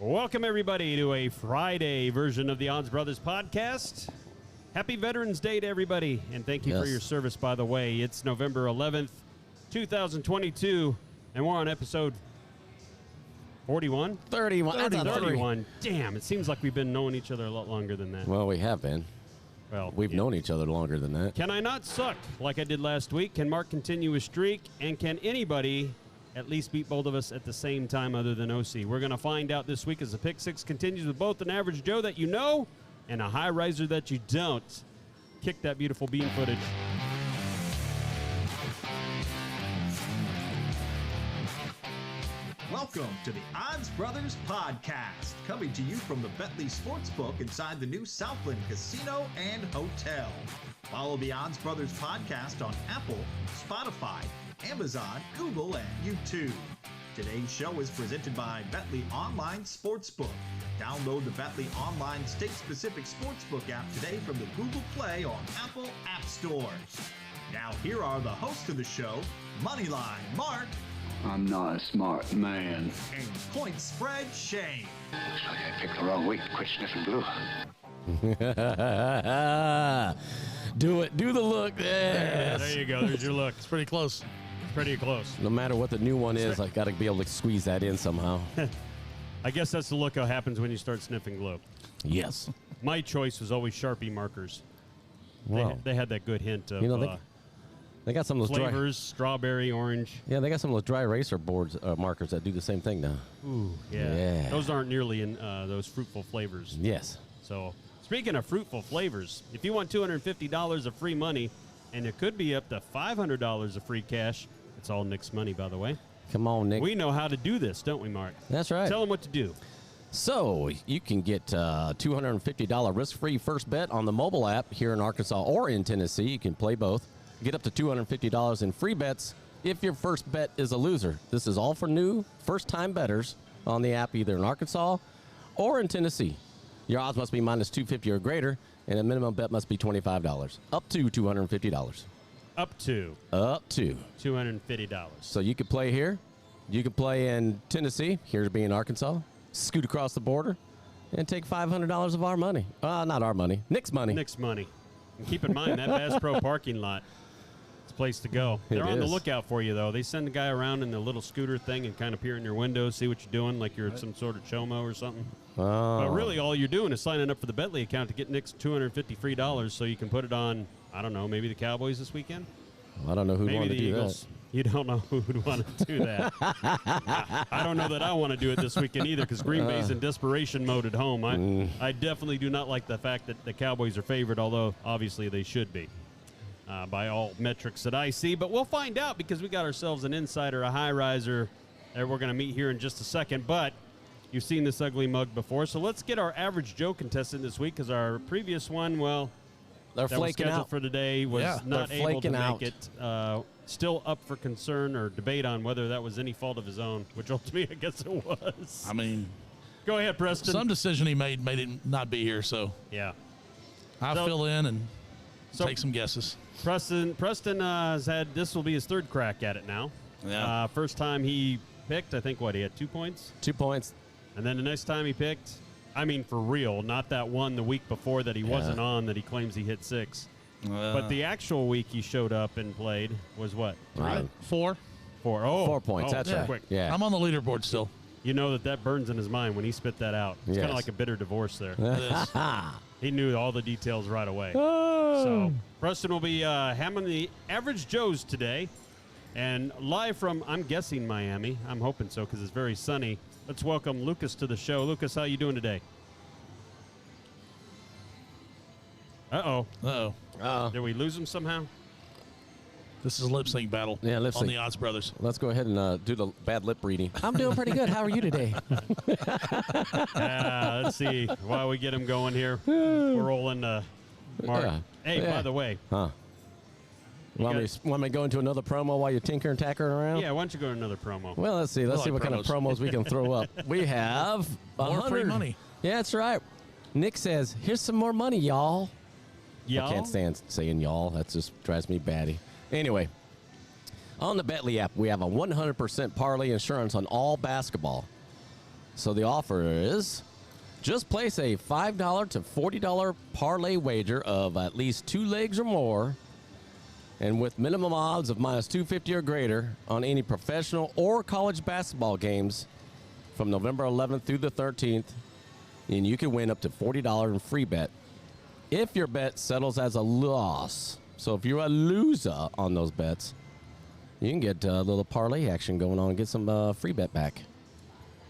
Welcome, everybody, to a Friday version of the Odds Brothers podcast. Happy Veterans Day to everybody, and thank you for your service, by the way. It's November 11th, 2022, and we're on episode 41? 31. 31. Damn, it seems like we've been knowing each other a lot longer than that. Well, we have been. Well, We've known each other longer than that. Can I not suck like I did last week? Can Mark continue his streak? And can anybody at least beat both of us at the same time other than OC? We're going to find out this week as the Pick Six continues with both an average Joe that you know and a high riser that you don't. Kick that beautiful bean footage. Welcome to the Odds Brothers podcast, coming to you from the Bentley Sportsbook inside the new Southland Casino and Hotel. Follow the Odds Brothers podcast on Apple, Spotify, Amazon, Google, and YouTube. Today's show is presented by Bentley Online Sportsbook. Download the Bentley Online state-specific sportsbook app today from the Google Play or Apple App Stores. Now here are the hosts of the show, Moneyline Mark. I'm not a smart man. And Point Spread Shane. Looks like I picked the wrong week to quit sniffing glue. Do it. Do the look. Yes. There you go. There's your look. It's pretty close. Pretty close. No matter what the new one is, I got to be able to squeeze that in somehow. I guess that's the look that happens when you start sniffing glue. Yes. My choice was always Sharpie markers. Wow. They had that good hint of They got some of those flavors, strawberry, orange. Yeah, they got some of those dry eraser boards markers that do the same thing now. Ooh, yeah. Yeah. Those aren't nearly in those fruitful flavors. Yes. So, speaking of fruitful flavors, if you want $250 of free money, and it could be up to $500 of free cash, it's all Nick's money, by the way. Come on, Nick. We know how to do this, don't we, Mark? That's right. Tell them what to do. So, you can get $250 risk-free first bet on the mobile app here in Arkansas or in Tennessee. You can play both. Get up to $250 in free bets if your first bet is a loser. This is all for new, first-time bettors on the app either in Arkansas or in Tennessee. Your odds must be minus 250 or greater, and a minimum bet must be $25. Up to $250. Up to $250. So you could play here. You could play in Tennessee. Here's being Arkansas. Scoot across the border and take $500 of our money. Not our money. Nick's money. Nick's money. And keep in mind, that Bass Pro parking lot, it's a place to go. They're on the lookout for you, though. They send a guy around in the little scooter thing and kind of peer in your window, see what you're doing, like you're some sort of chomo or something. Oh. But really, all you're doing is signing up for the Bentley account to get Nick's $250 free dollars so you can put it on, I don't know, maybe the Cowboys this weekend? I don't know who'd want to do Eagles. that. You don't know who would want to do that. I don't know that I want to do it this weekend either because Green Bay's in desperation mode at home. I definitely do not like the fact that the Cowboys are favored, although obviously they should be by all metrics that I see. But we'll find out because we got ourselves an insider, a high riser that we're going to meet here in just a second. But you've seen this ugly mug before, so let's get our average Joe contestant this week because our previous one, well, they're that was flaking scheduled out for today was not able to make it. Still up for concern or debate on whether that was any fault of his own, which ultimately I guess it was. I mean, go ahead, Preston. Some decision he made it not be here, so yeah, I'll fill in and take some guesses. Preston has had, this will be his third crack at it now. Yeah. First time he picked, I think, he had 2 points? 2 points. And then the next time he picked, I mean, for real, not that one the week before that he wasn't on that he claims he hit 6. But the actual week he showed up and played was what? 4. 4. Oh, 4 points. That's right. Quick. Yeah. I'm on the leaderboard still. You know that burns in his mind when he spit that out. It's kind of like a bitter divorce there. He knew all the details right away. So Preston will be hammering the average Joes today. And live from, I'm guessing, Miami. I'm hoping so because it's very sunny. Let's welcome Lucas to the show. Lucas, how you doing today? Uh-oh. Did we lose him somehow? This is a lip sync battle lip sync on the Odds Brothers. Let's go ahead and do the bad lip reading. I'm doing pretty good. How are you today? Let's see while we get him going here. We're rolling Mark. Yeah. Hey, by the way. Want me to go into another promo while you're tinkering, tackering around? Yeah, why don't you go to another promo? Well, let's see. Let's see what kind of promos we can throw up. We have more free money. Yeah, that's right. Nick says, here's some more money, y'all. Y'all? I can't stand saying y'all. That just drives me batty. Anyway, on the Bentley app, we have a 100% parlay insurance on all basketball. So the offer is just place a $5 to $40 parlay wager of at least 2 legs or more, and with minimum odds of -250 or greater on any professional or college basketball games from November 11th through the 13th, and you can win up to $40 in free bet if your bet settles as a loss. So if you're a loser on those bets, you can get a little parlay action going on and get some free bet back.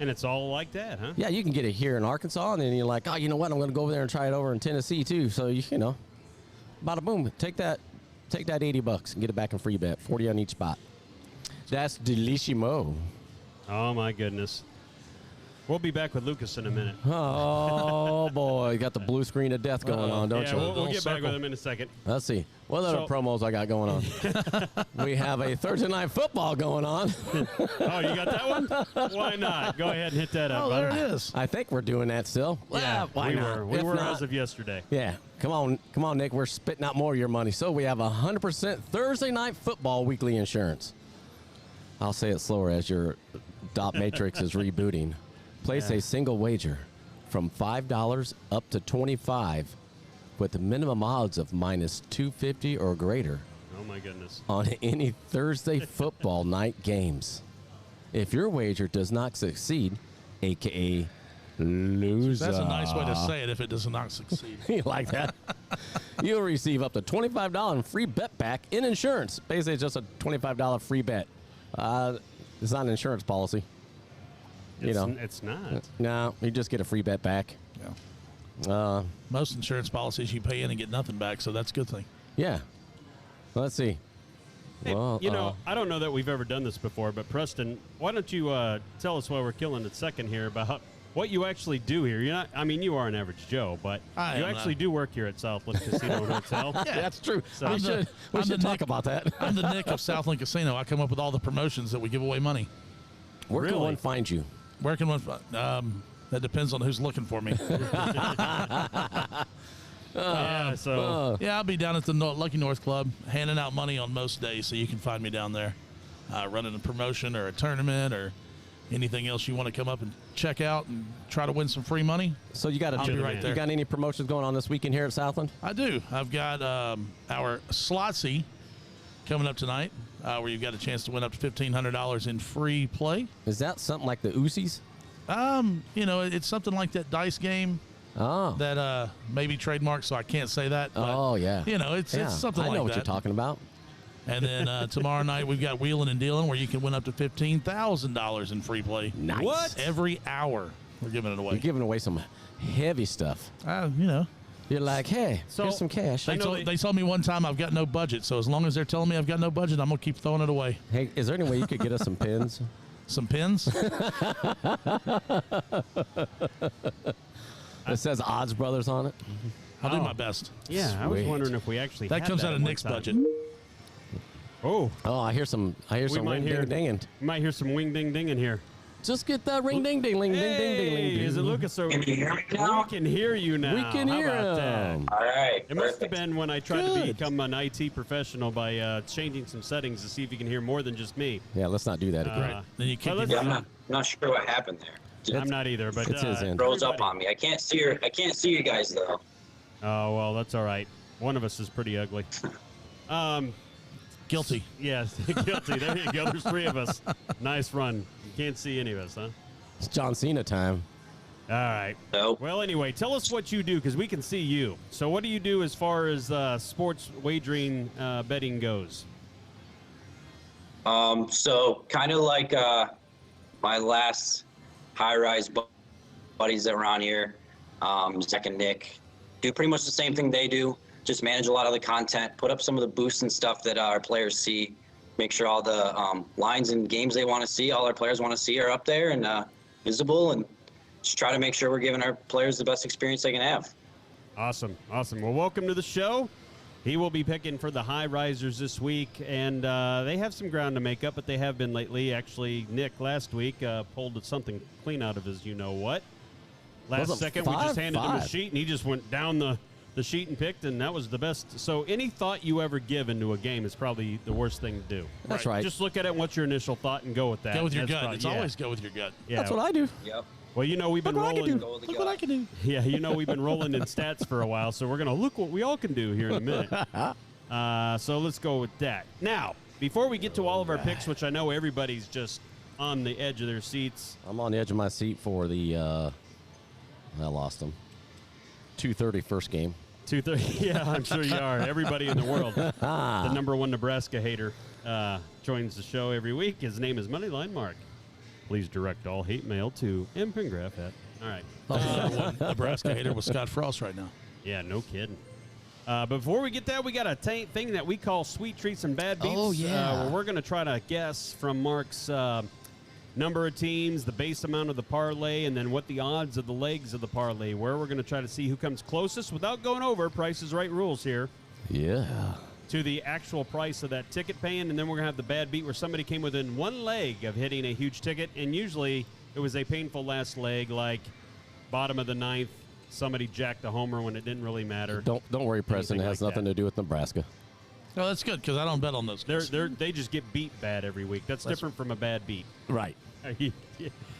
And it's all like that, huh? Yeah, you can get it here in Arkansas, and then you're like, oh, you know what? I'm going to go over there and try it over in Tennessee too. So you know, bada boom, take that $80 and get it back in free bet, 40 on each spot. That's delissimo. Oh my goodness. We'll be back with Lucas in a minute. Oh boy, you got the blue screen of death going on, don't you? We'll get back with him in a second. Let's see. What other promos I got going on? We have a Thursday night football going on. Oh, you got that one? Why not? Go ahead and hit that up. Oh, there it is. I think we're doing that still. Yeah, why we not? were. We If were not- as of yesterday. Yeah, come on, Nick. We're spitting out more of your money. So we have 100% Thursday night football weekly insurance. I'll say it slower as your dot matrix is rebooting. Place a single wager from $5 up to $25 with the minimum odds of -250 or greater Oh my goodness. on any Thursday football night games. If your wager does not succeed, aka loser. That's a nice way to say it if it does not succeed. You like that? You'll receive up to $25 in free bet back in insurance. Basically, it's just a $25 free bet. It's not an insurance policy. It's not. No, you just get a free bet back. Yeah. Most insurance policies you pay in and get nothing back, so that's a good thing. Yeah. Let's see. Hey, Well, I don't know that we've ever done this before, but Preston, why don't you tell us while we're killing it second here about what you actually do here? You're not. I mean, you are an average Joe, but I you am actually do work here at Southland Casino and Hotel. yeah, that's true. So- we should I'm the talk Nick- about that. I'm the Nick of Southland Casino. I come up with all the promotions that we give away money. Where can Really? one find you? Where can one? That depends on who's looking for me. Yeah, so Yeah, I'll be down at the Lucky North Club handing out money on most days, so you can find me down there running a promotion or a tournament or anything else you want to come up and check out and try to win some free money. So you got I'll be right there. You got any promotions going on this weekend here at Southland? I do. I've got our Slotsy coming up tonight, where you've got a chance to win up to $1,500 in free play. Is that something like the Oosies? It's something like that dice game Oh. that may be trademarked, so I can't say that. But, Oh, yeah. It's something I like that. know what you're talking about. And then tomorrow night we've got Wheeling and Dealing, where you can win up to $15,000 in free play. Nice. What? Every hour we're giving it You're away. giving away some heavy stuff. You're like, hey, So- here's some cash. I know They told me one time I've got no budget, so as long as they're telling me I've got no budget, I'm going to keep throwing it away. Hey, is there any way you could get us some pins? Some pins? It says Odds Brothers on it. I'll do my best. yeah, I was Sweet. wondering if we actually That had comes that out at of one Nick's time. budget. Oh, Oh, I hear some we ring might hear ding dinging. We might hear some wing ding ding in here. Just get that ring ding ding ling ding ding ding ling Hey, ding. is it Lucas? Or Can you hear me now? we can hear you now. We can How hear about him. that? All right. It must have perfect. been when I tried to Good. become an IT professional by changing some settings to see if you can hear more than just me. Yeah, let's not do that again. Then you keep Well, Yeah, let's- I'm not sure what happened there. I'm not either, but it's his end. Froze up on me. I can't see you guys though. Oh well, that's all right. One of us is pretty ugly. Guilty. Yes, guilty. There you go. There's 3 of us. Nice run. You can't see any of us, huh? It's John Cena time. All right. No. Well, anyway, tell us what you do because we can see you. So, what do you do as far as sports wagering betting goes? So kind of like my last high-rise buddies that were on here, Zach and Nick, do pretty much the same thing they do. Just manage a lot of the content, put up some of the boosts and stuff that our players see, make sure all the lines and games they want to see, all our players want to see are up there and visible, and just try to make sure we're giving our players the best experience they can have. Awesome. Awesome. Well, welcome to the show. He will be picking for the high risers this week, and they have some ground to make up, but they have been lately. Actually, Nick last week pulled something clean out of his you-know-what. Last Was it second, we just 5-5? handed him a sheet, and he just went down the sheet and picked, and that was the best. So any thought you ever give into a game is probably the worst thing to do. That's right. Just look at it, what's your initial thought, and go with that. Go with your That's gut. probably- It's yeah. always go with your gut. Yeah. That's what I do. Yep. Well, we've been rolling. Look what I can do. Yeah, we've been rolling in stats for a while, so we're going to look what we all can do here in a minute. So let's go with that. Now, before we get to all of our picks, which I know everybody's just on the edge of their seats. I'm on the edge of my seat for the, I lost them. 2:30 first game. 2:30. Yeah, I'm sure you are. Everybody in the world. The number one Nebraska hater joins the show every week. His name is Moneyline Mark. Please direct all hate mail to mpengraph at. All right. One Nebraska hater with Scott Frost right now. Yeah, no kidding. But before we get that, we got a thing that we call Sweet Treats and Bad Beats. Oh, yeah. Where we're going to try to guess from Mark's number of teams, the base amount of the parlay, and then what the odds of the legs of the parlay were. We're going to try to see who comes closest without going over Price is Right rules here. Yeah. To the actual price of that ticket paying, and then we're going to have the bad beat where somebody came within one leg of hitting a huge ticket, and usually it was a painful last leg, like bottom of the ninth, somebody jacked a homer when it didn't really matter. Don't worry, Preston. It has nothing to do with Nebraska. No, that's good because I don't bet on those guys. They just get beat bad every week. That's different from a bad beat. Right.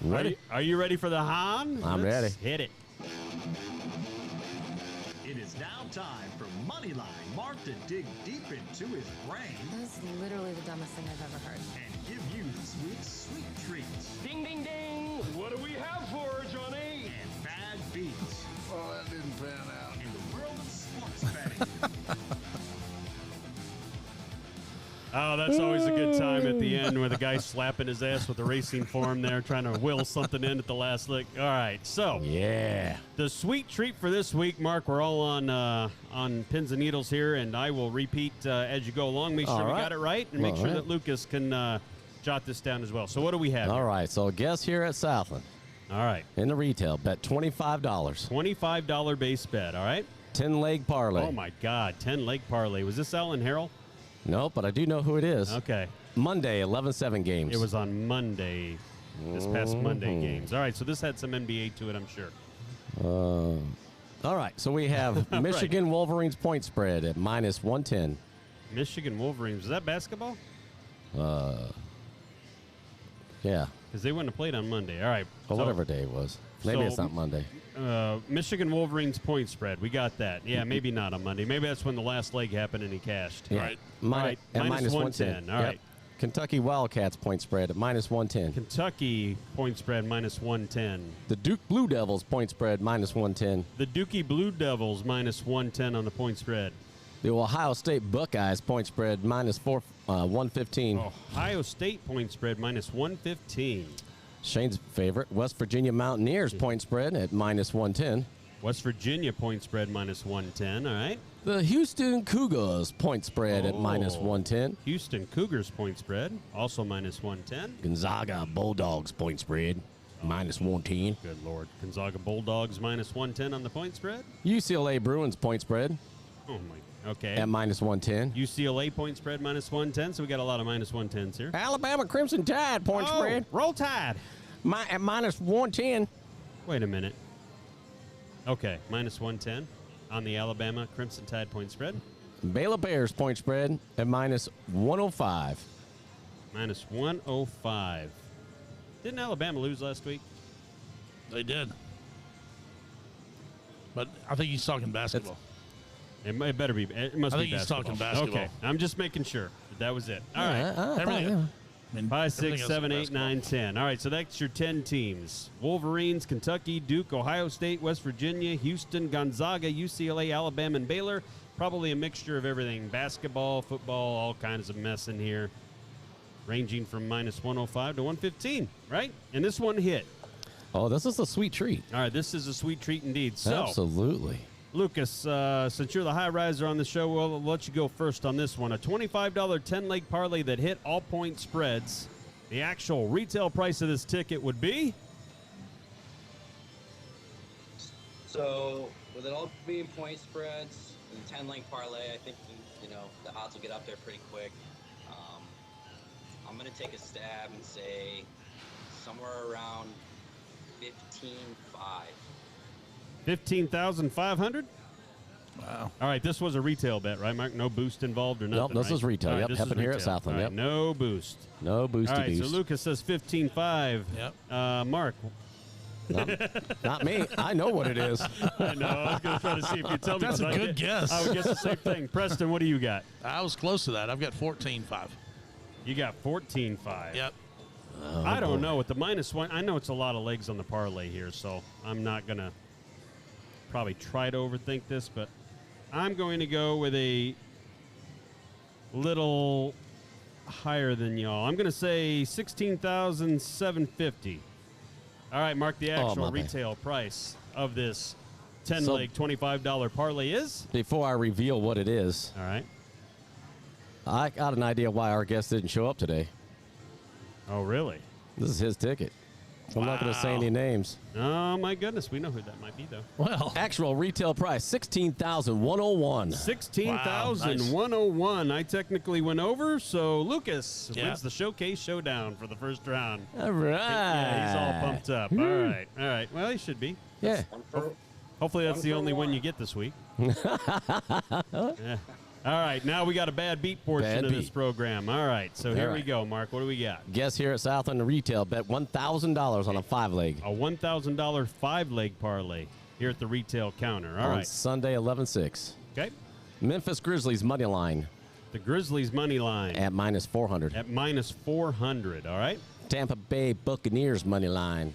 Ready? Are you ready for the Han? I'm ready. Hit it. It is now time for Moneyline Mark to dig deep into his brain That is literally the dumbest thing I've ever heard. and give you this week's sweet treats Ding, ding, ding. What do we have for her, Johnny? and bad beats Well, that didn't pan out. in the world of sports betting. Oh, that's always a good time at the end where the guy's slapping his ass with the racing form there, trying to will something in at the last lick. All right, so Yeah. the sweet treat for this week, Mark, we're all on pins and needles here, and I will repeat as you go along. Make sure All we right. got it right, and make All sure right. that Lucas can jot this down as well. So what do we have All here? right. So guess here at Southland All right, in the retail, bet $25. $25 base bet, all right? 10-leg parlay. Oh, my God, 10-leg parlay. Was this Alan Harrell? Nope, but I do know who it is. Okay. Monday, 11-7 games. It was on Monday, this past Monday games. All right, so this had some NBA to it, I'm sure. All right, so we have Michigan Wolverines point spread at -110. Michigan Wolverines. Was that basketball? Yeah, Because they wouldn't have played on Monday. All right. or so, whatever day it was. Maybe so- it's not Monday. Michigan Wolverines point spread. We got that. Yeah, maybe not on Monday. Maybe that's when the last leg happened and he cashed. Yeah. Right. All right, at minus -110. 110. All right. Kentucky Wildcats point spread at -110. Kentucky point spread -110. The Duke Blue Devils point spread -110. The Dookie Blue Devils -110 on the point spread. The Ohio State Buckeyes point spread -115. Ohio State point spread -115. Shane's favorite, West Virginia Mountaineers point spread at -110. West Virginia point spread -110. All right. The Houston Cougars point spread at -110. Houston Cougars point spread also -110. Gonzaga Bulldogs point spread -110. Good Lord. Gonzaga Bulldogs -110 on the point spread. UCLA Bruins point spread Oh, my. Okay. at -110. UCLA point spread -110, so we got a lot of -110s here. Alabama Crimson Tide point spread Roll Tide. at -110. Wait a minute. Okay, -110 on the Alabama Crimson Tide point spread. Baylor Bears point spread at -105. -105. Didn't Alabama lose last week? They did. But I think he's talking basketball. It better be. It must I be think he's basketball. talking basketball. Okay, I'm just making sure that was it. All right. Everything. I mean, 5, everything 6, else 7, is 8, basketball. 9, 10. All right, so that's your 10 teams. Wolverines, Kentucky, Duke, Ohio State, West Virginia, Houston, Gonzaga, UCLA, Alabama, and Baylor. Probably a mixture of everything. Basketball, football, all kinds of mess in here. Ranging from -105 to 115, right? And this one hit. Oh, this is a sweet treat. All right, this is a sweet treat indeed. So, Absolutely. Lucas, since you're the high riser on the show, we'll let you go first on this one. A $25 10-leg parlay that hit all point spreads. The actual retail price of this ticket would be? So with it all being point spreads and 10-leg parlay, I think the odds will get up there pretty quick. I'm going to take a stab and say somewhere around 15.5. 15,500? Wow. All right, this was a retail bet, right, Mark? No boost involved or nothing, Nope, this right? is retail. All right, Yep, this happened is here at retail. Southland, All right, yep. no boost. No boosty All right, boost. so Lucas says 15.5. Yep. Mark, Not me. I know what it is. I know. I was going to try to see if you tell me. That's a good guess. I would guess the same thing. Preston, what do you got? I was close to that. I've got 14-5. You got 14-5. Yep. I don't know. With the -1, I know it's a lot of legs on the parlay here, so I'm not going to probably try to overthink this, but I'm going to go with a little higher than y'all. I'm going to say 16,750. All right, Mark, the actual retail price of this 10-leg $25 parlay is? Before I reveal what it is, all right, I got an idea why our guest didn't show up today. Oh, really? This is his ticket. I'm not going to say any names. Oh, my goodness. We know who that might be, though. Well, actual retail price, $16,101. $16,101. I technically went over, so Lucas wins the Showcase Showdown for the first round. All right. Yeah, he's all pumped up. All right. All right. Well, he should be. Yeah. Hopefully that's the only win you get this week. Yeah. All right, now we got a bad beat portion of this program. All right, so here we go, Mark. What do we got? Guess here at Southland the retail bet $1,000 on a 5-leg. A $1,000 5-leg parlay here at the retail counter. All right. Sunday, 11-6. Okay. Memphis Grizzlies money line. The Grizzlies money line. At -400. At -400, all right. Tampa Bay Buccaneers money line.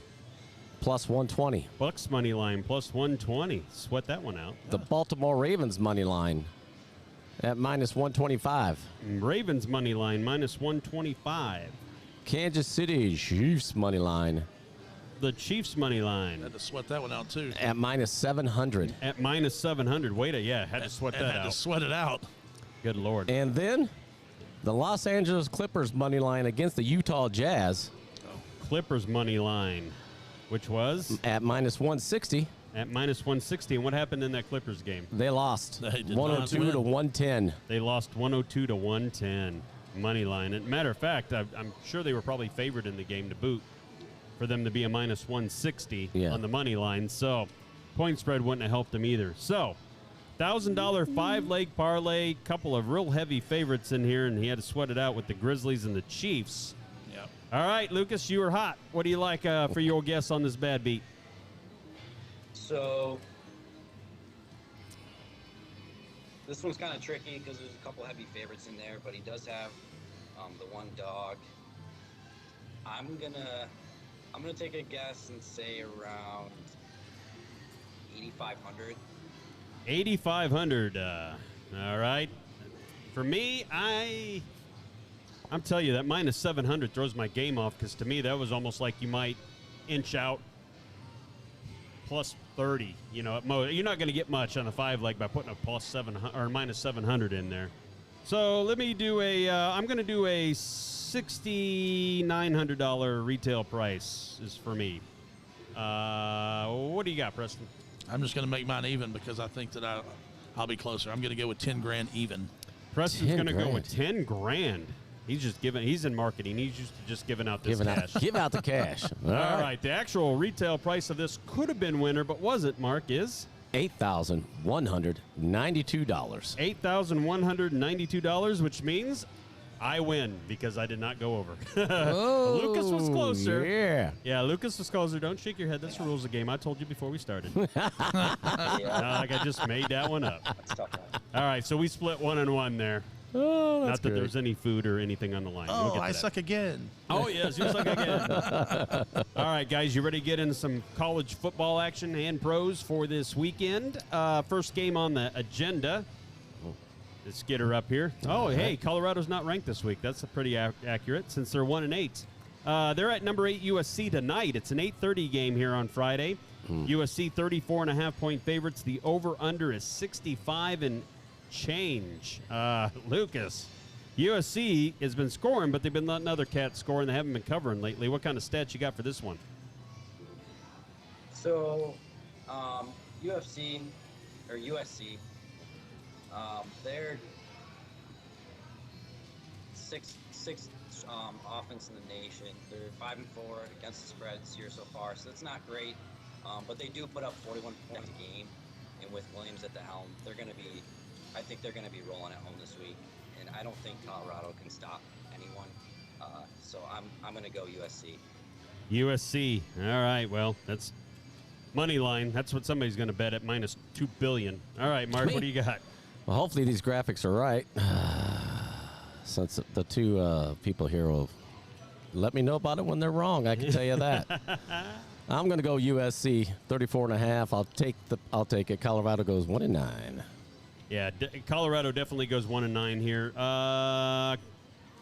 +120. Bucks money line +120. Sweat that one out. The Baltimore Ravens money line. At -125. Ravens money line -125. Kansas City Chiefs money line. The Chiefs money line. Had to sweat that one out too. At -700. At -700. Wait had to sweat that out. Had to sweat it out. Good Lord. And then the Los Angeles Clippers money line against the Utah Jazz. Clippers money line, which was at -160. At -160. And what happened in that Clippers game? They lost. They did 102 to 110. They lost 102 to 110. Money line. And matter of fact, I'm sure they were probably favored in the game to boot for them to be a -160 on the money line. So point spread wouldn't have helped them either. So $1,000 5-leg parlay, couple of real heavy favorites in here, and he had to sweat it out with the Grizzlies and the Chiefs. Yep. All right, Lucas, you were hot. What do you like for your guess on this bad beat? So this one's kind of tricky because there's a couple heavy favorites in there, but he does have the one dog. I'm gonna take a guess and say around 8,500. 8,500. All right. For me, I'm telling you that -700 throws my game off because to me that was almost like you might inch out +30. You know, at most you're not going to get much on the 5-leg by putting a +700 or -700 in there. So let me do I'm going to do a $6,900 retail price is for me. What do you got, Preston? I'm just going to make mine even because I think that I'll be closer. I'm going to go with 10 grand even. Preston's going to go with 10 grand. He's in marketing. He's just giving out this cash. Give out the cash. All right. The actual retail price of this could have been winner, but wasn't, Mark, is? $8,192. $8,192, which means I win because I did not go over. Oh, Lucas was closer. Yeah. Yeah, Lucas was closer. Don't shake your head. That's the rules of the game. I told you before we started. Like I just made that one up. All right, so we split 1-1 there. Oh, that's Not that great. there's any food or anything on the line. Oh, We'll get to I that. suck again. Oh, yes, you suck again. All right, guys, you ready to get into some college football action and pros for this weekend? First game on the agenda. Let's get her up here. Oh, hey, Colorado's not ranked this week. That's pretty accurate since they're 1-8. They're at number 8 USC tonight. It's an 8:30 game here on Friday. USC 34.5-point favorites. The over/under is 65 and change. Lucas, USC has been scoring, but they've been letting other cats score, and they haven't been covering lately. What kind of stats you got for this one? So, USC, they're sixth offense in the nation. They're 5-4 against the spread this year so far, so that's not great. But they do put up 41 points a game, and with Williams at the helm, I think they're going to be rolling at home this week, and I don't think Colorado can stop anyone. So I'm going to go USC. USC. All right, well, that's money line. That's what somebody's going to bet at minus $2 billion. All right, Mark, what do you got? Well, hopefully these graphics are right. Since the two people here will let me know about it when they're wrong, I can tell you that. I'm going to go USC 34.5. I'll take it. Colorado goes 1-9. Yeah, Colorado definitely goes 1-9 here.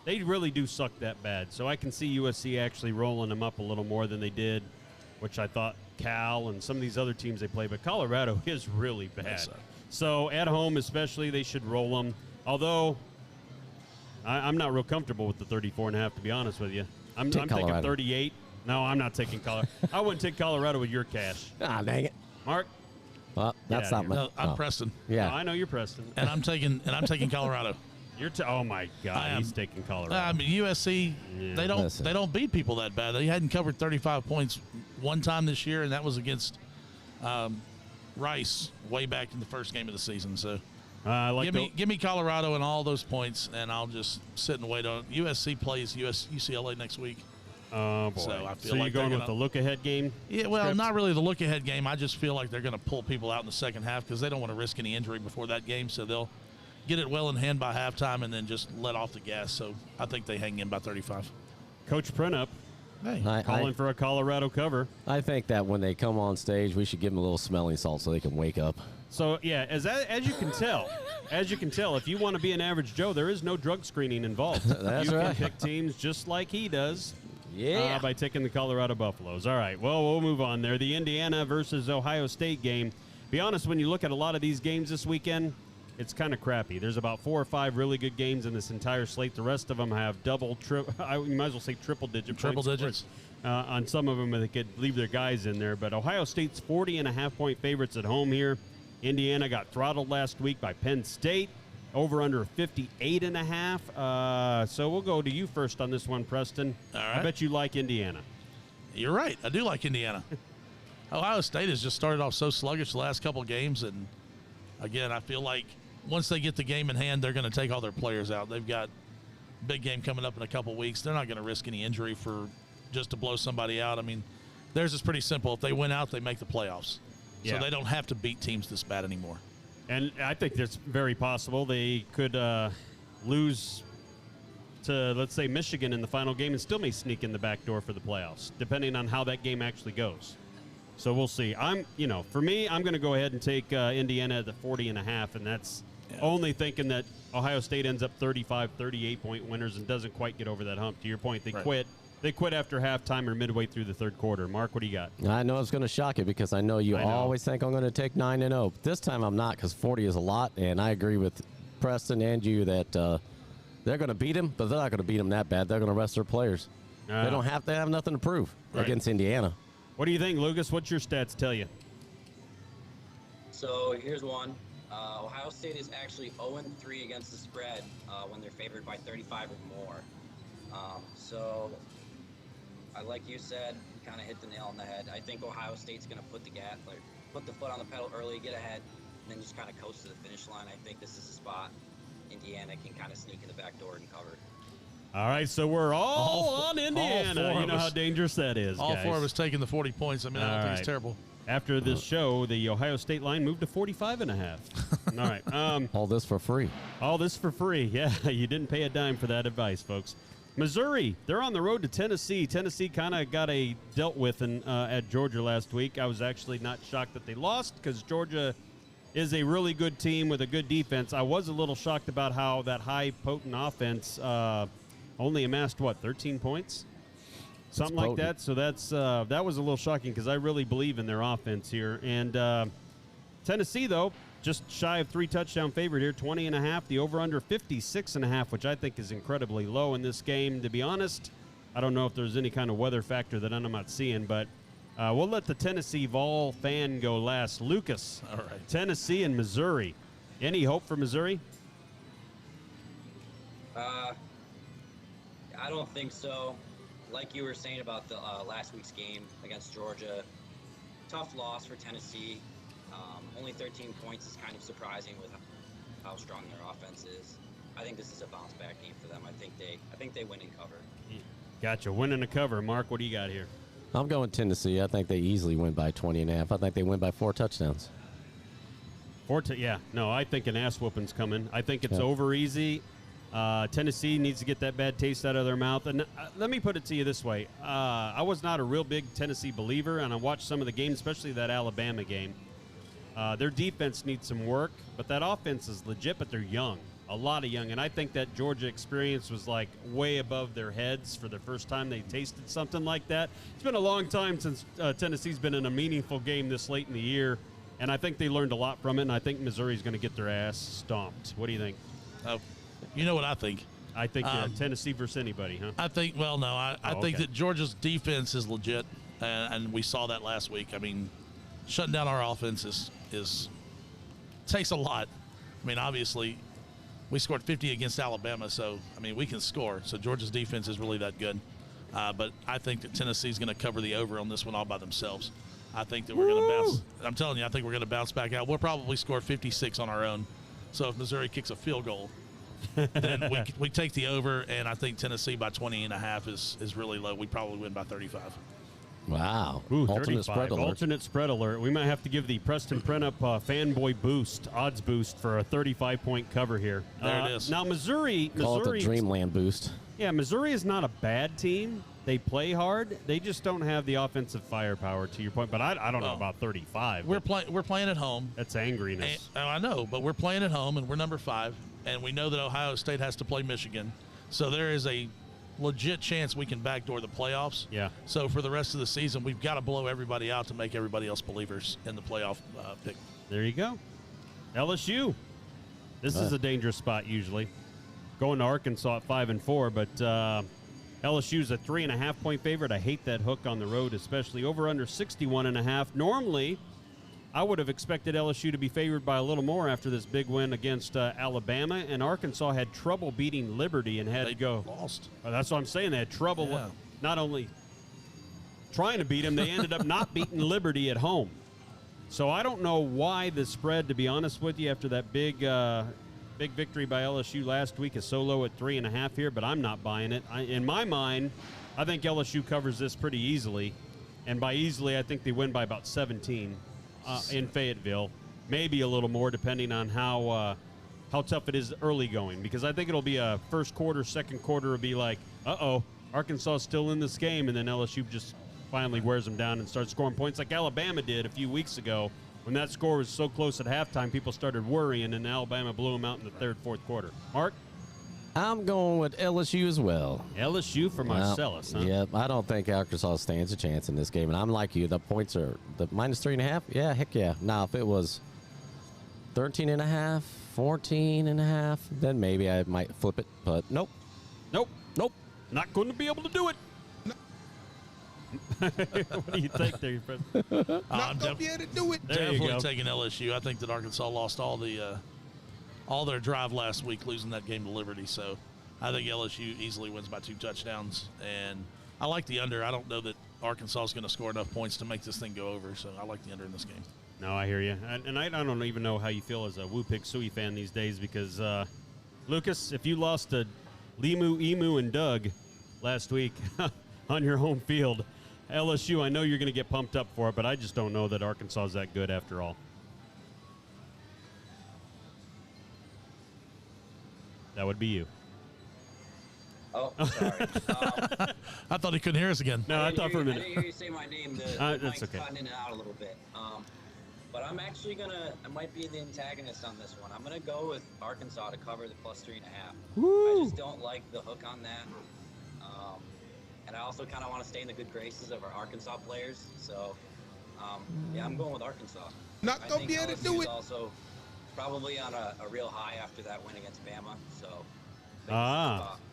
They really do suck that bad, so I can see USC actually rolling them up a little more than they did, which I thought Cal and some of these other teams they play, but Colorado is really bad. So at home especially, they should roll them. Although I'm not real comfortable with the 34.5, to be honest with you. I'm taking 38. No, I'm not taking Colorado. I wouldn't take Colorado with your cash. Ah, dang it. Mark? Well, that's not my. No, I'm Preston. Yeah. No, I know you're Preston. And I'm taking Colorado. Oh my God, he's taking Colorado. I mean, USC, they don't beat people that bad. They hadn't covered 35 points one time this year, and that was against Rice way back in the first game of the season. So give me Colorado and all those points, and I'll just sit and wait on it. USC plays UCLA next week. Oh, boy. So I feel you're like going with the look-ahead game? Yeah, well, not really the look-ahead game. I just feel like they're going to pull people out in the second half because they don't want to risk any injury before that game, so they'll get it well in hand by halftime and then just let off the gas. So I think they hang in by 35. Coach Printup calling for a Colorado cover. I think that when they come on stage, we should give them a little smelling salt so they can wake up. So, yeah, as you can tell, if you want to be an average Joe, there is no drug screening involved. That's you right. can pick teams just like he does. Yeah. By taking the Colorado Buffaloes. All right, well, we'll move on there. The Indiana versus Ohio State game. Be honest, when you look at a lot of these games this weekend, it's kind of crappy. There's about 4 or 5 really good games in this entire slate. The rest of them have you might as well say triple digits. On some of them, they could leave their guys in there. But Ohio State's 40.5-point favorites at home here. Indiana got throttled last week by Penn State. Over under 58.5. So we'll go to you first on this one, Preston. All right. I bet you like Indiana. You're right. I do like Indiana. Ohio State has just started off so sluggish the last couple games, and again, I feel like once they get the game in hand, they're going to take all their players out. They've got a big game coming up in a couple weeks. They're not going to risk any injury for just to blow somebody out. I mean, theirs is pretty simple. If they win out, they make the playoffs. Yeah. So they don't have to beat teams this bad anymore. And I think that's very possible. They could lose to, let's say, Michigan in the final game and still may sneak in the back door for the playoffs, depending on how that game actually goes. So we'll see. For me, I'm going to go ahead and take Indiana at the 40.5, and that's only thinking that Ohio State ends up 35, 38-point winners and doesn't quite get over that hump. To your point, they quit. They quit after halftime or midway through the third quarter. Mark, what do you got? I know it's going to shock you because I know you always think I'm going to take 9-0. This time I'm not because 40 is a lot, and I agree with Preston and you that they're going to beat him, but they're not going to beat him that bad. They're going to rest their players. They don't have to have nothing to prove against Indiana. What do you think, Lucas? What's your stats tell you? So here's one. Ohio State is actually 0-3 against the spread when they're favored by 35 or more. So, like you said, you kind of hit the nail on the head. I think Ohio State's going to put the foot on the pedal early, get ahead, and then just kind of coast to the finish line. I think this is a spot Indiana can kind of sneak in the back door and cover. All right, so we're all on Indiana. You know how dangerous that is, All guys. 4 of us taking the 40 points. I mean, I don't think it's terrible. After this show, the Ohio State line moved to 45.5. All right. All this for free. All this for free. Yeah, you didn't pay a dime for that advice, folks. Missouri, they're on the road to Tennessee. Tennessee kind of got dealt with at Georgia last week. I was actually not shocked that they lost because Georgia is a really good team with a good defense. I was a little shocked about how that high, potent offense only amassed, 13 points? Something like that. So that was a little shocking because I really believe in their offense here. And Tennessee, though, just shy of 3 touchdown favorite here, 20.5. The over-under 56.5, which I think is incredibly low in this game. To be honest, I don't know if there's any kind of weather factor that I'm not seeing, but we'll let the Tennessee Vol fan go last. Lucas, all right. Tennessee and Missouri. Any hope for Missouri? I don't think so. Like you were saying about the last week's game against Georgia, tough loss for Tennessee. Only 13 points is kind of surprising with how strong their offense is. I think this is a bounce back game for them. I think they win and cover. Gotcha. Win and a cover. Mark, what do you got here? I'm going Tennessee. I think they easily win by 20.5. I think they win by 4 touchdowns. Yeah. No, I think an ass whooping's coming. I think it's over easy. Tennessee needs to get that bad taste out of their mouth. And let me put it to you this way. I was not a real big Tennessee believer, and I watched some of the games, especially that Alabama game. Their defense needs some work, but that offense is legit, but they're young. A lot of young. And I think that Georgia experience was like way above their heads for the first time they tasted something like that. It's been a long time since Tennessee's been in a meaningful game this late in the year, and I think they learned a lot from it, and I think Missouri's going to get their ass stomped. What do you think? You know what I think? I think Tennessee versus anybody, huh? I think, well, no, I think that Georgia's defense is legit, and we saw that last week. I mean, shutting down our offense is takes a lot. I mean, obviously, we scored 50 against Alabama, so, I mean, we can score. So Georgia's defense is really that good. But I think that Tennessee's going to cover the over on this one all by themselves. I think that we're going to bounce. I'm telling you, I think we're going to bounce back out. We'll probably score 56 on our own. So if Missouri kicks a field goal, then we take the over, and I think Tennessee by 20.5 is really low. We probably win by 35. Wow. Ooh, Alternate spread alert. Alternate spread alert. We might have to give the Preston Print Up fanboy boost, odds boost for a 35-point cover here. There it is. Now, Missouri. Call it the Dreamland boost. Yeah, Missouri is not a bad team. They play hard. They just don't have the offensive firepower, to your point. But I don't know about 35. We're playing at home. That's angriness. I know, but we're playing at home, and we're number 5, and we know that Ohio State has to play Michigan. So there is a legit chance we can backdoor the playoffs. Yeah. So for the rest of the season, we've got to blow everybody out to make everybody else believers in the playoff pick. There you go. LSU. This is a dangerous spot usually. Going to Arkansas at 5-4, but LSU's a 3.5-point favorite. I hate that hook on the road, especially over under 61.5. Normally, I would have expected LSU to be favored by a little more after this big win against Alabama, and Arkansas had trouble beating Liberty and had to go. Lost. That's what I'm saying. They had trouble not only trying to beat them, they ended up not beating Liberty at home. So I don't know why the spread, to be honest with you, after that big victory by LSU last week is so low at 3.5 here, but I'm not buying it. In my mind, I think LSU covers this pretty easily, and by easily, I think they win by about 17. In Fayetteville, maybe a little more depending on how tough it is early going, because I think it'll be a first quarter, second quarter will be like, Arkansas is still in this game, and then LSU just finally wears them down and starts scoring points like Alabama did a few weeks ago. When that score was so close at halftime, people started worrying, and Alabama blew them out in the third, fourth quarter. Mark? I'm going with LSU as well. LSU for Marcellus, huh? Yeah, I don't think Arkansas stands a chance in this game. And I'm like you, the points are the -3.5. Yeah, heck yeah. Now, if it was 13.5, 14.5, then maybe I might flip it. But nope. Nope. Not going to be able to do it. What do you think there, Preston? Not going to be able to do it. Definitely taking LSU. I think that Arkansas lost all their drive last week, losing that game to Liberty. So I think LSU easily wins by 2 touchdowns. And I like the under. I don't know that Arkansas is going to score enough points to make this thing go over. So I like the under in this game. No, I hear you. And I don't even know how you feel as a Woo Pig Sooie fan these days, because, Lucas, if you lost to Limu, Emu, and Doug last week on your home field, LSU, I know you're going to get pumped up for it, but I just don't know that Arkansas is that good after all. That would be you. Oh, sorry. I thought he couldn't hear us again. No, I thought for a minute. I didn't hear you say my name. The that's mic's okay. cutting in and out a little bit. But I'm actually I might be the antagonist on this one. I'm going to go with Arkansas to cover the +3.5. Woo! I just don't like the hook on that. And I also kind of want to stay in the good graces of our Arkansas players. So, I'm going with Arkansas. Not going to be able to do it. Also probably on a real high after that win against Bama. So,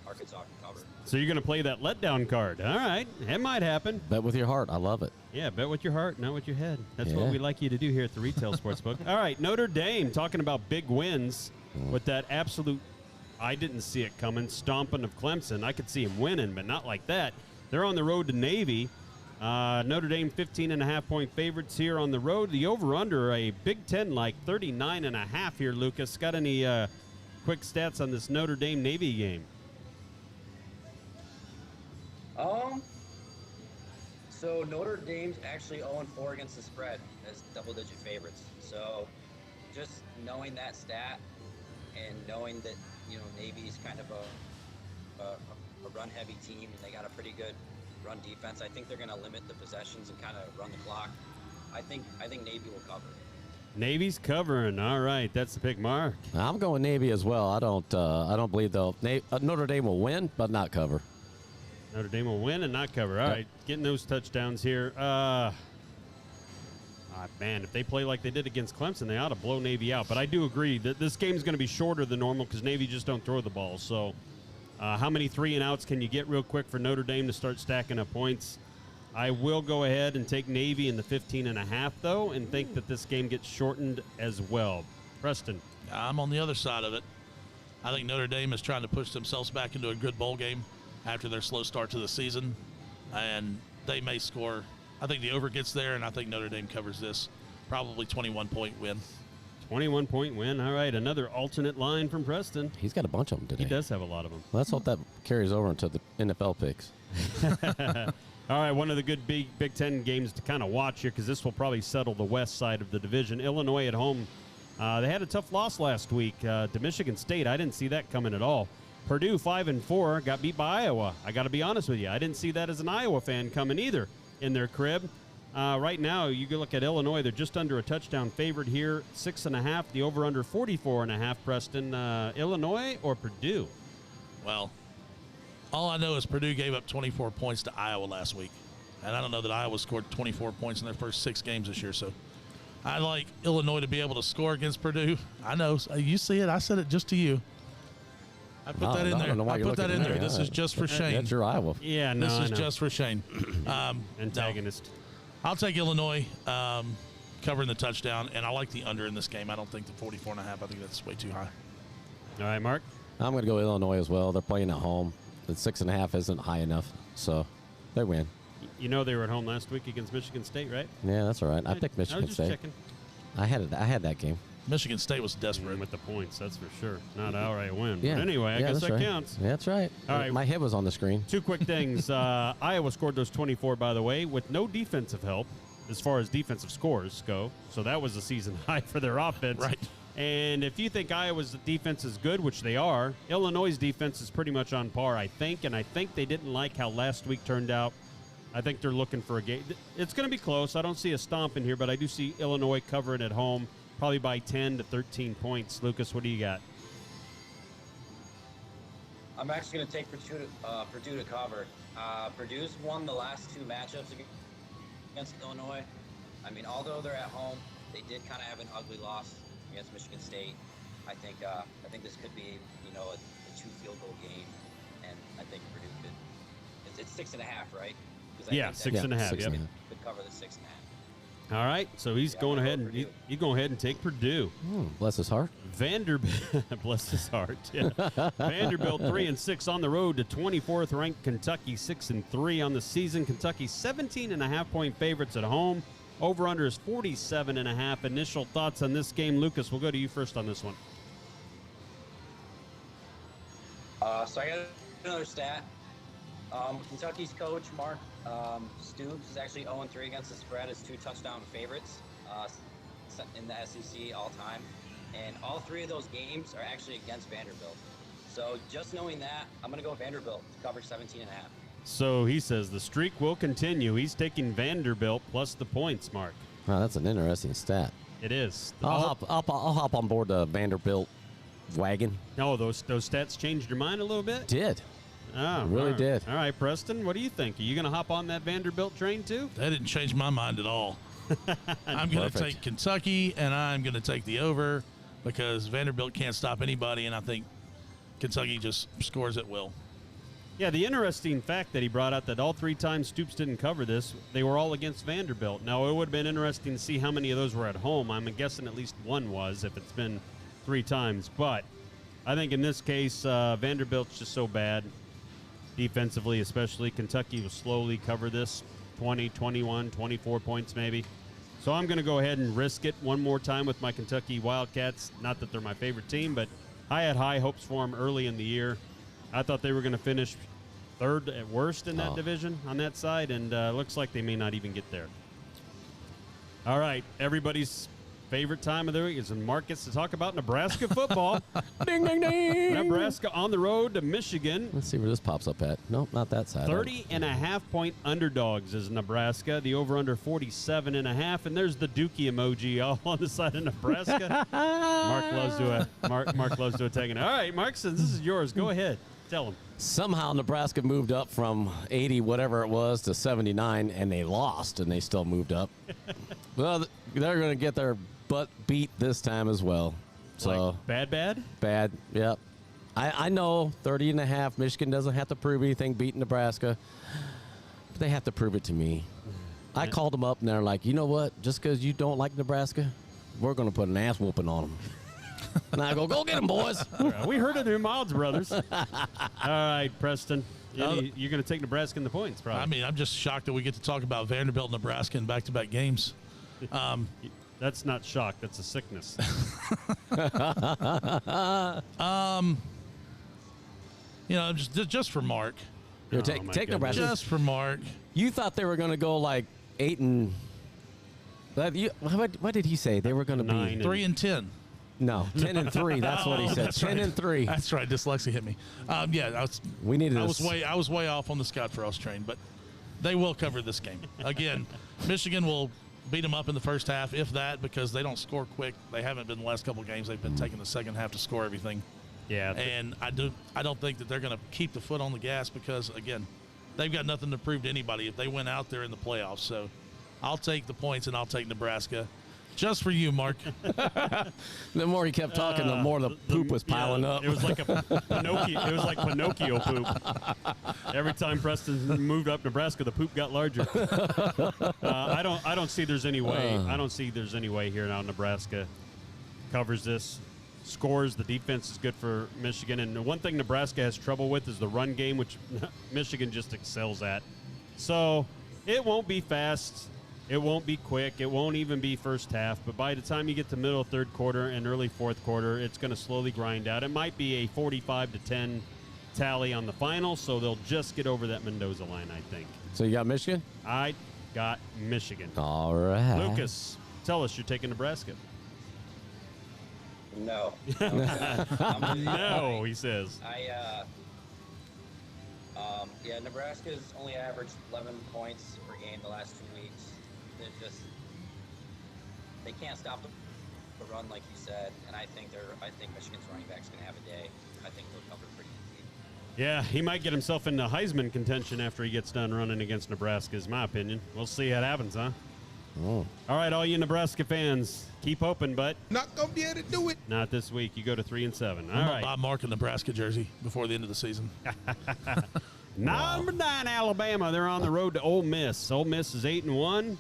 Arkansas can cover. So you're going to play that letdown card. All right. It might happen. Bet with your heart. I love it. Yeah, bet with your heart, not with your head. That's what we like you to do here at the Retail Sportsbook. All right, Notre Dame talking about big wins with that absolute, I didn't see it coming, stomping of Clemson. I could see him winning, but not like that. They're on the road to Navy. Notre Dame 15.5-point favorites here on the road. The over-under, a Big Ten like 39.5 here, Lucas. Got any quick stats on this Notre Dame-Navy game? So Notre Dame's actually 0-4 against the spread as double-digit favorites. So just knowing that stat and knowing that, Navy's kind of a run-heavy team and they got a pretty good run defense, I think they're going to limit the possessions and kind of run the clock. I think Navy will cover. Navy's covering. All right, that's the pick, Mark. I'm going Navy as well. I don't believe they'll. Notre Dame will win, but not cover. Notre Dame will win and not cover. All right, getting those touchdowns here. Man, if they play like they did against Clemson, they ought to blow Navy out. But I do agree that this game's going to be shorter than normal because Navy just don't throw the ball. So how many 3-and-outs can you get real quick for Notre Dame to start stacking up points? I will go ahead and take Navy in the 15.5, though, and think that this game gets shortened as well. Preston. I'm on the other side of it. I think Notre Dame is trying to push themselves back into a good bowl game after their slow start to the season, and they may score. I think the over gets there, and I think Notre Dame covers this. Probably 21-point win. 21-point win. All right, another alternate line from Preston. He's got a bunch of them today. He does have a lot of them. Let's hope that carries over into the NFL picks. All right, one of the good Big Ten games to kind of watch here because this will probably settle the west side of the division. Illinois at home. They had a tough loss last week to Michigan State. I didn't see that coming at all. Purdue 5-4 got beat by Iowa. I got to be honest with you. I didn't see that as an Iowa fan coming either in their crib. Right now, you can look at Illinois. They're just under a touchdown favorite here, 6.5. The over/under 44.5. Preston, Illinois or Purdue? Well, all I know is Purdue gave up 24 points to Iowa last week. And I don't know that Iowa scored 24 points in their first 6 games this year. So I like Illinois to be able to score against Purdue. I know. You see it. I said it just to you. I put that in there. I put that in there. This is just for Shane. That's your Iowa. Yeah, no, this is just for Shane. Antagonist. No. I'll take Illinois covering the touchdown, and I like the under in this game. I don't think the 44.5. I think that's way too high. All right, Mark. I'm going to go Illinois as well. They're playing at home. The 6.5 isn't high enough, so they win. You know they were at home last week against Michigan State, right? Yeah, that's all right. I picked Michigan I was just State. checking. I had that game. Michigan State was desperate with the points, that's for sure. Not an outright win. Yeah. But anyway, I guess that counts. Yeah, that's right. All right. My head was on the screen. 2 quick things. Iowa scored those 24, by the way, with no defensive help as far as defensive scores go. So that was a season high for their offense. Right. And if you think Iowa's defense is good, which they are, Illinois' defense is pretty much on par, I think. And I think they didn't like how last week turned out. I think they're looking for a game. It's going to be close. I don't see a stomp in here, but I do see Illinois covering at home, probably by 10 to 13 points. Lucas, what do you got? I'm actually going to take Purdue to cover. Purdue's won the last 2 matchups against Illinois. I mean, although they're at home, they did kind of have an ugly loss against Michigan State. I think this could be, a 2 field goal game, and I think Purdue could. It's 6.5, right? Yeah, 6.5. Yep. Could cover the 6.5. All right, so he's going ahead and he's going ahead and take Purdue. Bless his heart. Vanderbilt, bless his heart. Yeah. Vanderbilt 3-6 on the road to 24th ranked Kentucky 6-3 on the season. Kentucky 17.5-point favorites at home. Over under is 47.5. Initial thoughts on this game, Lucas. We'll go to you first on this one. So I got another stat. Kentucky's coach, Mark Stoops, is actually 0-3 against the spread as 2 touchdown favorites in the SEC all time. And all 3 of those games are actually against Vanderbilt. So just knowing that, I'm going to go Vanderbilt to cover 17.5. So he says the streak will continue. He's taking Vanderbilt plus the points, Mark. Wow, that's an interesting stat. It is. I'll hop on board the Vanderbilt wagon. No, those stats changed your mind a little bit? Did. Oh, really did. All right, Preston, what do you think? Are you going to hop on that Vanderbilt train too? That didn't change my mind at all. I'm going to take Kentucky, and I'm going to take the over because Vanderbilt can't stop anybody, and I think Kentucky just scores at will. Yeah, the interesting fact that he brought out that all 3 times Stoops didn't cover this, they were all against Vanderbilt. Now, it would have been interesting to see how many of those were at home. I'm guessing at least 1 was if it's been 3 times. But I think in this case, Vanderbilt's just so bad. Defensively, especially. Kentucky will slowly cover this, 20, 21, 24 points maybe. So I'm going to go ahead and risk it one more time with my Kentucky Wildcats. Not that they're my favorite team, but I had high hopes for them early in the year. I thought they were going to finish third at worst in that division on that side, and looks like they may not even get there. All right, everybody's favorite time of the week is when Mark gets to talk about Nebraska football. Ding, ding, ding. Nebraska on the road to Michigan. Let's see where this pops up at. Nope, not that side. 30.5-point underdogs is Nebraska. The over-under 47.5, and there's the Dookie emoji all on the side of Nebraska. Mark loves to attack it. All right, Mark, since this is yours, go ahead. Tell him. Somehow Nebraska moved up from 80, whatever it was, to 79, and they lost, and they still moved up. Well, they're going to get their butt beat this time as well. So like bad? Bad, yep. I know 30.5. Michigan doesn't have to prove anything beating Nebraska. But they have to prove it to me. I called them up, and they're like, you know what? Just because you don't like Nebraska, we're going to put an ass whooping on them. And I go get them, boys. We heard it in Miles Brothers. All right, Preston. You're going to take Nebraska in the points, probably. I mean, I'm just shocked that we get to talk about Vanderbilt, Nebraska in back-to-back games. That's not shock. That's a sickness. Just for Mark. Take Nebraska. Just for Mark. You thought they were going to go like 8 and. What did he say? They were going to be 3-10. No, 10-3. That's what he said. 10-3. That's right. Dyslexia hit me. I was way off on the Scott Frost train, but they will cover this game. Again, Michigan will beat them up in the first half, if that, because they don't score quick. They haven't been the last couple of games. They've been taking the second half to score everything. Yeah. And I don't think that they're going to keep the foot on the gas because, again, they've got nothing to prove to anybody if they went out there in the playoffs. So I'll take the points, and I'll take Nebraska. Just for you, Mark. The more he kept talking, the more the poop was piling up. It was like Pinocchio. It was like Pinocchio poop. Every time Preston moved up Nebraska, the poop got larger. I don't see there's any way. I don't see there's any way here now. Nebraska covers this, scores. The defense is good for Michigan, and the one thing Nebraska has trouble with is the run game, which Michigan just excels at. So it won't be fast. It won't be quick. It won't even be first half. But by the time you get to middle third quarter and early fourth quarter, it's going to slowly grind out. It might be a 45-10 tally on the final, so they'll just get over that Mendoza line, I think. So you got Michigan? I got Michigan. All right. Lucas, tell us you're taking Nebraska. No. No, he says. Nebraska's only averaged 11 points per game the last 2 weeks. They can't stop the run like you said, and I think Michigan's running back's going to have a day. I think they'll cover pretty easy. Yeah, he might get himself into Heisman contention after he gets done running against Nebraska, is my opinion. We'll see how it happens, huh? Oh. All right, all you Nebraska fans, keep hoping, but not going to be able to do it. Not this week. You go to 3-7. All I'm right. Bob Mark a Nebraska jersey before the end of the season. Number 9, Alabama. They're on the road to Ole Miss. Ole Miss is 8-1.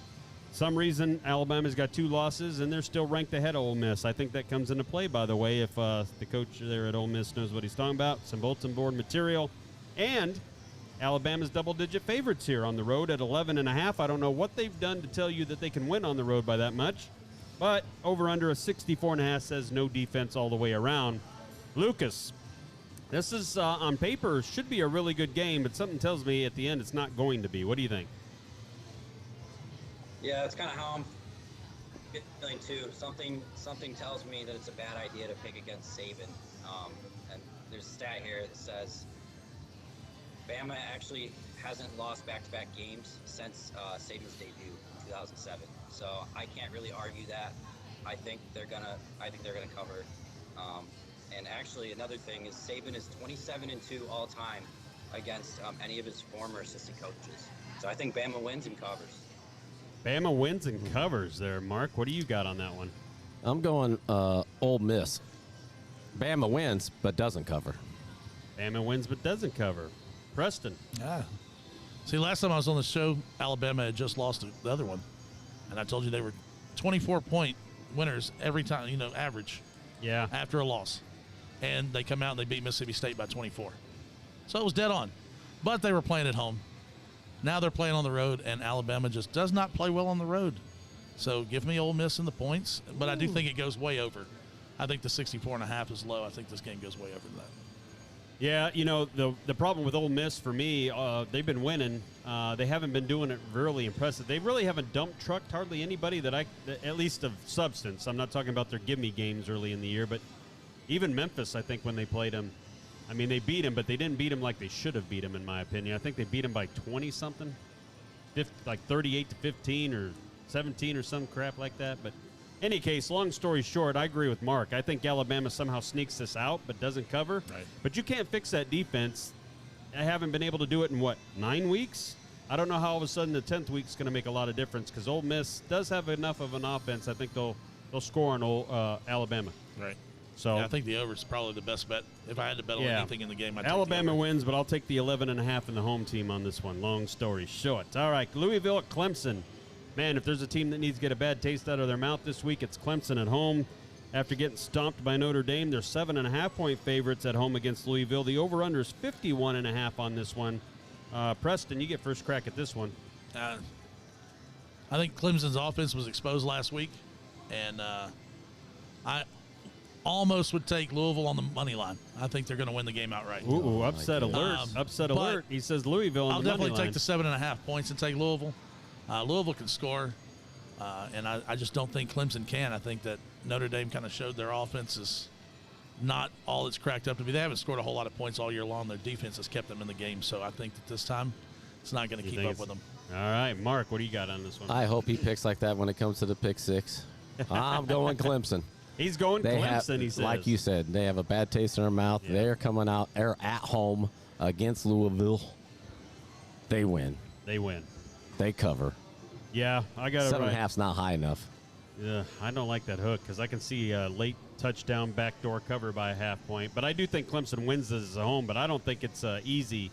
Some reason Alabama's got 2 losses, and they're still ranked ahead of Ole Miss. I think that comes into play, by the way, if the coach there at Ole Miss knows what he's talking about. Some bulletin board material. And Alabama's double-digit favorites here on the road at 11.5. I don't know what they've done to tell you that they can win on the road by that much. But over-under a 64.5 says no defense all the way around. Lucas, this is, on paper, should be a really good game, but something tells me at the end it's not going to be. What do you think? Yeah, that's kind of how I'm feeling too. Something tells me that it's a bad idea to pick against Saban. And there's a stat here that says Bama actually hasn't lost back-to-back games since Saban's debut in 2007. So I can't really argue that. I think they're gonna cover. And actually, another thing is Saban is 27-2 all time against any of his former assistant coaches. So I think Bama wins and covers. Bama wins and covers there, Mark. What do you got on that one? I'm going Ole Miss. Bama wins, but doesn't cover. Bama wins, but doesn't cover. Preston. See, last time I was on the show, Alabama had just lost the other one. And I told you they were 24-point winners every time, average. Yeah. After a loss. And they come out and they beat Mississippi State by 24. So it was dead on. But they were playing at home. Now they're playing on the road, and Alabama just does not play well on the road. So give me Ole Miss in the points, but I do think it goes way over. I think the 64.5 is low. I think this game goes way over that. Yeah, the problem with Ole Miss for me, they've been winning. They haven't been doing it really impressive. They really haven't dump trucked hardly anybody that at least of substance. I'm not talking about their gimme games early in the year, but even Memphis, I think when they played them, I mean, they beat them, but they didn't beat them like they should have beat them, in my opinion. I think they beat them by 20-something, like 38-15 or 17 or some crap like that. But any case, long story short, I agree with Mark. I think Alabama somehow sneaks this out but doesn't cover. Right. But you can't fix that defense. I haven't been able to do it in, 9 weeks? I don't know how all of a sudden the 10th week's going to make a lot of difference because Ole Miss does have enough of an offense. I think they'll score on Alabama. Right. So I think the over is probably the best bet. If I had to bet on anything in the game, I'd take Alabama the over. wins, but I'll take the 11.5 in the home team on this one. Long story short. All right, Louisville at Clemson. Man, if there's a team that needs to get a bad taste out of their mouth this week, it's Clemson at home. After getting stomped by Notre Dame, they're 7.5-point favorites at home against Louisville. The over-under is 51.5 on this one. Preston, you get first crack at this one. I think Clemson's offense was exposed last week, and I almost would take Louisville on the money line. I think they're going to win the game outright. Ooh, upset alert. Upset alert. He says Louisville on the money line. I'll definitely take the 7.5 points and take Louisville. Louisville can score, and I just don't think Clemson can. I think that Notre Dame kind of showed their offense is not all it's cracked up to be. They haven't scored a whole lot of points all year long. Their defense has kept them in the game, so I think that this time it's not going to keep up with them. All right, Mark, what do you got on this one? I hope he picks like that when it comes to the pick six. I'm going Clemson. He's going Clemson, he says. Like you said, they have a bad taste in their mouth. Yeah. They're coming out. They're at home against Louisville. They win. They win. They cover. Yeah, I got it right. 7.5's not high enough. Yeah, I don't like that hook because I can see a late touchdown backdoor cover by a half point. But I do think Clemson wins this at home, but I don't think it's easy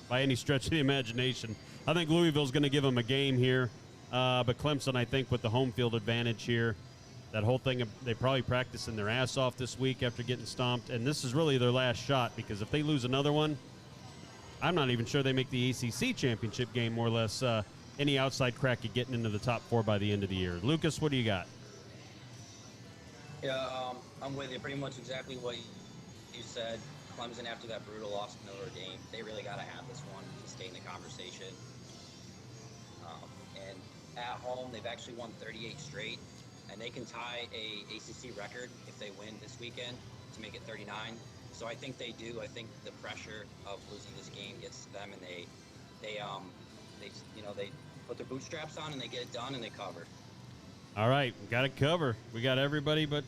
by any stretch of the imagination. I think Louisville's going to give them a game here. But Clemson, I think, with the home field advantage here, that whole thing, they probably practicing their ass off this week after getting stomped. And this is really their last shot because if they lose another one, I'm not even sure they make the ACC championship game, more or less. Any outside crack at getting into the top 4 by the end of the year. Lucas, what do you got? Yeah, I'm with you. Pretty much exactly what you said. Clemson, after that brutal loss to Notre Dame, they really got to have this one to stay in the conversation. And at home, they've actually won 38 straight, and they can tie a ACC record if they win this weekend to make it 39. So I think they do. I think the pressure of losing this game gets to them, and they put their bootstraps on and they get it done and they cover. All right, got it cover. We got everybody but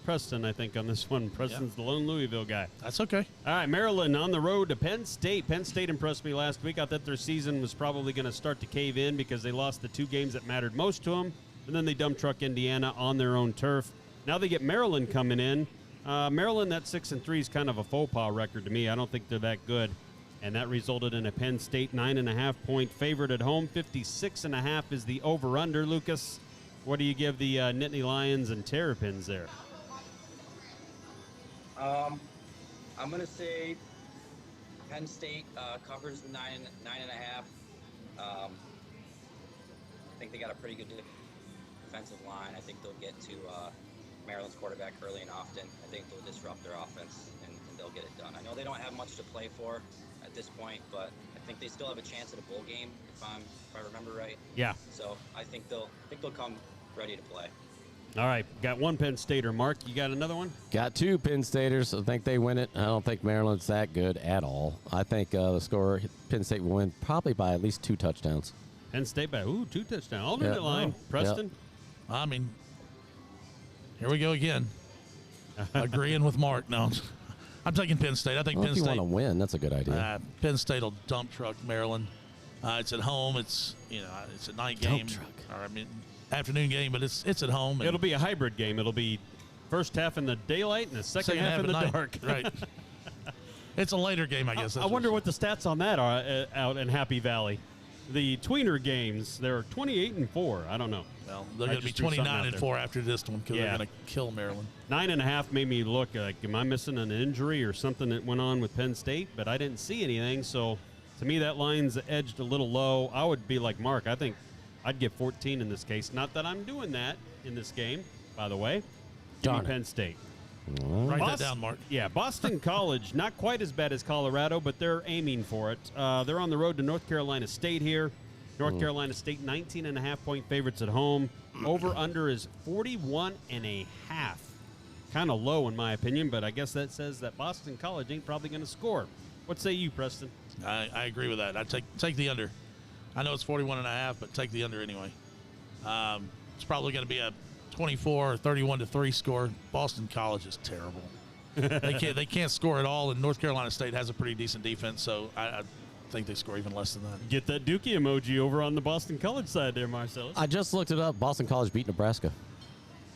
Preston, I think, on this one. Preston's the lone Louisville guy. That's okay. All right, Maryland on the road to Penn State. Penn State impressed me last week. I thought their season was probably going to start to cave in because they lost the 2 games that mattered most to them, and then they dump truck Indiana on their own turf. Now they get Maryland coming in. Maryland, that 6-3 is kind of a faux pas record to me. I don't think they're that good. And that resulted in a Penn State 9.5-point favorite at home. 56.5 is the over-under. Lucas, what do you give the Nittany Lions and Terrapins there? I'm going to say Penn State covers 9.5. I think they got a pretty good defensive line. I think they'll get to Maryland's quarterback early and often. I think they'll disrupt their offense and they'll get it done. I know they don't have much to play for at this point, but I think they still have a chance at a bowl game if I remember right. Yeah. So I think they'll come ready to play. All right, got one Penn Stater. Mark, you got another one? Got 2 Penn Staters. I think they win it. I don't think Maryland's that good at all. I think the score, Penn State will win probably by at least 2 touchdowns. Penn State by 2 touchdowns. Alternate line. Preston? I mean, here we go again. Agreeing with Mark. No, I'm taking Penn State. I think Penn State. If you want to win, that's a good idea. Penn State will dump truck Maryland. It's at home. It's it's a night game. Dump truck. Or, I mean, afternoon game, but it's at home. It'll be a hybrid game. It'll be first half in the daylight and the second half in the dark. Right. It's a later game, I guess. I wonder what the stats on that are out in Happy Valley. The tweener games, they're 28-4. I don't know. Well, they're going to be 29-4 after this one because they're going to kill Maryland. 9.5 made me look like, am I missing an injury or something that went on with Penn State? But I didn't see anything. So, to me, that line's edged a little low. I would be like Mark. I think I'd get 14 in this case. Not that I'm doing that in this game, by the way. Give me Penn State. Write that down, Mark. Yeah, Boston College, not quite as bad as Colorado, but they're aiming for it. They're on the road to North Carolina State here. North Carolina State, 19.5-point favorites at home. Over-under is 41.5. Kind of low in my opinion, but I guess that says that Boston College ain't probably going to score. What say you, Preston? I agree with that. I take the under. I know it's 41.5, but take the under anyway. It's probably going to be a 24 or 31-3 score. Boston College is terrible. They can't score at all, and North Carolina State has a pretty decent defense, so I think they score even less than that. Get that Dookie emoji over on the Boston College side there, Marcellus. I just looked it up. Boston College beat Nebraska.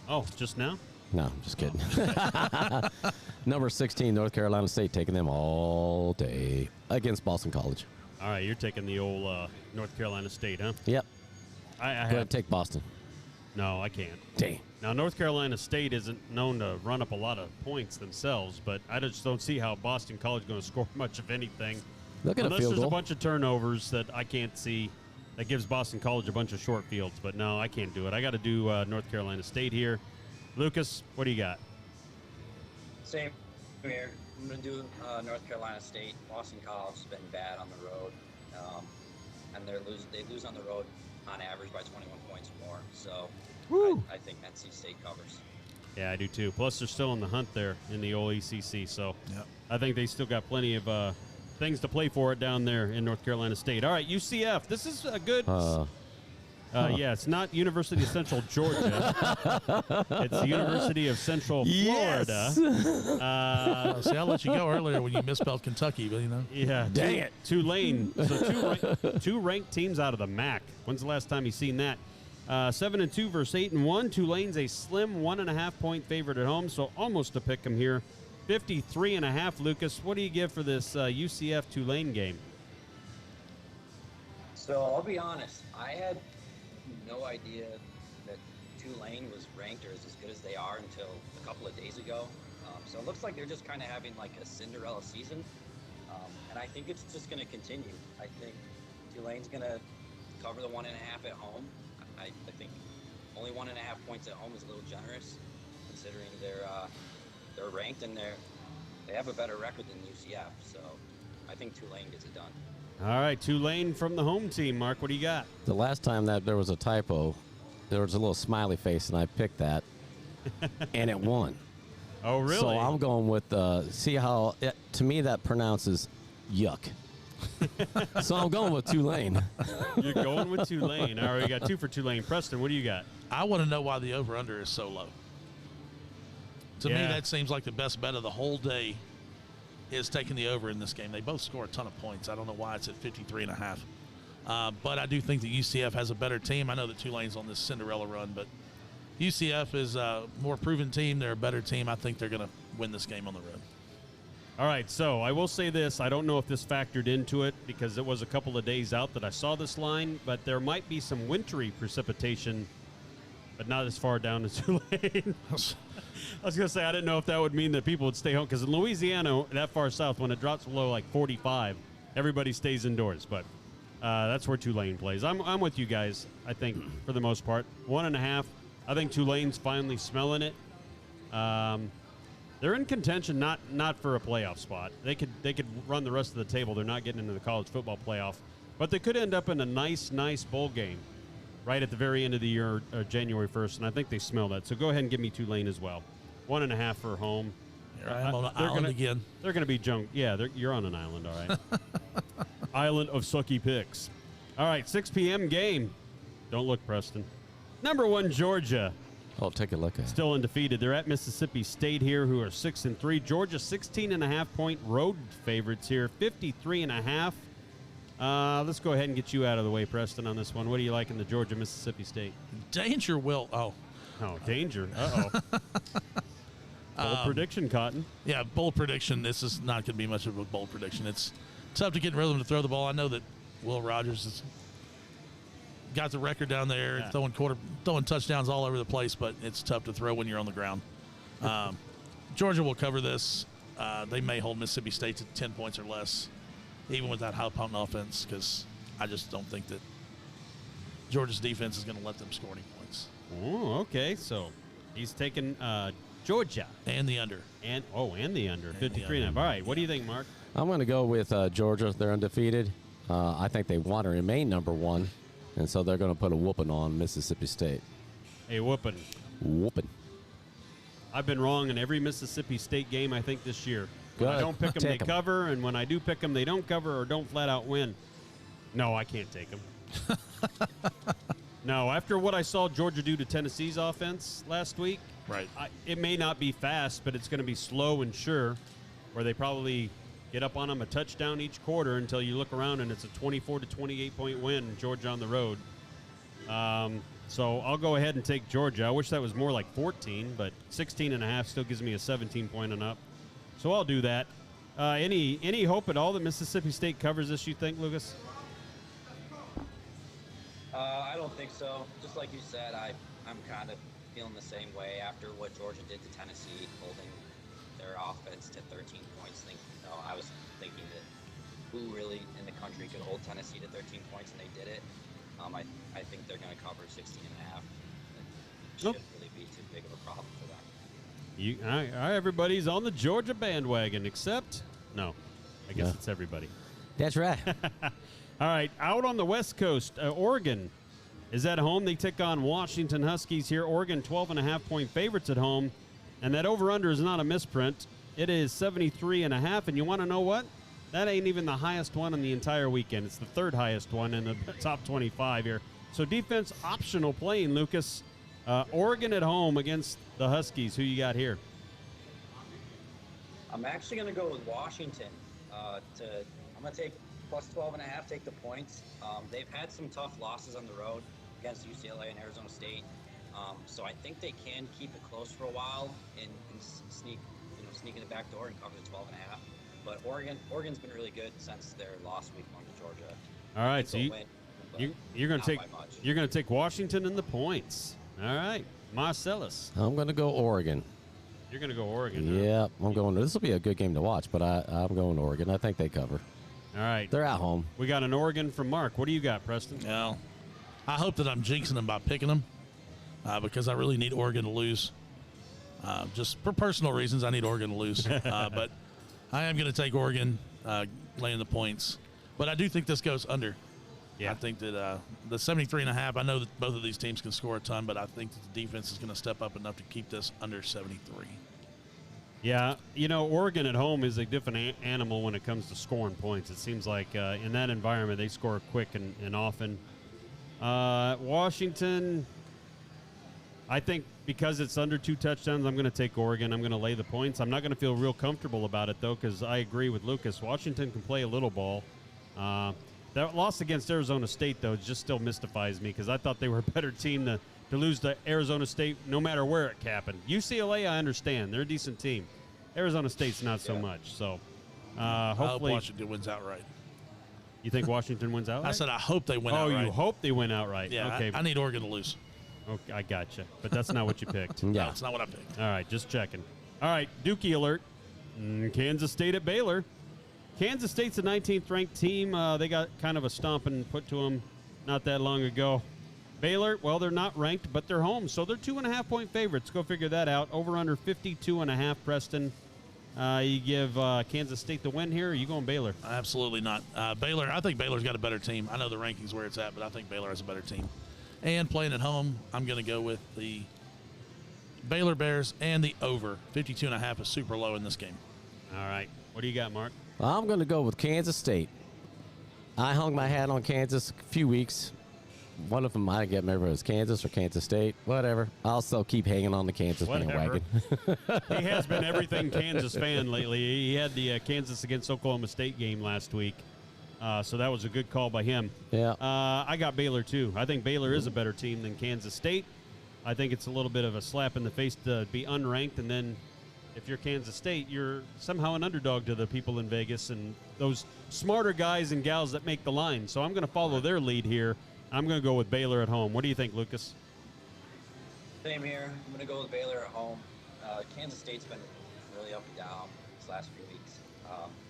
Oh, just now? No, I'm just kidding. Number 16, North Carolina State, taking them all day against Boston College. All right, you're taking the old North Carolina State, huh? Yep. I Go ahead and take Boston. No, I can't. Dang. Now, North Carolina State isn't known to run up a lot of points themselves, but I just don't see how Boston College is going to score much of anything. Look at a Unless field there's goal. a bunch of turnovers that I can't see that gives Boston College a bunch of short fields. But no, I can't do it. I got to do North Carolina State here. Lucas, what do you got? Same here. I'm going to do North Carolina State. Boston College has been bad on the road, and they lose on the road on average by 21 points or more. So I think NC State covers. Yeah, I do too. Plus, they're still in the hunt there in the old ACC. So Yep. I think they still got plenty of things to play for it down there in North Carolina State. All right, UCF. This is a good. Yeah, it's not University of Central Georgia. It's the University of Central Florida. Yes. See, I'll let you go earlier when you misspelled Kentucky, but you know. Yeah, Dang it. Tulane. So two ranked teams out of the MAC. When's the last time you seen that? 7-2 versus 8-1. Tulane's a slim 1.5-point favorite at home, so almost a pick 'em here. 53.5. Lucas, what do you give for this UCF Tulane game? So I'll be honest, I had no idea that Tulane was ranked or is as good as they are until a couple of days ago. So it looks like they're just kind of having like a Cinderella season. And I think it's just going to continue. I think Tulane's going to cover the 1.5 at home. I think only 1.5 points at home is a little generous considering they're ranked and they have a better record than UCF. So I think Tulane gets it done. All right, Tulane from the home team. Mark, what do you got? The last time that there was a typo, there was a little smiley face, and I picked that, and it won. Oh, really? So I'm going with, see how, to me, that pronounces yuck. So I'm going with Tulane. You're going with Tulane. All right, we got 2 for Tulane. Preston, what do you got? I want to know why the over-under is so low. To me, Yeah. that seems like the best bet of the whole day is taking the over in this game. They both score a ton of points. I don't know why it's at 53.5. But I do think that UCF has a better team. I know that Tulane's on this Cinderella run, but UCF is a more proven team. They're a better team. I think they're going to win this game on the road. All right, so I will say this. I don't know if this factored into it because it was a couple of days out that I saw this line, but there might be some wintry precipitation, but not as far down as Tulane. I was going to say, I didn't know if that would mean that people would stay home because in Louisiana, that far south, when it drops below like 45, everybody stays indoors. But that's where Tulane plays. I'm with you guys, I think, for the most part. 1.5. I think Tulane's finally smelling it. They're in contention, not for a playoff spot. They could run the rest of the table. They're not getting into the college football playoff. But they could end up in a nice bowl game right at the very end of the year, January 1st, and I think they smell that. So go ahead and give me Tulane as well. 1.5 for home. Here I am on an island again. They're going to be junk. Yeah, you're on an island, all right. Island of sucky picks. All right, 6 p.m. game. Don't look, Preston. Number 1, Georgia. Oh, take a look at it. Still undefeated. They're at Mississippi State here, who are 6-3. Georgia, 16.5-point road favorites here, 53.5. Let's go ahead and get you out of the way, Preston, on this one. What do you like in the Georgia-Mississippi State? Danger will. Oh, danger. Uh-oh. Bold prediction, Cotton. yeah, bold prediction. This is not going to be much of a bold prediction. It's tough to get in rhythm to throw the ball. I know that Will Rogers has got the record down there, throwing touchdowns all over the place, but it's tough to throw when you're on the ground. Georgia will cover this. They may hold Mississippi State to 10 points or less, even with that high-pumping offense, because I just don't think that Georgia's defense is going to let them score any points. Oh, okay. So he's taking Georgia. And the under. And the under. 53.5. All right. What do you think, Mark? I'm going to go with Georgia. They're undefeated. I think they want to remain number one, and so they're going to put a whooping on Mississippi State. A whooping. Whooping. I've been wrong in every Mississippi State game, I think, this year. Good. When I don't pick them, they Take 'em. cover, and when I do pick them, they don't cover or don't flat out win. No, I can't take them. No, after what I saw Georgia do to Tennessee's offense last week, Right. It may not be fast, but it's going to be slow and sure, where they probably get up on them a touchdown each quarter until you look around and it's a 24 to 28 point win, Georgia on the road. So I'll go ahead and take Georgia. I wish that was more like 14, but 16.5 still gives me a 17 point and up. So I'll do that. Any hope at all that Mississippi State covers this, you think, Lucas? I don't think so. Just like you said, I'm kind of feeling the same way after what Georgia did to Tennessee, holding their offense to 13 points. I was thinking that who really in the country could hold Tennessee to 13 points, and they did it. I think they're going to cover 16.5. It shouldn't really be too big of a problem for them. Everybody's on the Georgia bandwagon, except no. I guess it's everybody. That's right. All right, out on the West Coast, Oregon is at home. They take on Washington Huskies here. Oregon 12.5 point favorites at home, and that over-under is not a misprint. It is 73.5, and you want to know what? That ain't even the highest one in the entire weekend. It's the third highest one in the top 25 here. So defense optional playing, Lucas. Oregon at home against the Huskies. Who you got here? I'm actually going to go with Washington. I'm going to take plus 12.5, take the points. They've had some tough losses on the road against UCLA and Arizona State. So I think they can keep it close for a while and sneak in the back door and cover the 12.5. But Oregon's been really good since their last week going to Georgia. All right, so you're going to take Washington in the points. All right, Marcellus. I'm going to go Oregon. You're going to go Oregon. Yeah, I'm going. This will be a good game to watch, but I'm going Oregon. I think they cover. All right, they're at home. We got an Oregon from Mark. What do you got, Preston? Well, I hope that I'm jinxing them by picking them because I really need Oregon to lose. Just for personal reasons, I need Oregon to lose. But I am going to take Oregon laying the points. But I do think this goes under. Yeah. I think that the 73.5, I know that both of these teams can score a ton, but I think that the defense is going to step up enough to keep this under 73. Yeah, Oregon at home is a different animal when it comes to scoring points. It seems like in that environment they score quick and often. Washington, I think because it's under 2 touchdowns, I'm going to take Oregon. I'm going to lay the points. I'm not going to feel real comfortable about it, though, because I agree with Lucas. Washington can play a little ball. That loss against Arizona State, though, just still mystifies me because I thought they were a better team to lose to Arizona State no matter where it happened. UCLA, I understand. They're a decent team. Arizona State's not so much. So hopefully I hope Washington wins outright. You think Washington wins outright? I said I hope they win outright. Oh, you hope they win outright. Yeah, okay. I need Oregon to lose. Okay, I gotcha. But that's not what you picked. Yeah, no, it's not what I picked. All right, just checking. All right, Dookie alert. Kansas State at Baylor. Kansas State's the 19th ranked team. They got kind of a stomping put to them not that long ago. Baylor, well, they're not ranked, but they're home, so they're 2.5 point favorites. Go figure that out. Over under 52.5. Preston, you give Kansas State the win here. Or are you going Baylor? Absolutely not. Baylor. I think Baylor's got a better team. I know the rankings where it's at, but I think Baylor has a better team. And playing at home, I'm going to go with the Baylor Bears and the over. 52.5 is super low in this game. All right. What do you got, Mark? I'm going to go with Kansas State. I hung my hat on Kansas a few weeks. One of them, I can't remember if it was Kansas or Kansas State. Whatever. I'll still keep hanging on the Kansas bandwagon. He has been everything Kansas fan lately. He had the Kansas against Oklahoma State game last week. So that was a good call by him. Yeah. I got Baylor, too. I think Baylor is a better team than Kansas State. I think it's a little bit of a slap in the face to be unranked, and then if you're Kansas State, you're somehow an underdog to the people in Vegas and those smarter guys and gals that make the line. So I'm going to follow their lead here. I'm going to go with Baylor at home. What do you think, Lucas? Same here. I'm going to go with Baylor at home. Kansas State's been really up and down these last few weeks.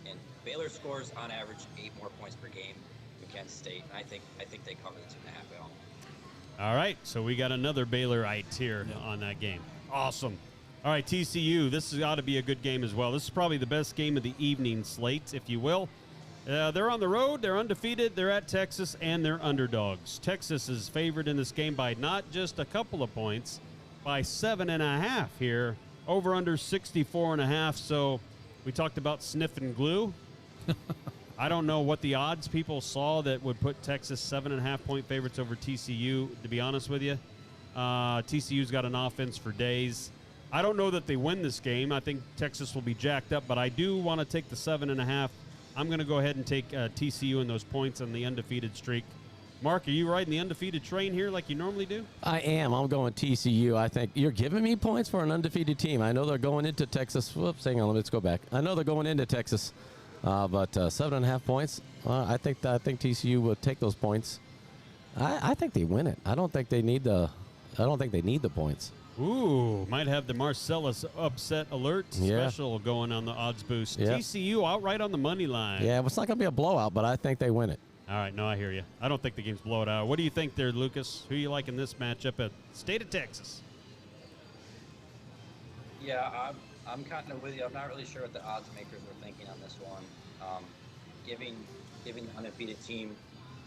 And Baylor scores on average 8 more points per game than Kansas State. And I think they cover the 2.5 at home. All right. So we got another Baylorite here on that game. Awesome. All right, TCU, this has got to be a good game as well. This is probably the best game of the evening slate, if you will. They're on the road. They're undefeated. They're at Texas, and they're underdogs. Texas is favored in this game by not just a couple of points, by 7.5 here. Over under 64.5. So we talked about sniff and glue. I don't know what the odds people saw that would put Texas 7.5-point favorites over TCU, to be honest with you. TCU's got an offense for days. I don't know that they win this game. I think Texas will be jacked up, but I do want to take the 7.5. I'm going to go ahead and take TCU in those points on the undefeated streak. Mark, are you riding the undefeated train here like you normally do? I am. I'm going TCU. I think you're giving me points for an undefeated team. I know they're going into Texas. Whoops, hang on. Let's go back. I know they're going into Texas, but 7.5 points. I think TCU will take those points. I think they win it. I don't think they need the points. Ooh, might have the Marcellus upset alert special going on the odds boost. Yeah. TCU outright on the money line. Yeah, it's not going to be a blowout, but I think they win it. All right, no, I hear you. I don't think the game's blowout out. What do you think there, Lucas? Who you like in this matchup at State of Texas? Yeah, I'm kind of with you. I'm not really sure what the odds makers were thinking on this one. Giving the undefeated team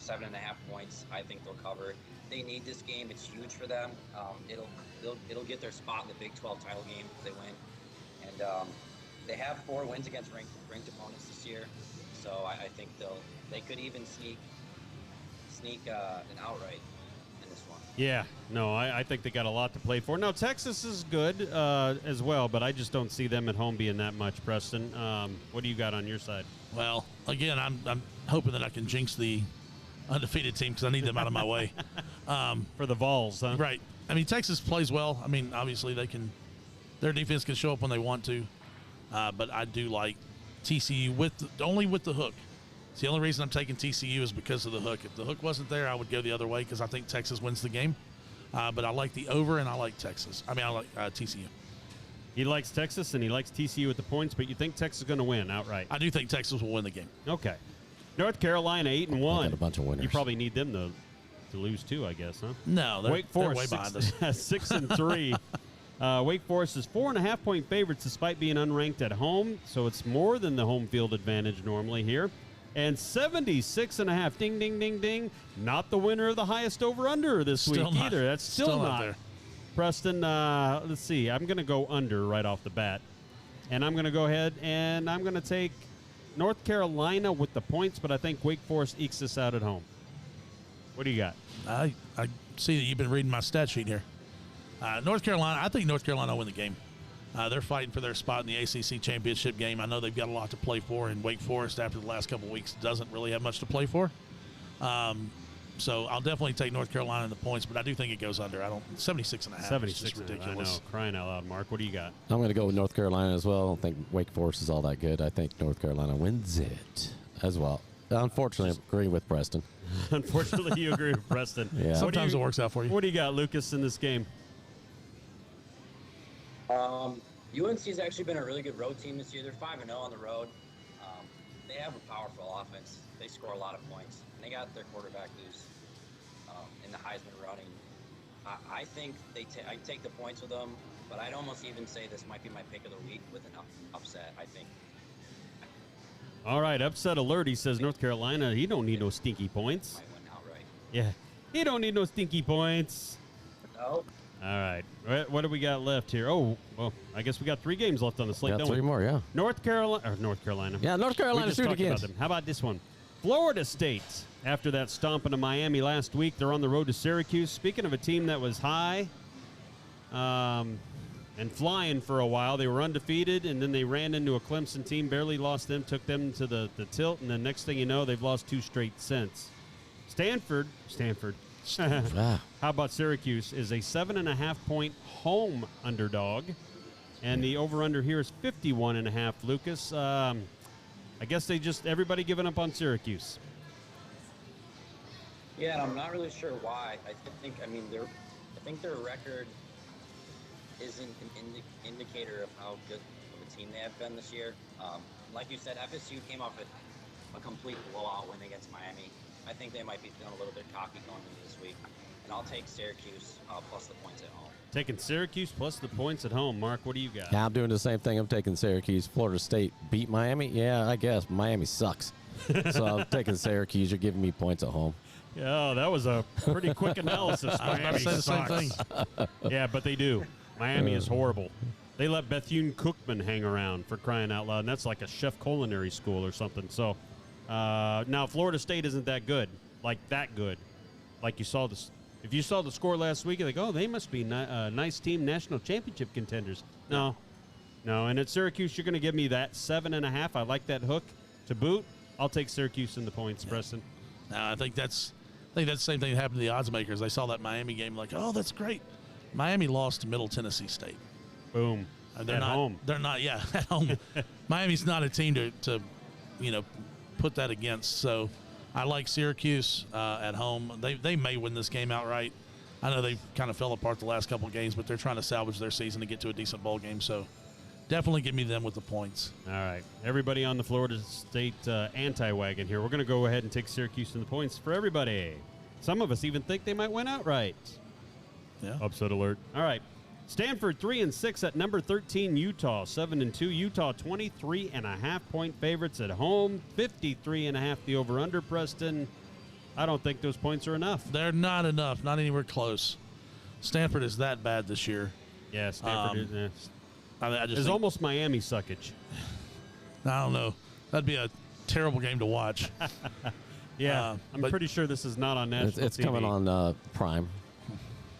7.5 points, I think they'll cover. They need this game. It's huge for them. It'll get their spot in the Big 12 title game if they win. And they have 4 wins against ranked opponents this year, so I think they could even sneak an outright in this one. Yeah, no, I think they got a lot to play for. Now, Texas is good as well, but I just don't see them at home being that much, Preston. What do you got on your side? Well, again, I'm hoping that I can jinx the undefeated team because I need them out of my way. For the Vols, huh? Right. I mean, Texas plays well. I mean, obviously their defense can show up when they want to, but I do like TCU only with the hook. It's the only reason I'm taking TCU is because of the hook. If the hook wasn't there, I would go the other way because I think Texas wins the game. But I like the over and I like Texas. I like TCU. He likes Texas and he likes TCU with the points, but you think Texas is going to win outright? I do think Texas will win the game. Okay. North Carolina 8-1. Got a bunch of winners. You probably need them to lose too, I guess, huh? No, they're way behind us. 6-3. Wake Forest is 4.5-point favorites despite being unranked at home, so it's more than the home field advantage normally here. And 76.5. Ding, ding, ding, ding. Not the winner of the highest over-under this week either. That's still not there. Preston, let's see. I'm going to go under right off the bat. And I'm going to go ahead and I'm going to take North Carolina with the points, but I think Wake Forest ekes this out at home. What do you got? I see that you've been reading my stat sheet here. North Carolina, I think North Carolina will win the game. They're fighting for their spot in the ACC championship game. I know they've got a lot to play for, and Wake Forest, after the last couple of weeks, doesn't really have much to play for. So I'll definitely take North Carolina in the points, but I do think it goes under. 76.5. 76 is just ridiculous. I know, crying out loud, Mark. What do you got? I'm going to go with North Carolina as well. I don't think Wake Forest is all that good. I think North Carolina wins it as well. Unfortunately, I'm agreeing with Preston. Unfortunately, you agree with Preston. Yeah. Sometimes it works out for you. What do you got, Lucas, in this game? UNC's actually been a really good road team this year. They're 5-0 on the road. They have a powerful offense. They score a lot of points. And they got their quarterback loose in the Heisman running. I think I take the points with them, but I'd almost even say this might be my pick of the week with an upset, I think. All right, upset alert. He says North Carolina, he don't need no stinky points. Might win outright. Yeah, he don't need no stinky points. No. All right, what do we got left here? Oh, well, I guess we got 3 games left on the slate, Got don't 3 we? more, yeah. North Carolina. Yeah, North We Carolina just shoot talked again. about them. How about this one? Florida State, after that stomping to Miami last week, they're on the road to Syracuse. Speaking of a team that was high and flying for a while, they were undefeated, and then they ran into a Clemson team, barely lost them, took them to the tilt, and then next thing you know, they've lost 2 straight since. Stanford. Ah. How about Syracuse is a 7.5-point home underdog, and the over-under here is 51.5. Lucas, I guess everybody giving up on Syracuse. Yeah, and I'm not really sure why. I think their record isn't an indicator of how good of a team they have been this year. Like you said, FSU came off a complete blowout win against Miami. I think they might be feeling a little bit cocky going into this week. and I'll take Syracuse plus the points at home. Taking Syracuse plus the points at home. Mark, what do you got? Yeah, I'm doing the same thing. I'm taking Syracuse. Florida State beat Miami. Yeah, I guess Miami sucks. So I'm taking Syracuse. You're giving me points at home. Yeah, that was a pretty quick analysis. Miami say the same sucks. thing. Yeah, but they do. Miami is horrible. They let Bethune-Cookman hang around, for crying out loud, and that's like a chef culinary school or something. So now Florida State isn't that good, like that good. Like you saw this. If you saw the score last week, you're like, oh, they must be a nice team, national championship contenders. No. And at Syracuse, you're going to give me that 7.5. I like that hook to boot. I'll take Syracuse in the points, Preston. No, I think that's the same thing that happened to the odds makers. They saw that Miami game, like, oh, that's great. Miami lost to Middle Tennessee State. Boom. They're at not home. They're not. Yeah, at home. Miami's not a team to put that against. So I like Syracuse at home. They may win this game outright. I know they kind of fell apart the last couple of games, but they're trying to salvage their season to get to a decent bowl game. So definitely give me them with the points. All right. Everybody on the Florida State anti-wagon here. We're going to go ahead and take Syracuse in the points for everybody. Some of us even think they might win outright. Yeah. Upset alert. All right. Stanford 3-6 at number 13, Utah 7-2. Utah 23.5-point favorites at home. 53.5 the over/under. Preston, I don't think those points are enough. They're not enough. Not anywhere close. Stanford is that bad this year. Yeah, Stanford is. I just It's almost Miami suckage. I don't know. That'd be a terrible game to watch. Yeah, I'm pretty sure this is not on national It's TV. coming on Prime.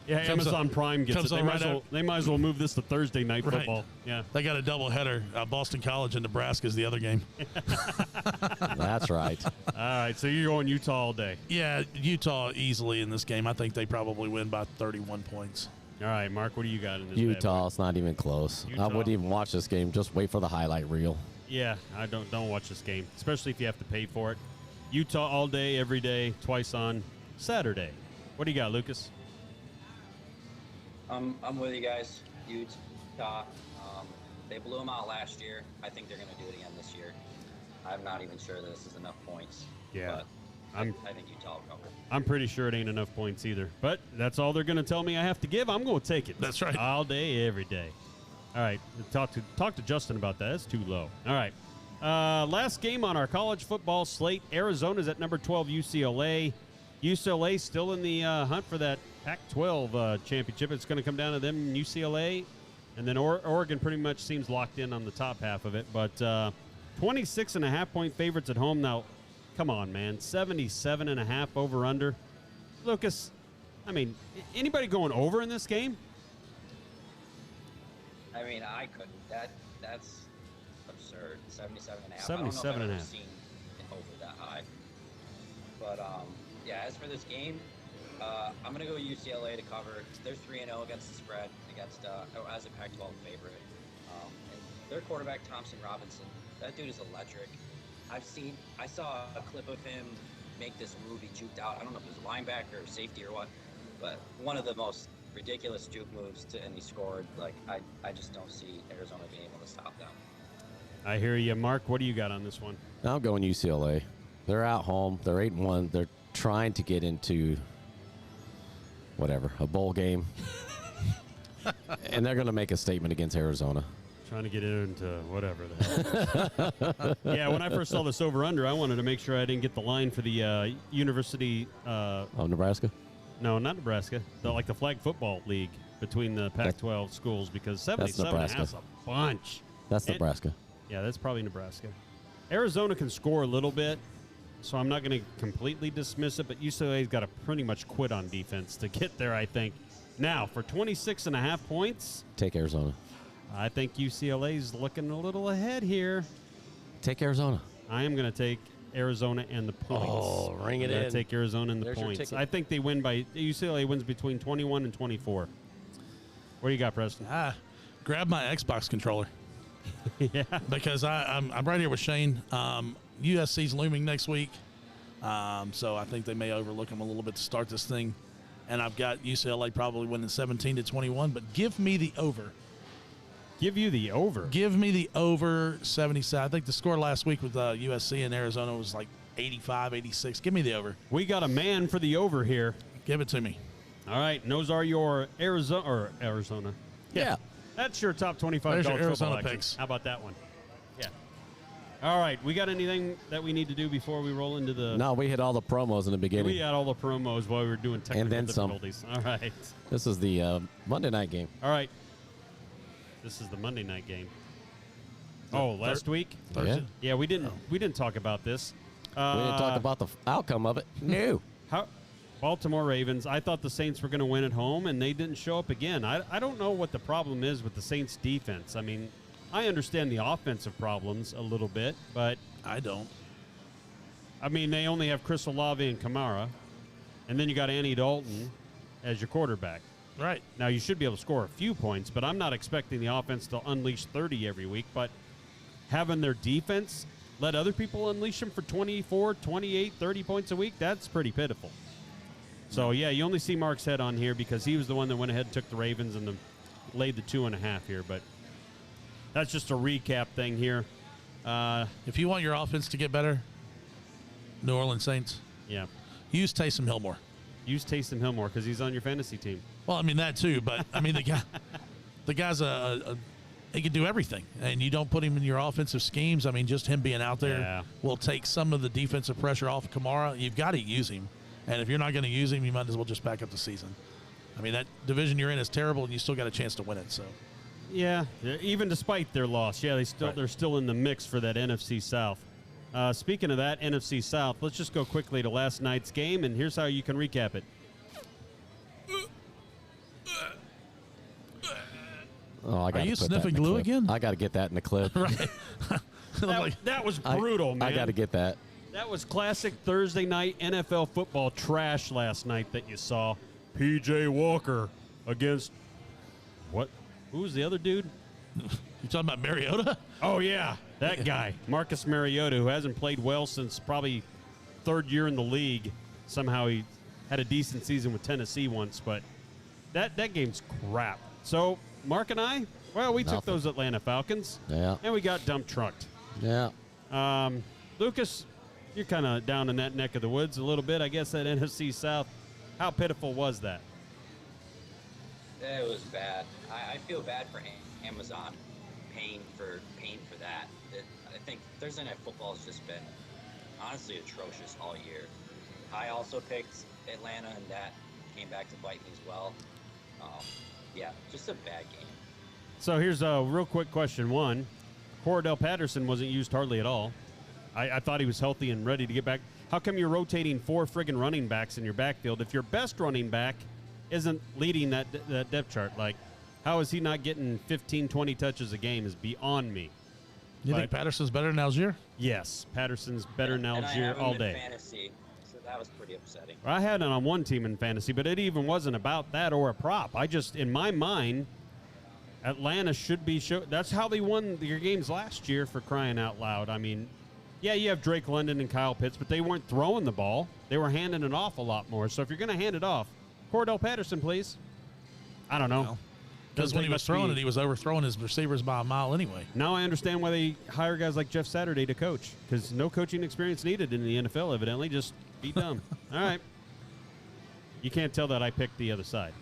Yeah, Amazon Prime gets it. on They might as well move this to Thursday night Right. football. Yeah. They got a doubleheader. Boston College and Nebraska is the other game. That's right. All right, so you're going Utah all day. Yeah, Utah easily in this game. I think they probably win by 31 points. All right, Mark, what do you got in this? Utah, it's not even close. I Utah. wouldn't even watch this game. Just wait for the highlight reel. Yeah, I don't watch this game, especially if you have to pay for it. Utah all day, every day, twice on Saturday. What do you got, Lucas? I'm with you guys. Utah. They blew them out last year. I think they're going to do it again this year. I'm not even sure that this is enough points. Yeah. But I think Utah will cover. I'm pretty sure it ain't enough points either. But that's all they're going to tell me I have to give. I'm going to take it. That's right. All day, every day. All right. Talk to Justin about that. That's too low. All right. Last game on our college football slate. Arizona's at number 12, UCLA. UCLA still in the hunt for that Pac-12 championship. It's going to come down to them, UCLA. And then Oregon pretty much seems locked in on the top half of it. But 26.5-point favorites at home. Now, come on, man. 77.5 over-under. Lucas, I mean, anybody going over in this game? I mean, I couldn't. That's absurd. 77.5. 77.5. I don't know if I've ever seen it over that high. But, yeah, as for this game, I'm going to go UCLA to cover. They're 3-0 against the spread, as a Pac-12 favorite. And their quarterback, Thompson Robinson, that dude is electric. I saw a clip of him make this move. He juked out. I don't know if it was a linebacker or safety or what, but one of the most ridiculous juke moves, and he scored. Like, I just don't see Arizona being able to stop them. I hear you. Mark, what do you got on this one? I'm going UCLA. They're at home. They're 8-1. They're trying to get into a bowl game. And they're going to make a statement against Arizona. Trying to get into whatever the hell. Yeah, when I first saw this over-under, I wanted to make sure I didn't get the line for the University. Nebraska? No, not Nebraska. The flag football league between the Pac-12 schools, because 77 has a bunch. That's Nebraska. Yeah, that's probably Nebraska. Arizona can score a little bit, so I'm not going to completely dismiss it, but UCLA's got to pretty much quit on defense to get there, I think. Now, for 26.5 points. Take Arizona. I think UCLA's looking a little ahead here. Take Arizona. I am going to take Arizona and the points. Oh, ring it in. Take Arizona and the There's your points. ticket. I think they win UCLA wins between 21 and 24. What do you got, Preston? Grab my Xbox controller. Yeah. Because I'm right here with Shane. USC's looming next week. So I think they may overlook them a little bit to start this thing. And I've got UCLA probably winning 17-21, but give me the over. Give you the over? Give me the over 77. I think the score last week with USC and Arizona was like 85, 86. Give me the over. We got a man for the over here. Give it to me. All right, and those are your Arizona. Yeah. That's your top 25 There's your college football Arizona action. picks. How about that one? Yeah. All right, we got anything that we need to do before we roll into the... No, we hit all the promos in the beginning. We had all the promos while we were doing technical And then some. difficulties. All right. This is the Monday night game. All right. This is the Monday night game. Oh, last week? Yeah. Yeah, we didn't talk about this. We didn't talk about the outcome of it. No. Baltimore Ravens, I thought the Saints were going to win at home, and they didn't show up again. I don't know what the problem is with the Saints' defense. I mean, I understand the offensive problems a little bit, but... I don't. I mean, they only have Chris Olave and Kamara, and then you got Andy Dalton as your quarterback. Right. Now, you should be able to score a few points, but I'm not expecting the offense to unleash 30 every week, but having their defense let other people unleash them for 24, 28, 30 points a week, that's pretty pitiful. So, yeah, you only see Mark's head on here because he was the one that went ahead and took the Ravens and laid the 2.5 here. But that's just a recap thing here. If you want your offense to get better, New Orleans Saints, Yeah. use Taysom Hill more. Use Taysom Hill more because he's on your fantasy team. Well, I mean that too, but I mean the guy's he can do everything, and you don't put him in your offensive schemes. I mean, just him being out there will take some of the defensive pressure off of Kamara. You've got to use him, and if you're not going to use him, you might as well just back up the season. I mean, that division you're in is terrible, and you still got a chance to win it. So, yeah, even despite their loss, they're still in the mix for that NFC South. Speaking of that NFC South, let's just go quickly to last night's game, and here's how you can recap it. Oh, I Are you sniffing glue again? I got to get that in the clip. Right. That was brutal, man. I got to get that. That was classic Thursday night NFL football trash last night that you saw. P.J. Walker against what? Who's the other dude? You talking about Mariota? Oh, yeah, that guy, Marcus Mariota, who hasn't played well since probably third year in the league. Somehow he had a decent season with Tennessee once, but that game's crap. So Mark and I, we took those Atlanta Falcons. Yeah. And we got dump trucked. Yeah. Lucas, you're kind of down in that neck of the woods a little bit. I guess that NFC South, how pitiful was that? It was bad. I feel bad for Amazon paying for that. I think Thursday Night Football has just been honestly atrocious all year. I also picked Atlanta, and that came back to bite me as well. Yeah, just a bad game. So here's a real quick question. One, Cordell Patterson wasn't used hardly at all. I thought he was healthy and ready to get back. How come you're rotating 4 friggin' running backs in your backfield if your best running back isn't leading that depth chart? Like, how is he not getting 15, 20 touches a game is beyond me. You think Patterson's better than Algier? Yes, Patterson's better than And I Algier have him all in day. fantasy, so that was pretty upsetting. I had it on one team in fantasy, but it even wasn't about that or a prop. I just, in my mind, Atlanta should be that's how they won your games last year, for crying out loud. I mean, yeah, you have Drake London and Kyle Pitts, but they weren't throwing the ball. They were handing it off a lot more. So if you're going to hand it off, Cordell Patterson, please. I don't know. Because when he was throwing it, he was overthrowing his receivers by a mile anyway. Now I understand why they hire guys like Jeff Saturday to coach, because no coaching experience needed in the NFL, evidently. Just be dumb. All right. You can't tell that I picked the other side.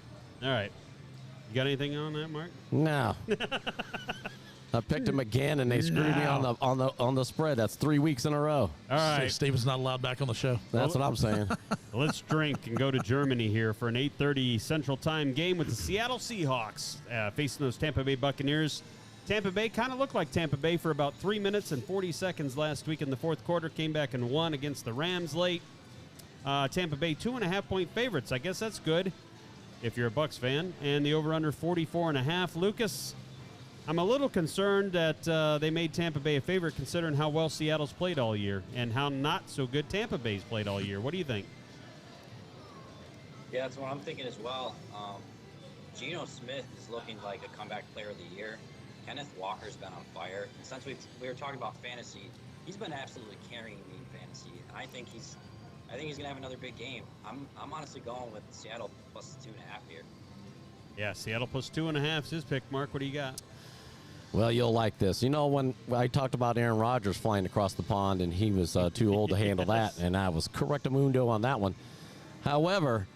All right. You got anything on that, Mark? No. I picked him again, and they screwed me on the spread. That's 3 weeks in a row. All right. Steven's not allowed back on the show. That's what I'm saying. Let's drink and go to Germany here for an 8:30 Central Time game with the Seattle Seahawks facing those Tampa Bay Buccaneers. Tampa Bay kind of looked like Tampa Bay for about 3 minutes and 40 seconds last week in the fourth quarter. Came back and won against the Rams late. Tampa Bay 2.5-point favorites. I guess that's good if you're a Bucs fan. And the over-under 44.5. Lucas, I'm a little concerned that they made Tampa Bay a favorite considering how well Seattle's played all year and how not so good Tampa Bay's played all year. What do you think? Yeah, that's what I'm thinking as well. Geno Smith is looking like a comeback player of the year. Kenneth Walker's been on fire. And since we were talking about fantasy, he's been absolutely carrying me in fantasy. And I think he's gonna have another big game. I'm honestly going with Seattle plus 2.5 here. Yeah, Seattle plus 2.5 is his pick. Mark, what do you got? Well, you'll like this. You know, when I talked about Aaron Rodgers flying across the pond and he was too old to handle that, and I was correctamundo on that one. However,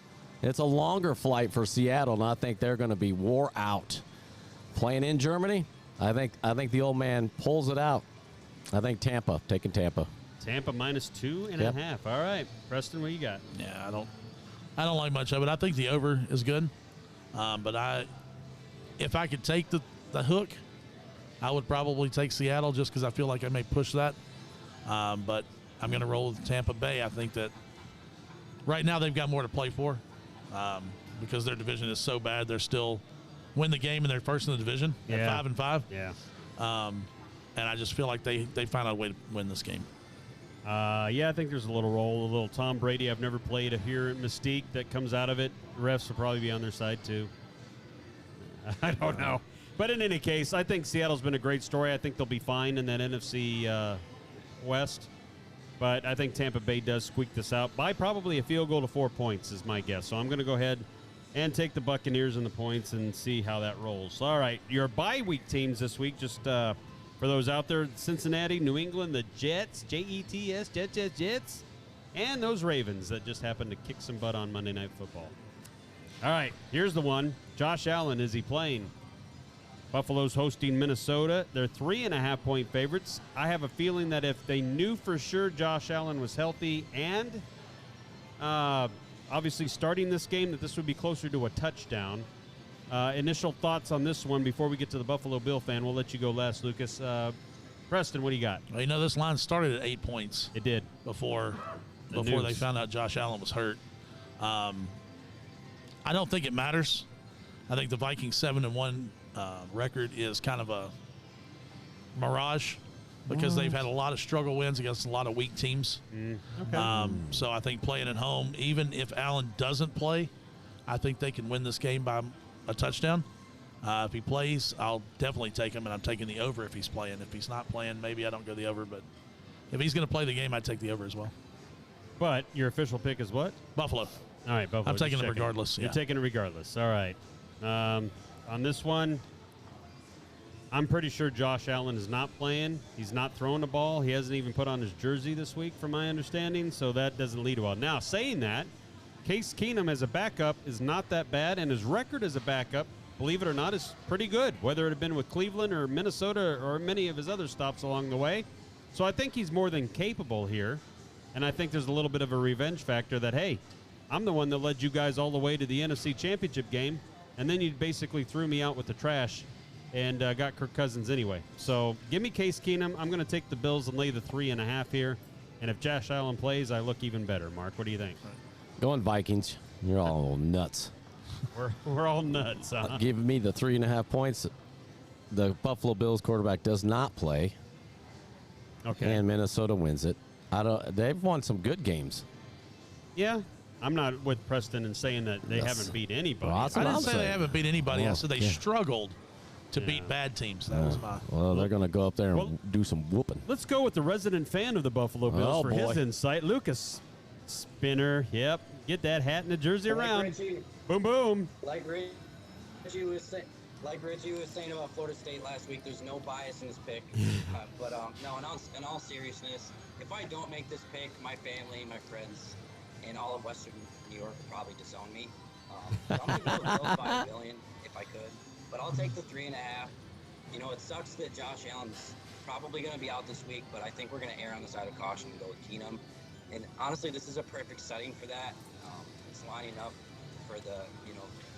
It's a longer flight for Seattle, and I think they're going to be wore out. Playing in Germany, I think the old man pulls it out. I think Tampa, taking Tampa. Tampa minus 2.5. All right, Preston, what you got? Yeah, I don't like much of it. I think the over is good, but if I could take the hook, I would probably take Seattle just because I feel like I may push that. But I'm going to roll with Tampa Bay. I think that right now they've got more to play for because their division is so bad. They're still win the game and they're first in the division at 5-5. Yeah. And I just feel like they find out a way to win this game. I think there's a little Tom Brady. I've never played here at Mystique that comes out of it. Refs will probably be on their side too. I don't know. But in any case, I think Seattle's been a great story. I think they'll be fine in that NFC West. But I think Tampa Bay does squeak this out by probably a field goal to 4 points is my guess. So I'm going to go ahead and take the Buccaneers and the points and see how that rolls. All right, your bye week teams this week, just for those out there, Cincinnati, New England, the Jets, Jets, Jets, and those Ravens that just happened to kick some butt on Monday Night Football. All right, here's the one. Josh Allen, is he playing? Buffalo's hosting Minnesota. They're 3.5-point favorites. I have a feeling that if they knew for sure Josh Allen was healthy and obviously starting this game, that this would be closer to a touchdown. Initial thoughts on this one before we get to the Buffalo Bill fan. We'll let you go last, Lucas. Preston, what do you got? Well, this line started at 8 points. It did. Before they found out Josh Allen was hurt. I don't think it matters. I think the Vikings 7-1 record is kind of a mirage because they've had a lot of struggle wins against a lot of weak teams. Okay. So I think playing at home, even if Allen doesn't play, I think they can win this game by a touchdown. If he plays, I'll definitely take him, and I'm taking the over if he's playing. If he's not playing, maybe I don't go the over, but if he's going to play the game, I'd take the over as well. But your official pick is what? Buffalo. All right, Buffalo. I'm taking it regardless. You're taking it regardless. All right. On this one, I'm pretty sure Josh Allen is not playing. He's not throwing the ball. He hasn't even put on his jersey this week, from my understanding, so that doesn't lead well. Now, saying that, Case Keenum as a backup is not that bad, and his record as a backup, believe it or not, is pretty good, whether it had been with Cleveland or Minnesota or many of his other stops along the way. So I think he's more than capable here, and I think there's a little bit of a revenge factor that, hey, I'm the one that led you guys all the way to the NFC Championship game, and then you basically threw me out with the trash and got Kirk Cousins anyway. So give me Case Keenum. I'm going to take the Bills and lay the 3.5 here. And if Josh Allen plays, I look even better. Mark, what do you think? Going Vikings. You're all nuts. We're all nuts, huh? Give me the 3.5 points. The Buffalo Bills quarterback does not play. Okay. And Minnesota wins it. They've won some good games. Yeah. I'm not with Preston and saying that they haven't beat anybody. Well, I didn't say they haven't beat anybody. I said they yeah. struggled to beat bad teams. That was my. Well, they're going to go up there and do some whooping. Let's go with the resident fan of the Buffalo Bills for his boy. insight. Lucas Spinner. Yep. Get that hat and the jersey around. Richie, boom, boom. Like Richie was saying about Florida State last week, there's no bias in this pick. But no, in all seriousness, if I don't make this pick, my family, my friends, and all of Western New York would probably disown me. So I'm going to go with Bills by $1 billion if I could. But I'll take the 3.5. You know, it sucks that Josh Allen's probably going to be out this week, but I think we're going to err on the side of caution and go with Keenum. And honestly, this is a perfect setting for that. It's lining up for the,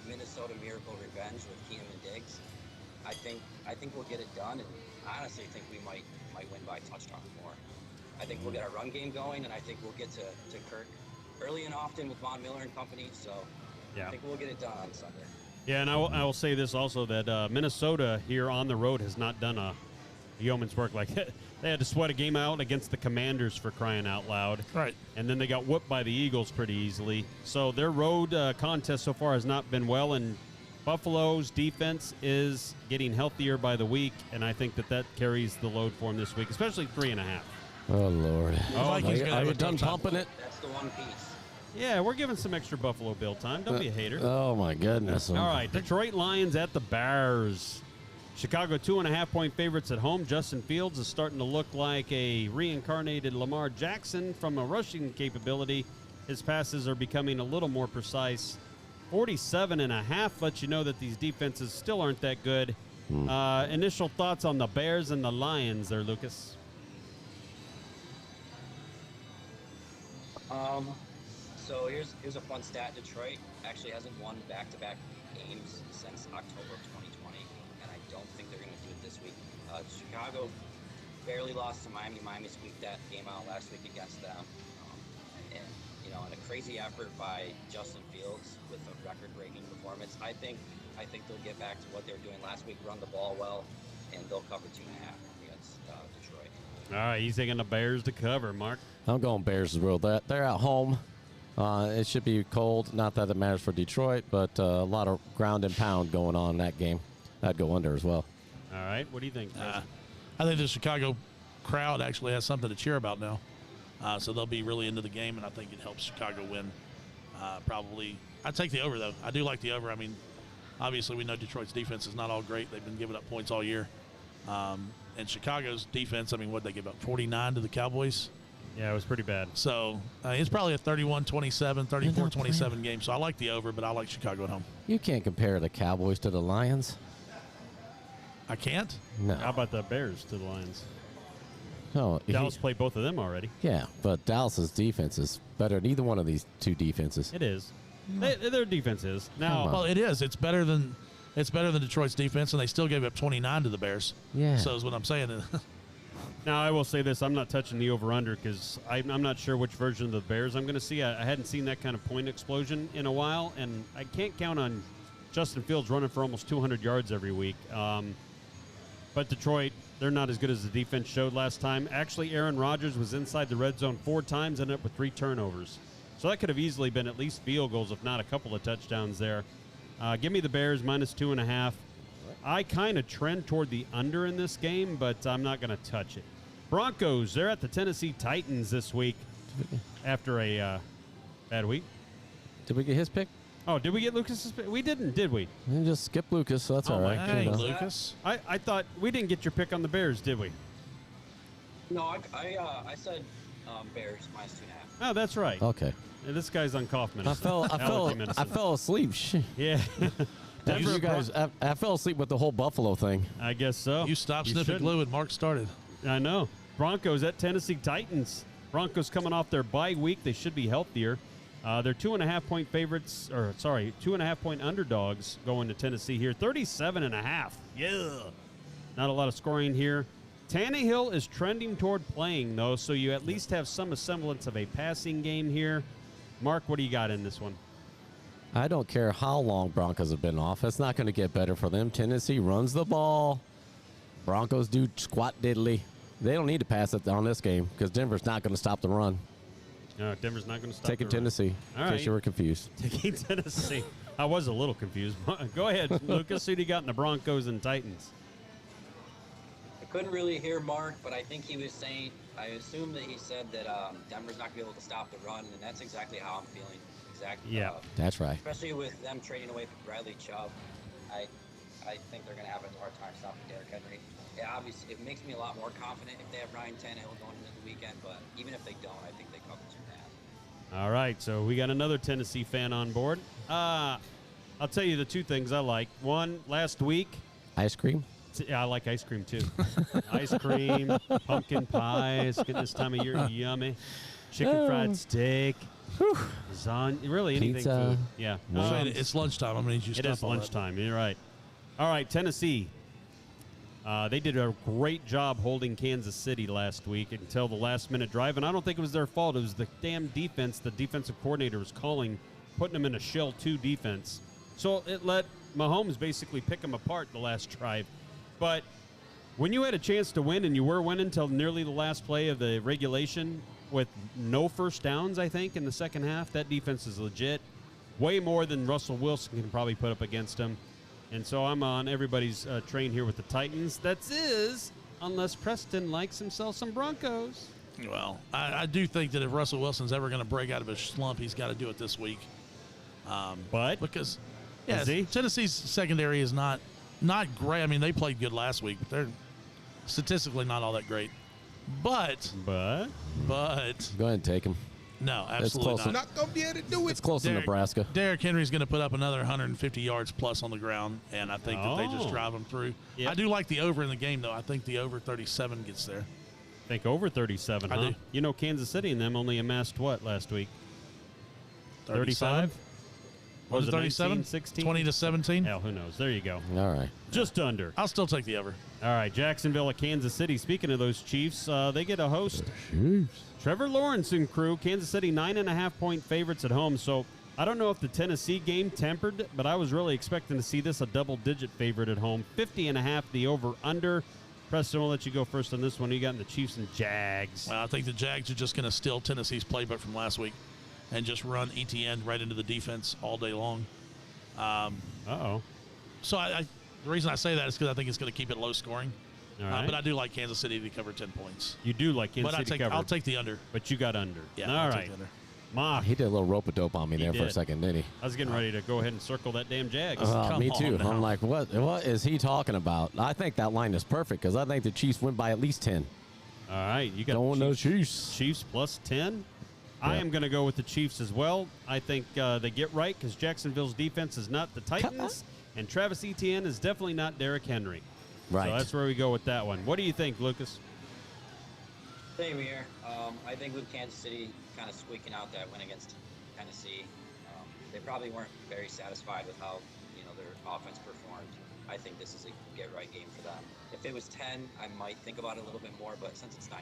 Minnesota Miracle revenge with Keenum and Diggs. I think we'll get it done, and I honestly think we might win by a touchdown or more. I think we'll get our run game going, and I think we'll get to Kirk early and often with Von Miller and company. So yeah. I think we'll get it done on Sunday. Yeah, and I will say this also, that Minnesota here on the road has not done a yeoman's work. Like, they had to sweat a game out against the Commanders, for crying out loud. Right. And then they got whooped by the Eagles pretty easily. So their road contest so far has not been well, and Buffalo's defense is getting healthier by the week, and I think that carries the load for them this week, especially 3.5. Oh, Lord. Are you done pumping it? That's the one piece. Yeah, we're giving some extra Buffalo Bill time. Don't be a hater. Oh, my goodness. All right, Detroit Lions at the Bears. Chicago 2.5-point favorites at home. Justin Fields is starting to look like a reincarnated Lamar Jackson from a rushing capability. His passes are becoming a little more precise 47.5 lets you know that these defenses still aren't that good. Initial thoughts on the Bears and the Lions there, Lucas? So here's a fun stat. Detroit actually hasn't won back-to-back games since October of 2020, and I don't think they're going to do it this week. Chicago barely lost to Miami. Miami squeaked that game out last week against them. And in a crazy effort by Justin Fields with a record-breaking performance, I think they'll get back to what they were doing last week, run the ball well, and they'll cover 2.5 against Detroit. All right, he's taking the Bears to cover, Mark. I'm going Bears as well. They're at home. It should be cold. Not that it matters for Detroit, but a lot of ground and pound going on in that game. I'd go under as well. All right, what do you think? I think the Chicago crowd actually has something to cheer about now. So they'll be really into the game, and I think it helps Chicago win. Probably. I'd take the over, though. I do like the over. I mean, obviously we know Detroit's defense is not all great. They've been giving up points all year. And Chicago's defense, I mean, what'd they give up? 49 to the Cowboys? Yeah, it was pretty bad. So it's probably a 31-27, 34-27 game. So I like the over, but I like Chicago at home. You can't compare the Cowboys to the Lions. I can't? No. How about the Bears to the Lions? No, Dallas played both of them already. Yeah, but Dallas's defense is better than either one of these two defenses. It is. Their defense is. Now, well, it is. It's better than Detroit's defense, and they still gave up 29 to the Bears. Yeah. So is what I'm saying. now I will say this: I'm not touching the over/under because I'm not sure which version of the Bears I'm going to see. I hadn't seen that kind of point explosion in a while, and I can't count on Justin Fields running for almost 200 yards every week. But Detroit, they're not as good as the defense showed last time. Actually, Aaron Rodgers was inside the red zone 4 times, ended up with 3 turnovers. So that could have easily been at least field goals, if not a couple of touchdowns there. Give me the Bears minus 2.5. I kind of trend toward the under in this game, but I'm not going to touch it. Broncos, they're at the Tennessee Titans this week after a bad week. Did we get his pick? Oh, did we get Lucas's pick? We didn't, did we? We just skip Lucas, so that's all right. Hey, Lucas. I thought we didn't get your pick on the Bears, did we? No, I said Bears minus 2.5. Oh, that's right. Okay. Yeah, this guy's on cough medicine. I fell asleep. Yeah. You guys, I fell asleep with the whole Buffalo thing. I guess so. You stopped sniffing glue when Mark started. I know. Broncos at Tennessee Titans. Broncos coming off their bye week. They should be healthier. They're 2.5-point favorites, 2.5-point underdogs going to Tennessee here. 37.5. Yeah. Not a lot of scoring here. Tannehill is trending toward playing, though, so you at least have some semblance of a passing game here. Mark, what do you got in this one? I don't care how long Broncos have been off. It's not going to get better for them. Tennessee runs the ball. Broncos do squat diddly. They don't need to pass it on this game because Denver's not going to stop the run. No, Denver's not going to stop. Taking Tennessee, in case you were confused. Taking Tennessee. I was a little confused. Go ahead, Lucas. Who do you got in the Broncos and Titans? I couldn't really hear Mark, but I think he was saying, I assume that he said that Denver's not going to be able to stop the run, and that's exactly how I'm feeling. Exactly. Yeah, that's right. Especially with them trading away from Bradley Chubb, I think they're going to have a hard time stopping Derrick Henry. Yeah, obviously, it makes me a lot more confident if they have Ryan Tannehill going into the weekend, but even if they don't, I think they cover 2.5. All right, so we got another Tennessee fan on board. I'll tell you the 2 things I like. One, last week. Ice cream? Yeah, I like ice cream, too. Ice cream, pumpkin pies, get this time of year, yummy. Chicken fried steak. Really anything Pizza. food. Yeah. It's lunchtime. I'm going to need you to stop. It is lunchtime. You're right. All right, Tennessee. They did a great job holding Kansas City last week until the last-minute drive, and I don't think it was their fault. It was the damn defense the defensive coordinator was calling, putting them in a shell 2 defense. So it let Mahomes basically pick them apart the last drive. But when you had a chance to win, and you were winning until nearly the last play of the regulation with no first downs, I think, in the second half, that defense is legit. Way more than Russell Wilson can probably put up against them. And so I'm on everybody's train here with the Titans. That's unless Preston likes himself some Broncos. Well, I do think that if Russell Wilson's ever going to break out of his slump, he's got to do it this week. Because Tennessee's secondary is not great. I mean, they played good last week, but they're statistically not all that great. But go ahead and take him. No, absolutely close. not. Not gonna be able to do it. It's close to Nebraska. Derrick Henry's going to put up another 150 yards plus on the ground, and I think that they just drive them through. Yep. I do like the over in the game, though. I think the over 37 gets there. Think over 37, I huh? do. You know, Kansas City and them only amassed what last week? 37? 35? Was it 37? 19, 16? 20 to 17? Hell, who knows? There you go. All right. Just under. I'll still take the over. All right, Jacksonville at Kansas City. Speaking of those Chiefs, they get a host. Trevor Lawrence and crew. Kansas City 9.5-point favorites at home. So I don't know if the Tennessee game tempered, but I was really expecting to see this a double-digit favorite at home. 50.5 the over/under. Preston, we'll let you go first on this one. You got in the Chiefs and Jags. Well, I think the Jags are just going to steal Tennessee's playbook from last week and just run ETN right into the defense all day long. Uh-oh. So the reason I say that is because I think it's going to keep it low scoring. All right. But I do like Kansas City to cover 10 points. You do like Kansas But City cover. I'll take the under. But you got under. Yeah, All I'll right. take the under. Ma, He did a little rope-a-dope on me there for a did. second, didn't he? I was getting ready to go ahead and circle that damn Jags. Come Me on too. now. I'm like, what is he talking about? I think that line is perfect because I think the Chiefs win by at least 10. All right, you got Going the those Chiefs. Chiefs plus 10. I am going to go with the Chiefs as well. I think they get right because Jacksonville's defense is not the Titans, and Travis Etienne is definitely not Derrick Henry. Right. So that's where we go with that one. What do you think, Lucas? Same here. I think with Kansas City kind of squeaking out that win against Tennessee, they probably weren't very satisfied with how their offense performed. I think this is a get-right game for them. If it was 10, I might think about it a little bit more, but since it's 9.5,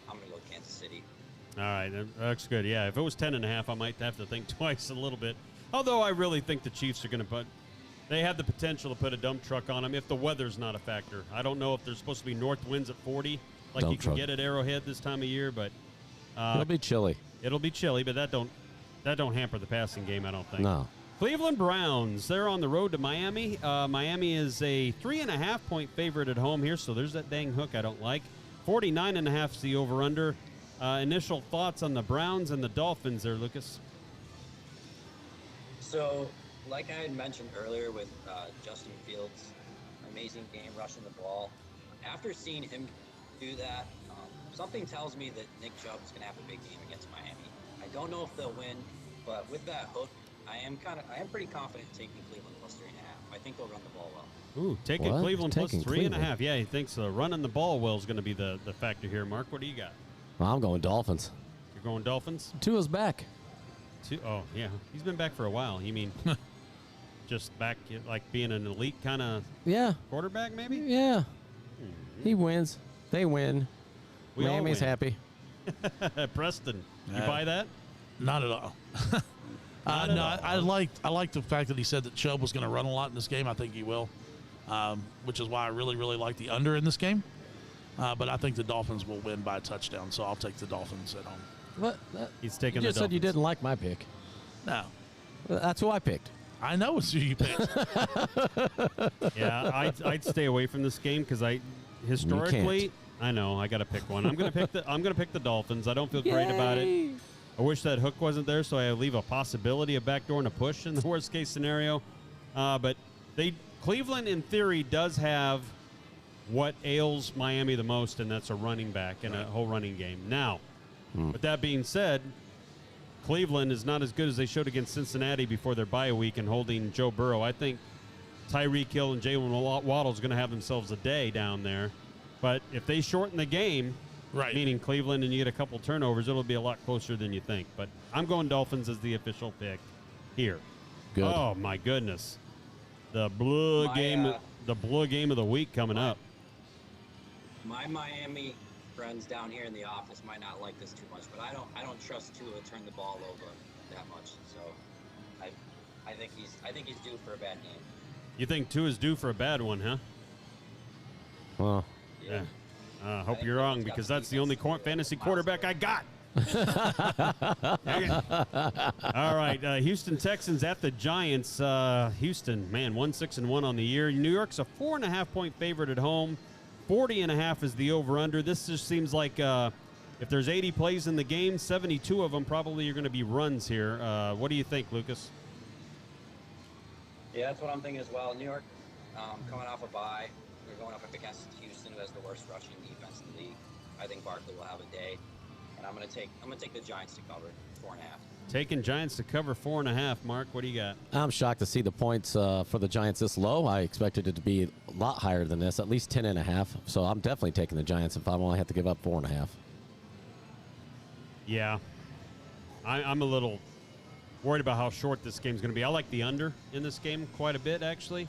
I'm going to go with Kansas City. All right, that's good. Yeah, if it was 10.5, I might have to think twice a little bit. Although I really think the Chiefs are going to put – they have the potential to put a dump truck on them if the weather's not a factor. I don't know if there's supposed to be north winds at 40 like Dump you can truck. get at Arrowhead this time of year, but It'll be chilly. it'll be chilly, but that don't hamper the passing game, I don't think. No. Cleveland Browns, they're on the road to Miami. Miami is a 3.5-point favorite at home here, so there's that dang hook I don't like. 49.5 is the over-under. Initial thoughts on the Browns and the Dolphins there, Lucas? So, like I had mentioned earlier with Justin Fields, amazing game rushing the ball. After seeing him do that, something tells me that Nick Chubb is going to have a big game against Miami. I don't know if they'll win, but with that hook, I am pretty confident taking Cleveland plus 3.5. I think they'll run the ball well. Ooh, taking What? Cleveland plus Taking 3.5. Cleveland. Yeah, he thinks running the ball well is going to be the factor here. Mark, what do you got? Well, I'm going Dolphins. You're going Dolphins? Tua's back. Oh, yeah. He's been back for a while. You mean just back like being an elite kind of Yeah. quarterback, maybe? Yeah. He wins. They win. We all Miami's win. happy. Preston, you buy that? Not at all. I like the fact that he said that Chubb was going to run a lot in this game. I think he will, which is why I really, really like the under in this game. But I think the Dolphins will win by a touchdown, so I'll take the Dolphins at home. What? He's taking You the just said you Dolphins. didn't like my pick. No, That's who I picked. I know it's who you picked. Yeah, I'd stay away from this game because historically, I know I got to pick one. I'm gonna pick the Dolphins. I don't feel great about it. I wish that hook wasn't there, so I leave a possibility of backdoor and a push in the worst case scenario. But Cleveland, in theory, does have what ails Miami the most, and that's a running back and a whole running game. Now, with that being said, Cleveland is not as good as they showed against Cincinnati before their bye week and holding Joe Burrow. I think Tyreek Hill and Jalen Waddle is going to have themselves a day down there. But if they shorten the game, Right. meaning Cleveland, and you get a couple turnovers, it'll be a lot closer than you think. But I'm going Dolphins as the official pick here. Good. Oh, my goodness. The blue game of the week coming up. My Miami friends down here in the office might not like this too much, but I don't trust Tua to turn the ball over that much. So I think he's due for a bad game. You think Tua's due for a bad one, huh? Well, Yeah. I hope think you're he's wrong got because the that's the only defense to fantasy do it. quarterback I got. All right, Houston Texans at the Giants. Houston, man, 1-6-1 on the year. New York's a 4.5-point favorite at home. 40.5 is the over/under. This just seems like if there's 80 plays in the game, 72 of them probably are going to be runs here. What do you think, Lucas? Yeah, that's what I'm thinking as well. New York, coming off a bye, they're going up against Houston, who has the worst rushing defense in the league. I think Barkley will have a day. and I'm gonna take the Giants to cover 4.5. Taking Giants to cover 4.5. Mark, what do you got? I'm shocked to see the points for the Giants this low. I expected it to be a lot higher than this, at least 10.5. So I'm definitely taking the Giants if I only have to give up 4.5. Yeah. I'm a little worried about how short this game's going to be. I like the under in this game quite a bit, actually.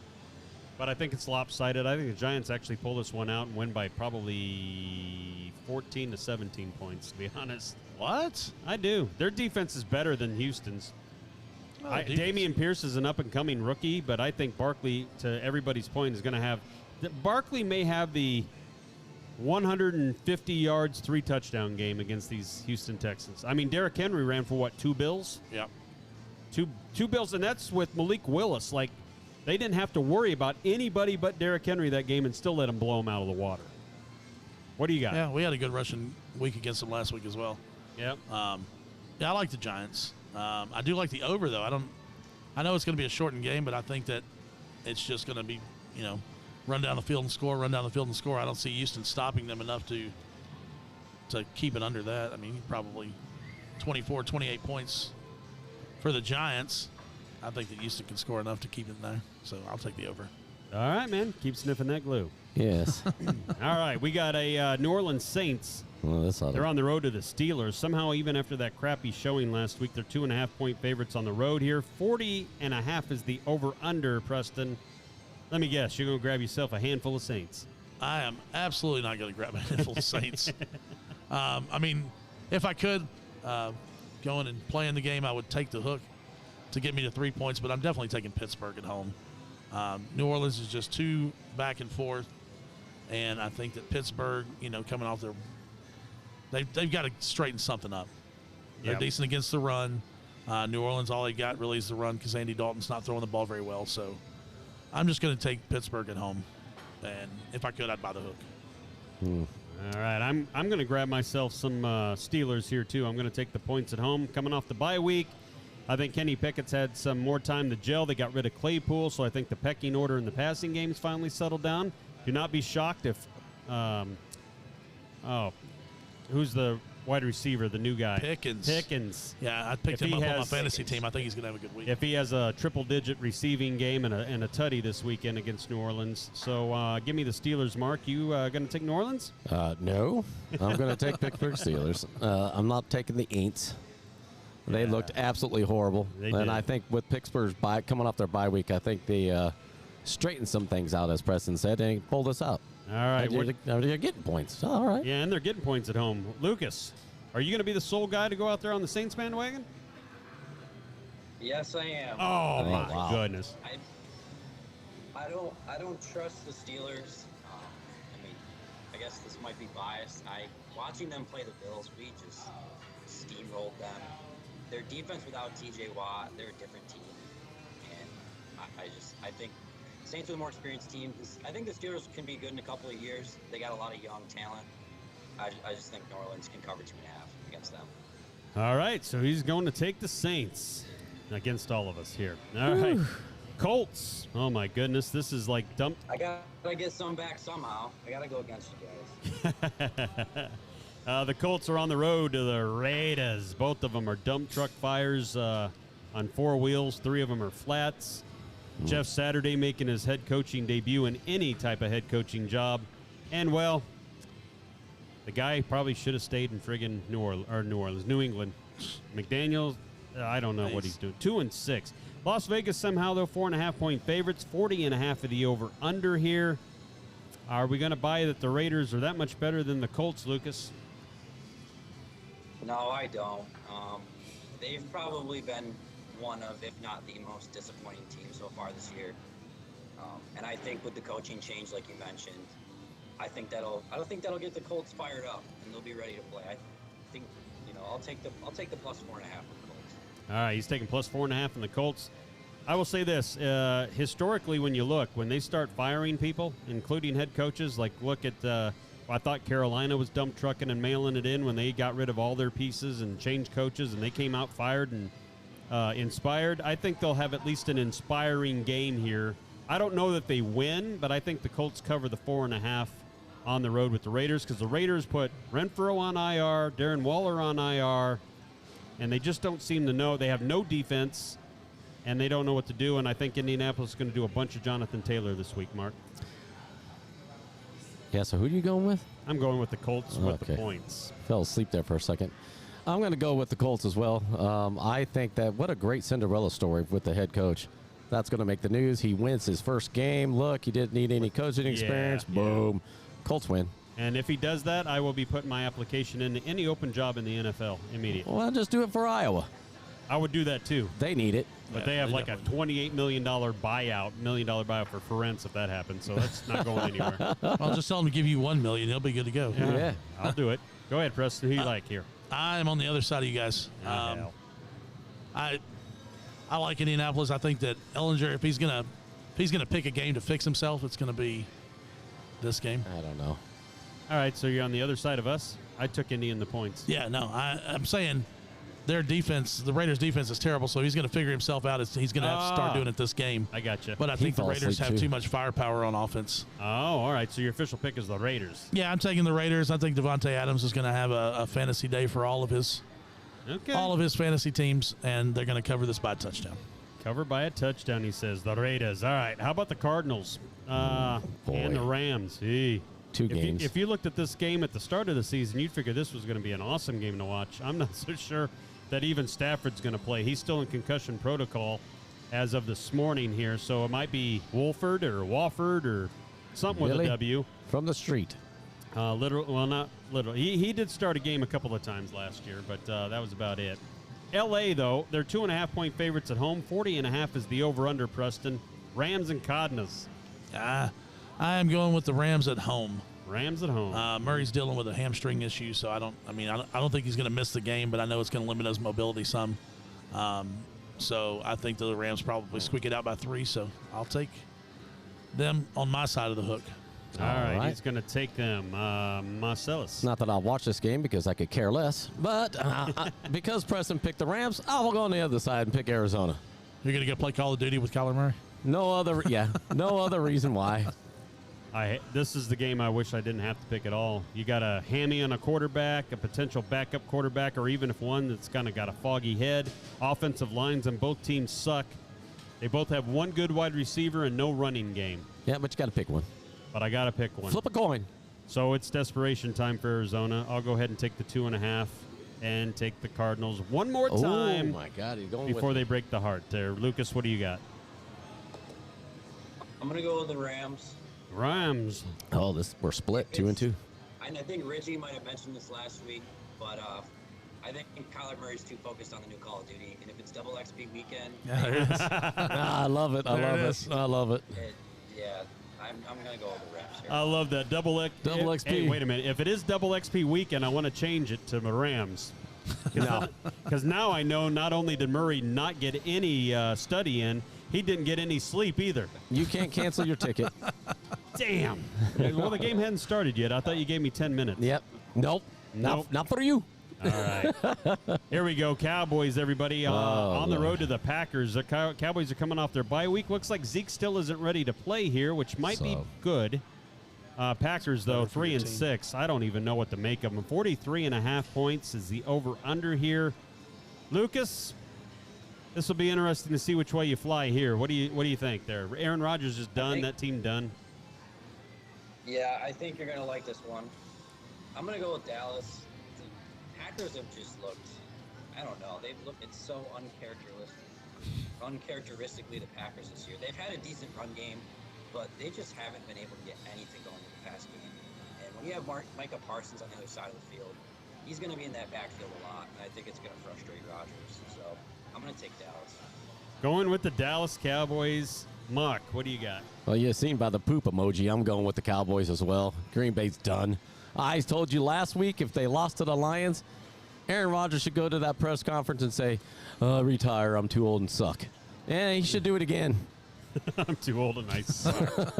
But I think it's lopsided. I think the Giants actually pull this one out and win by probably 14 to 17 points, to be honest. What? I do. Their defense is better than Houston's. Damian Pierce is an up-and-coming rookie, but I think Barkley, to everybody's point, is going to have – Barkley may have the 150 yards, 3 touchdown game against these Houston Texans. I mean, Derrick Henry ran for, what, 2 bills? Yep. Two bills, and that's with Malik Willis. Like, they didn't have to worry about anybody but Derrick Henry that game and still let him blow him out of the water. What do you got? Yeah, we had a good rushing week against them last week as well. Yep. Yeah, I like the Giants. I do like the over, though. I know it's going to be a shortened game, but I think that it's just going to be, run down the field and score, run down the field and score. I don't see Houston stopping them enough to keep it under that. I mean, probably 24, 28 points for the Giants. I think that Houston can score enough to keep it there, so I'll take the over. All right, man. Keep sniffing that glue. Yes. All right, we got a New Orleans Saints. Well, they're on the road to the Steelers. Somehow, even after that crappy showing last week, they're 2.5-point favorites on the road here. 40.5 is the over-under, Preston. Let me guess, you're going to grab yourself a handful of Saints. I am absolutely not going to grab a handful of Saints. I mean, if I could, going and playing the game, I would take the hook to get me to 3 points, but I'm definitely taking Pittsburgh at home. New Orleans is just too back and forth, and I think that Pittsburgh, coming off their they've got to straighten something up. They're decent against the run. New Orleans, all they got really is the run because Andy Dalton's not throwing the ball very well. So I'm just going to take Pittsburgh at home, and if I could, I'd buy the hook. All right, I'm going to grab myself some Steelers here too. I'm going to take the points at home. Coming off the bye week, I think Kenny Pickett's had some more time to gel. They got rid of Claypool, so I think the pecking order in the passing game's finally settled down. Do not be shocked if who's the wide receiver, the new guy? Pickens. Yeah, I picked him up on my fantasy team. I think he's going to have a good week. If he has a triple-digit receiving game and a tutty this weekend against New Orleans. So give me the Steelers, Mark. You going to take New Orleans? No. I'm going to take Pittsburgh Steelers. I'm not taking the Aints. They looked absolutely horrible. They did. I think with Pittsburgh's coming off their bye week, I think they straightened some things out, as Preston said, and pulled us out. All right. They're getting points. All right. Yeah, and they're getting points at home. Lucas, are you going to be the sole guy to go out there on the Saints bandwagon? Yes, I am. Oh, my goodness. I don't trust the Steelers. I mean, I guess this might be biased. Watching them play the Bills, we just steamrolled them. Their defense without T.J. Watt, they're a different team. And I think Saints are the more experienced team. I think the Steelers can be good in a couple of years. They got a lot of young talent. I just think New Orleans can cover 2.5 against them. All right, so he's going to take the Saints against all of us here. All right, Colts. Oh, my goodness. This is like dumped. I got to get some back somehow. I got to go against you guys. The Colts are on the road to the Raiders. Both of them are dump truck fires on 4 wheels. 3 of them are flats. Jeff Saturday making his head coaching debut in any type of head coaching job. And, well, the guy probably should have stayed in friggin' New England. McDaniels, I don't know what he's doing. 2-6. Las Vegas somehow, though, 4.5-point favorites. 40.5 of the over-under here. Are we going to buy that the Raiders are that much better than the Colts, Lucas? No, I don't. They've probably been one of, if not the most disappointing team so far this year. And I think with the coaching change, like you mentioned, I think that'll get the Colts fired up and they'll be ready to play. I think, I'll take the +4.5 with the Colts. All right, he's taking +4.5 in the Colts. I will say this, historically, when they start firing people, including head coaches, like look at, I thought Carolina was dump trucking and mailing it in when they got rid of all their pieces and changed coaches and they came out fired and inspired. I think they'll have at least an inspiring game here. I don't know that they win, but I think the Colts cover the 4.5 on the road with the Raiders because the Raiders put Renfro on IR, Darren Waller on IR, and they just don't seem to know. They have no defense, and they don't know what to do, and I think Indianapolis is going to do a bunch of Jonathan Taylor this week, Mark. Yeah, so who are you going with? I'm going with the Colts with the points. Fell asleep there for a second. I'm going to go with the Colts as well. I think that what a great Cinderella story with the head coach. That's going to make the news. He wins his first game. Look, he didn't need any coaching experience. Boom. Colts win. And if he does that, I will be putting my application into any open job in the NFL immediately. Well, just do it for Iowa. I would do that too. They need it. But they have like a $28 million buyout for Ferentz if that happens. So that's not going anywhere. Well, just tell him to give you $1 million. He'll be good to go. Yeah. I'll do it. Go ahead, Preston. Who you like here? I'm on the other side of you guys. I like Indianapolis. I think that Ellinger, if he's gonna pick a game to fix himself, it's gonna be this game. I don't know. All right, so you're on the other side of us. I took Indy in the points. Yeah, no, I'm saying their defense, the Raiders' defense is terrible, so he's going to figure himself out. He's going to have to start doing it this game. I got you. But I think the Raiders have too much firepower on offense. Oh, all right. So your official pick is the Raiders. Yeah, I'm taking the Raiders. I think Devontae Adams is going to have a fantasy day for all of his fantasy teams, and they're going to cover this by a touchdown. Covered by a touchdown, he says. The Raiders. All right. How about the Cardinals and the Rams? Two games. If you looked at this game at the start of the season, you'd figure this was going to be an awesome game to watch. I'm not so sure that even Stafford's going to play. He's still in concussion protocol as of this morning here, so it might be Wolford or Wofford or something with a W. From the street. Not literal. He did start a game a couple of times last year, but that was about it. L.A., though, they're 2.5-point favorites at home. 40.5 is the over-under, Preston. Rams and Cardinals. I am going with the Rams at home. Rams at home. Murray's dealing with a hamstring issue, so I don't think he's going to miss the game, but I know it's going to limit his mobility some. So I think the Rams probably squeak it out by 3, so I'll take them on my side of the hook. All right. He's going to take them. Marcellus. Not that I'll watch this game because I could care less, but because Preston picked the Rams, I will go on the other side and pick Arizona. You're going to go play Call of Duty with Kyler Murray? No other reason why. This is the game I wish I didn't have to pick at all. You got a hammy on a quarterback, a potential backup quarterback, or even if one that's kind of got a foggy head. Offensive lines on both teams suck. They both have one good wide receiver and no running game. Yeah, but you got to pick one. But I got to pick one. Flip a coin. So it's desperation time for Arizona. I'll go ahead and take the 2.5 and take the Cardinals one more time. Oh, my God. He's going before they break the heart there. Lucas, what do you got? I'm going to go with the Rams. Rams. Oh, we're split 2-2. I think Richie might have mentioned this last week, but I think Kyler Murray's too focused on the new Call of Duty, and if it's double XP weekend, yeah, there it is. I love it. I love it. I'm gonna go with the Rams here. I love that double XP. Hey, wait a minute. If it is double XP weekend, I want to change it to the Rams. Because now I know not only did Murray not get any study in, he didn't get any sleep either. You can't cancel your ticket. Damn. Well, the game hadn't started yet. I thought you gave me 10 minutes. Yep. Nope. Not for you. All right. Here we go. Cowboys, everybody. On the road to the Packers. The Cowboys are coming off their bye week. Looks like Zeke still isn't ready to play here, which might be good. Packers, though, 3-6. I don't even know what to make of them. 43.5 points is the over-under here. Lucas, this will be interesting to see which way you fly here. What do you think there? Aaron Rodgers is done. That team done. Yeah, I think you're going to like this one. I'm going to go with Dallas. The Packers have just looked, I don't know, it's so uncharacteristically the Packers this year. They've had a decent run game, but they just haven't been able to get anything going in the past game. And when you have Micah Parsons on the other side of the field, he's going to be in that backfield a lot, and I think it's going to frustrate Rodgers. So I'm going to take Dallas. Going with the Dallas Cowboys. Mark, what do you got? Well, you've seen by the poop emoji, I'm going with the Cowboys as well. Green Bay's done. I told you last week if they lost to the Lions, Aaron Rodgers should go to that press conference and say, retire, I'm too old and suck. And he should do it again. I'm too old and I suck.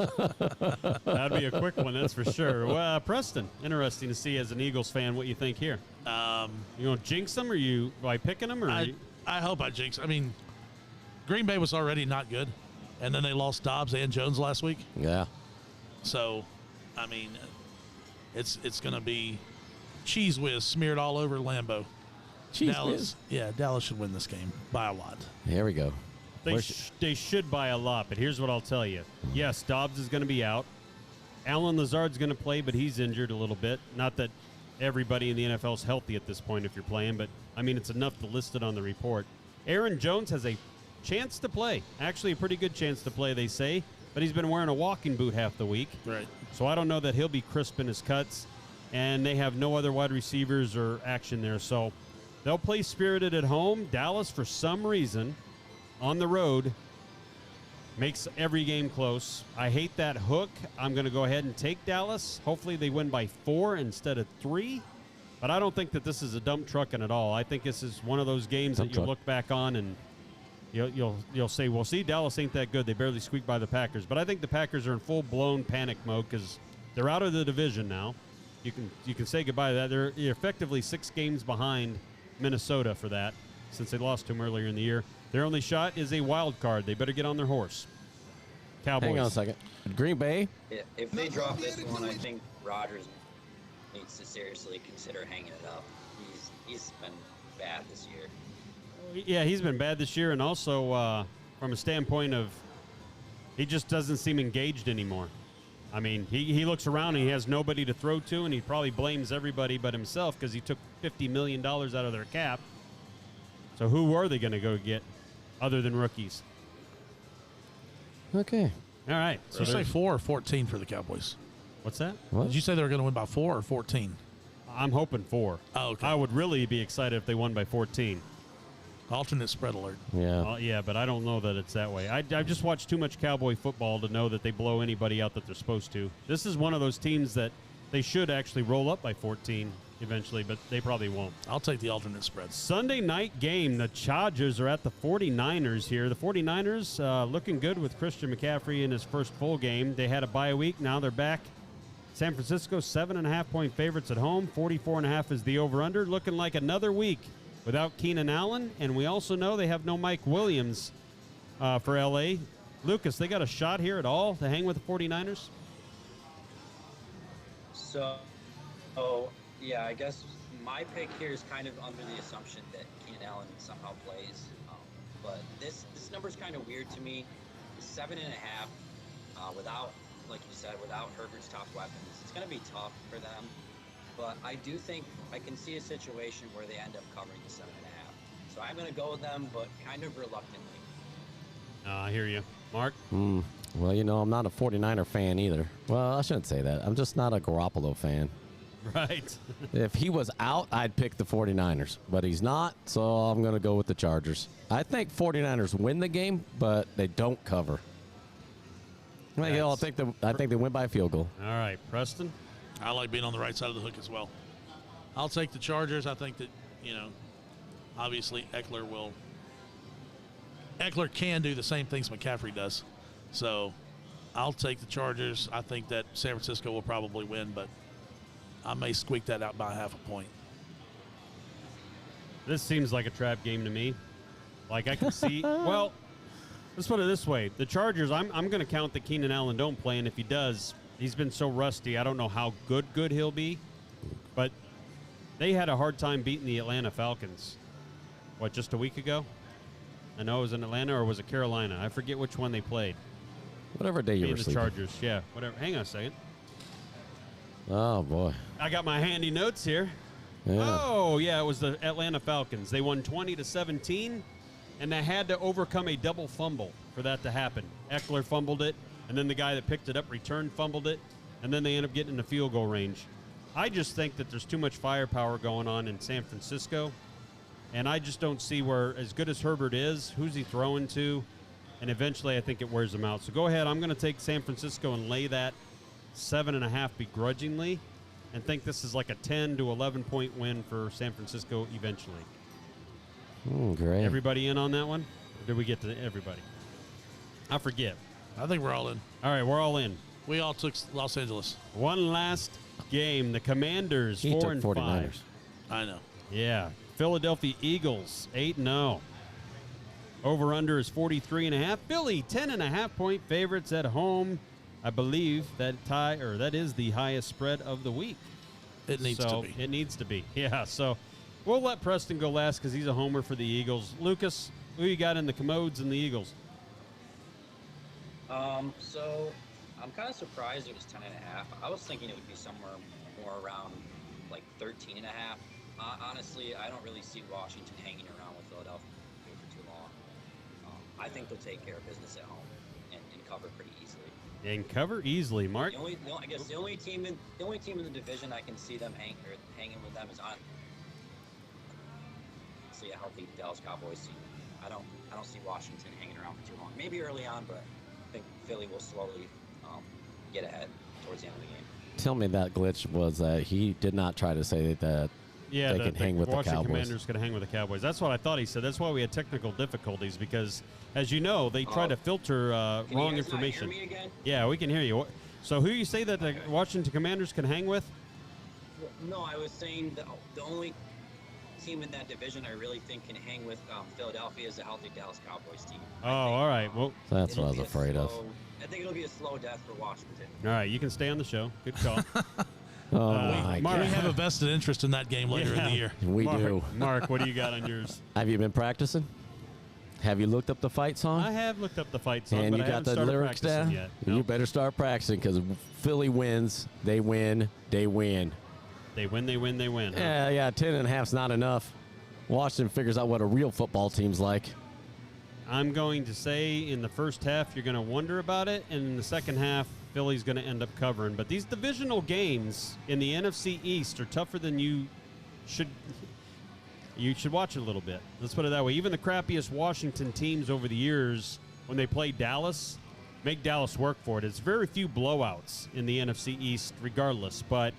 That'd be a quick one, that's for sure. Well, Preston, interesting to see as an Eagles fan what you think here. You going to jinx them, or you by picking them? Or I hope I jinx. I mean, Green Bay was already not good, and then they lost Dobbs and Jones last week. Yeah. So, I mean, it's going to be Cheese Whiz smeared all over Lambeau. Dallas should win this game by a lot. Here we go. They should by a lot, but here's what I'll tell you. Yes, Dobbs is going to be out. Allen Lazard's going to play, but he's injured a little bit. Not that everybody in the NFL is healthy at this point if you're playing, but, I mean, it's enough to list it on the report. Aaron Jones has a chance to play. Actually, a pretty good chance to play, they say, but he's been wearing a walking boot half the week. Right. So I don't know that he'll be crisp in his cuts, and they have no other wide receivers or action there. So they'll play spirited at home. Dallas, for some reason, on the road, makes every game close. I hate that hook. I'm going to go ahead and take Dallas. Hopefully they win by 4 instead of 3. But I don't think that this is a dump trucking at all. I think this is one of those games that you'll look back on and you'll say, well, see, Dallas ain't that good. They barely squeaked by the Packers. But I think the Packers are in full-blown panic mode because they're out of the division now. You can say goodbye to that. They're effectively 6 games behind Minnesota for that since they lost to them earlier in the year. Their only shot is a wild card. They better get on their horse. Cowboys. Hang on a second. Green Bay. If they drop this one, I think Rodgers needs to seriously consider hanging it up. He's been bad this year. Yeah, he's been bad this year, and also from a standpoint of he just doesn't seem engaged anymore. I mean, he looks around and he has nobody to throw to, and he probably blames everybody but himself because he took $50 million out of their cap. So who are they going to go get other than rookies? Okay. All right. So you say 4 or 14 for the Cowboys? What's that? What? Did you say they were going to win by 4 or 14? I'm hoping 4. Oh, okay. I would really be excited if they won by 14. Alternate spread alert. Yeah. Yeah, but I don't know that it's that way. I've just watched too much Cowboy football to know that they blow anybody out that they're supposed to. This is one of those teams that they should actually roll up by 14 eventually, but they probably won't. I'll take the alternate spread. Sunday night game, the Chargers are at the 49ers here. The 49ers looking good with Christian McCaffrey in his first full game. They had a bye week. Now they're back. San Francisco, 7.5-point favorites at home. 44.5 is the over-under. Looking like another week without Keenan Allen, and we also know they have no Mike Williams for L.A. Lucas, they got a shot here at all to hang with the 49ers? So, yeah, I guess my pick here is kind of under the assumption that Keenan Allen somehow plays. But this number's kind of weird to me. 7.5 without, like you said, without Herbert's top weapons. It's going to be tough for them. But I do think I can see a situation where they end up covering the 7.5. So I'm going to go with them, but kind of reluctantly. I hear you. Mark? Well, I'm not a 49er fan either. Well, I shouldn't say that. I'm just not a Garoppolo fan. Right. If he was out, I'd pick the 49ers. But he's not, so I'm going to go with the Chargers. I think 49ers win the game, but they don't cover. I think they win by a field goal. All right. Preston? I like being on the right side of the hook as well. I'll take the Chargers. I think that, obviously Eckler can do the same things McCaffrey does. So I'll take the Chargers. I think that San Francisco will probably win, but I may squeak that out by half a point. This seems like a trap game to me. Like I can see, well, let's put it this way. The Chargers, I'm going to count that Keenan Allen don't play, and if he does, he's been so rusty. I don't know how good he'll be, but they had a hard time beating the Atlanta Falcons. What, just a week ago? I know it was in Atlanta or was it Carolina? I forget which one they played. Whatever day you were the sleeping. Chargers, yeah. Whatever. Hang on a second. Oh, boy. I got my handy notes here. Yeah. Oh, yeah, it was the Atlanta Falcons. They won 20-17, and they had to overcome a double fumble for that to happen. Eckler fumbled it, and then the guy that picked it up returned fumbled it, and then they end up getting in the field goal range. I just think that there's too much firepower going on in San Francisco, and I just don't see where, as good as Herbert is, who's he throwing to, and eventually I think it wears them out. So go ahead. I'm going to take San Francisco and lay that 7.5 begrudgingly and think this is like a 10 to 11 point win for San Francisco eventually. Great. Everybody in on that one? Or did we get to everybody? I forget. I think we're all in. All right, we're all in. We all took Los Angeles. One last game. The Commanders, 4-5. I know. Yeah. Philadelphia Eagles, 8-0. Over-under is 43.5. Philly, 10.5 point favorites at home. I believe that is the highest spread of the week. It needs to be. It needs to be. Yeah. So we'll let Preston go last because he's a homer for the Eagles. Lucas, who you got in the commodes and the Eagles? So I'm kind of surprised it was 10.5. I was thinking it would be somewhere more around like 13.5. Honestly, I don't really see Washington hanging around with Philadelphia for too long. I think they'll take care of business at home and cover pretty easily. And cover easily, Mark. I guess the only team in the division I can see them hanging with them is honestly a healthy Dallas Cowboys team. I don't see Washington hanging around for too long. Maybe early on, but I think Philly will slowly get ahead towards the end of the game. Tell me that glitch was that he did not try to say that they can hang with the Cowboys. Washington Commanders can hang with the Cowboys. That's what I thought he said. That's why we had technical difficulties because, as you know, they try to filter wrong information. Can you guys not hear me again? Yeah, we can hear you. So who you say that the Washington Commanders can hang with? No, I was saying the only team in that division I really think can hang with Philadelphia is a healthy Dallas Cowboys team. All right. Well, that's what I was afraid of. I think it'll be a slow death for Washington. All right, you can stay on the show. Good call. My Mark, We have a vested interest in that game later in the year. We do. Mark, what do you got on yours? Have you been practicing? Have you looked up the fight song? I have looked up the fight song, and but you I got haven't the started lyrics practicing down? yet. You Nope. better start practicing because Philly wins, they win, they win. They win, they win, they win. Huh? Yeah, 10.5's not enough. Washington figures out what a real football team's like. I'm going to say in the first half you're going to wonder about it, and in the second half Philly's going to end up covering. But these divisional games in the NFC East are tougher than you should watch it a little bit. Let's put it that way. Even the crappiest Washington teams over the years, when they play Dallas, make Dallas work for it. It's very few blowouts in the NFC East regardless. But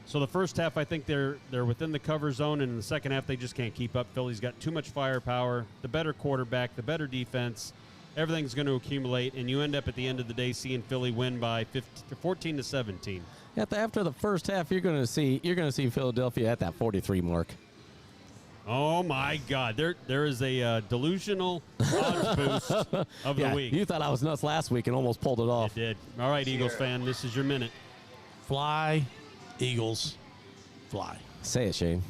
so the first half, I think they're within the cover zone, and in the second half, they just can't keep up. Philly's got too much firepower, the better quarterback, the better defense. Everything's going to accumulate, and you end up at the end of the day seeing Philly win by 14-17. After the first half, you're going to see Philadelphia at that 43 mark. Oh my God! There is a delusional odds boost of the week. You thought I was nuts last week and almost pulled it off. You did. All right, Eagles fan, this is your minute. Fly, Eagles, fly. Say it, Shane.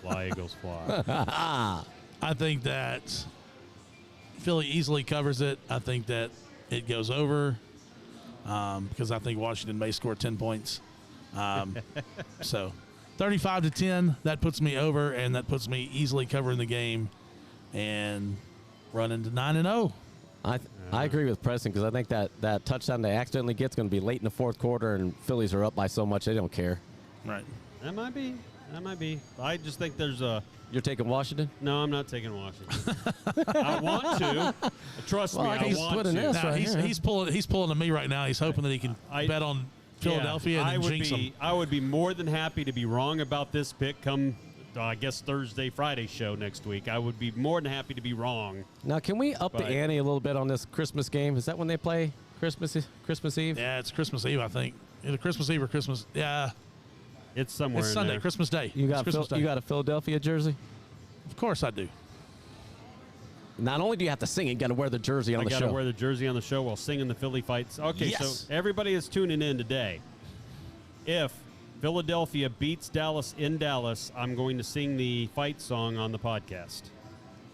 Fly, Eagles, fly. I think that Philly easily covers it. I think that it goes over because I think Washington may score 10 points. So 35-10, that puts me over, and that puts me easily covering the game and running to 9-0. I agree with Preston because I think that touchdown they accidentally get is going to be late in the fourth quarter, and Phillies are up by so much they don't care. Right. That might be. I just think there's a. You're taking Washington? No, I'm not taking Washington. I want to. Trust me, I want to. Now, he's pulling to me right now. He's hoping that he can bet on Philadelphia and then jinx them. I would be more than happy to be wrong about this pick come, I guess, Friday show next week. I would be more than happy to be wrong. Now, can we up the ante a little bit on this Christmas game? Is that when they play Christmas Eve? Yeah, it's Christmas Eve, I think. Either Christmas Eve or Christmas. Yeah. It's somewhere It's Sunday, there. Christmas Day. You got a Philadelphia jersey? Of course I do. Not only do you have to sing it, you got to wear the jersey on the show. I got to wear the jersey on the show while singing the Philly fights. Okay, yes. So everybody is tuning in today. If Philadelphia beats Dallas in Dallas, I'm going to sing the fight song on the podcast.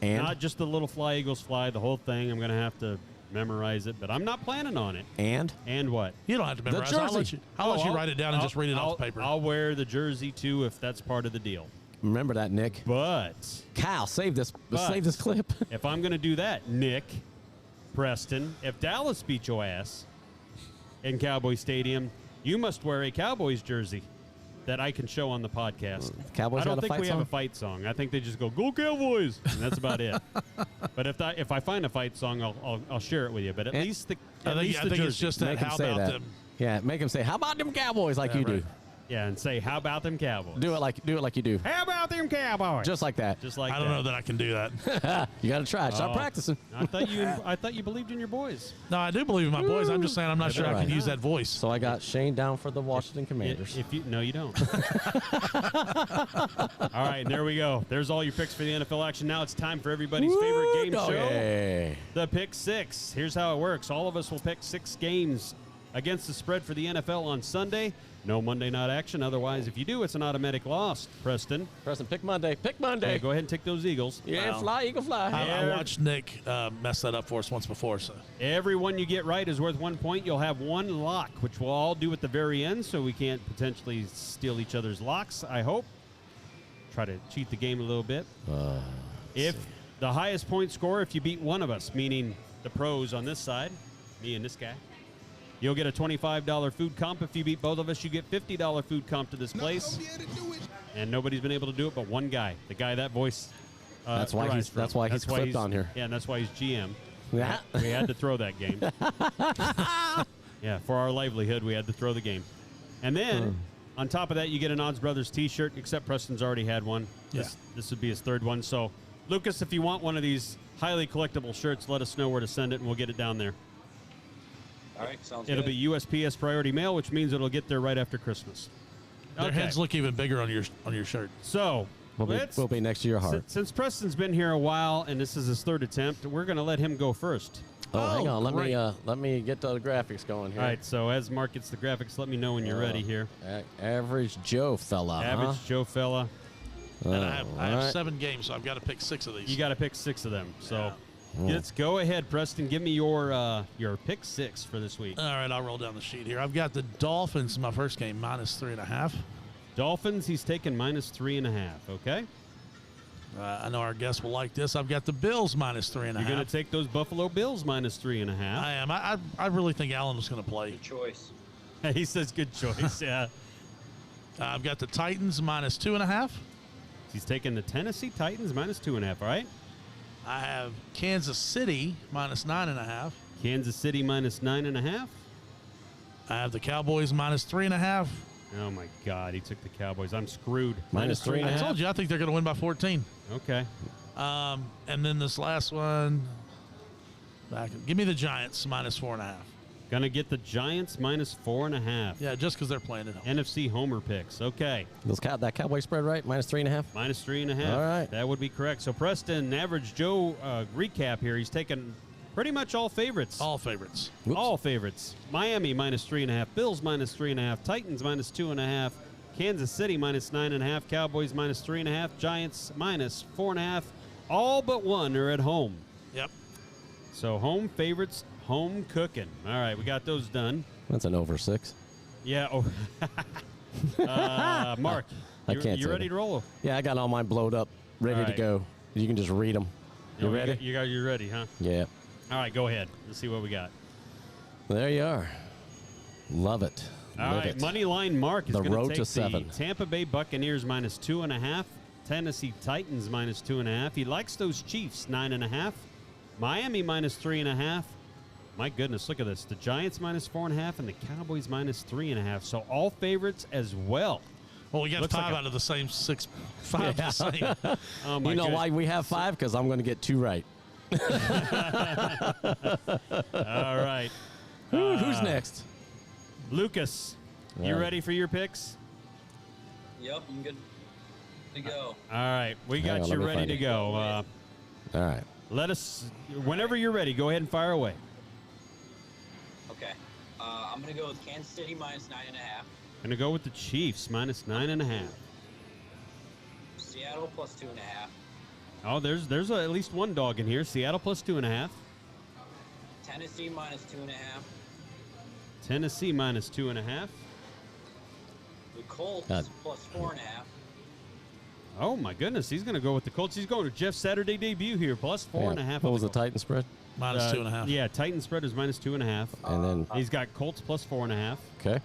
And? Not just the little Fly Eagles Fly, the whole thing. I'm going to have to memorize it, but I'm not planning on it. And what? You don't have to memorize the it. jersey. I'll let you write it down and just read it off paper. I'll wear the jersey, too, if that's part of the deal. Remember that, Nick. But Kyle, save this clip. If I'm going to do that, Nick, Preston, if Dallas beat your ass in Cowboy Stadium, you must wear a Cowboys jersey that I can show on the podcast. Cowboys I don't got a think fight we song? have a fight song. I think they just go Cowboys, and that's about it. But if I find a fight song, I'll share it with you. But at least the I think jersey. it's just that. Make him How say about that. them? Yeah, make him say, "How about them Cowboys?" like you do. Yeah, and say, how about them Cowboys? Do it like you do. How about them Cowboys? Just like that. Just like I don't know that I can do that. You got to try. Start Oh. practicing. I thought you believed in your boys. No, I do believe in my boys. I'm just saying I'm not sure I Right. can use that voice. So I got Shane down for the Washington Commanders. No, you don't. All right, there we go. There's all your picks for the NFL action. Now it's time for everybody's favorite game show, Hey. the Pick Six. Here's how it works. All of us will pick 6 games against the spread for the NFL on Sunday. No Monday night action. Otherwise, if you do, it's an automatic loss. Preston, Pick Monday. Pick Monday. hey, go ahead and take those Eagles. Yeah, fly, Eagle, fly. I watched Nick mess that up for us once before. So Every one you get right is worth 1 point. You'll have 1 lock, which we'll all do at the very end, so we can't potentially steal each other's locks, I hope. Try to cheat the game a little bit. If the highest point scorer, if you beat one of us, meaning the pros on this side, me and this guy, you'll get a $25 food comp. If you beat both of us, you get $50 food comp to this place. And nobody's been able to do it but one guy. The guy that voice. That's why he's flipped on here. Yeah, and that's why he's GM. Yeah. We had to throw that game. Yeah, for our livelihood, we had to throw the game. And then, on top of that, you get an Odds Brothers t-shirt, except Preston's already had one. This would be his 3rd one. So, Lucas, if you want one of these highly collectible shirts, let us know where to send it, and we'll get it down there. All right, sounds It'll good. be USPS priority mail, which means it'll get there right after Christmas. their heads look even bigger on your shirt. So, We'll be next to your heart. Since Preston's been here a while, and this is his 3rd attempt, we're going to let him go first. Hang on. Let me get the graphics going here. All right, so as Mark gets the graphics, let me know when you're ready here. Average Joe fella. Average Joe fella. And I have 7 games, so I've got to pick 6 of these. You got to pick 6 of them. So let's go ahead, Preston. Give me your pick 6 for this week. All right, I'll roll down the sheet here. I've got the Dolphins in my first game, -3.5. Dolphins, he's taking -3.5. Okay. I know our guests will like this. I've got the Bills -3.5. You're going to take those Buffalo Bills -3.5. I am. I really think Allen was going to play. Good choice. He says good choice. Yeah. I've got the Titans -2.5. He's taking the Tennessee Titans -2.5. All right. I have Kansas City -9.5. Kansas City -9.5. I have the Cowboys -3.5. Oh my God, he took the Cowboys. I'm screwed. -3.5. I told you, I think they're going to win by 14. Okay. And then this last one, give me the Giants -4.5. Gonna get the Giants -4.5. Yeah, just because they're playing at home. NFC homer picks. Okay. That Cowboy spread right? -3.5. -3.5. All right. That would be correct. So Preston, average Joe recap here. He's taken pretty much all favorites. All favorites. Oops. All favorites. Miami -3.5. Bills -3.5. Titans -2.5. Kansas City -9.5. Cowboys -3.5. Giants -4.5. All but one are at home. Yep. So home favorites, home cooking. All right, we got those done. That's an over 6. Yeah. Oh. Mark, I can't you say ready that. to roll? Yeah, I got all mine blowed up, ready All to right. go. You can just read them. You ready? You're ready, huh? Yeah. All right, go ahead. Let's see what we got. There you are. Love it. All Live right, it. money line Mark is The going to road take to the 7. Tampa Bay Buccaneers -2.5, Tennessee Titans -2.5. He likes those Chiefs 9.5, Miami -3.5. My goodness, look at this. The Giants -4.5 and the Cowboys -3.5. So all favorites as well. Well, we got Looks 5 like out of the same 6. 5 Yeah. the same. Oh my You know goodness. why we have 5? Because I'm going to get 2 right. All right. Who's next? Lucas, you Yeah. ready for your picks? Yep, I'm good to go. All right, we Hang got on, you let me ready find to it. go. All right. Let us, whenever you're ready, go ahead and fire away. Okay. I'm going to go with Kansas City -9.5. Gonna go with the Chiefs -9.5. Seattle +2.5. Oh, there's at least one dog in here. Seattle +2.5. Tennessee -2.5. Tennessee -2.5. The Colts God. +4.5. Oh my goodness, he's gonna go with the Colts. He's going to Jeff's Saturday debut here, +4.5. What was the Titan spread? -2.5. Yeah, Titan spread is -2.5. And then, He's got Colts +4.5. okay.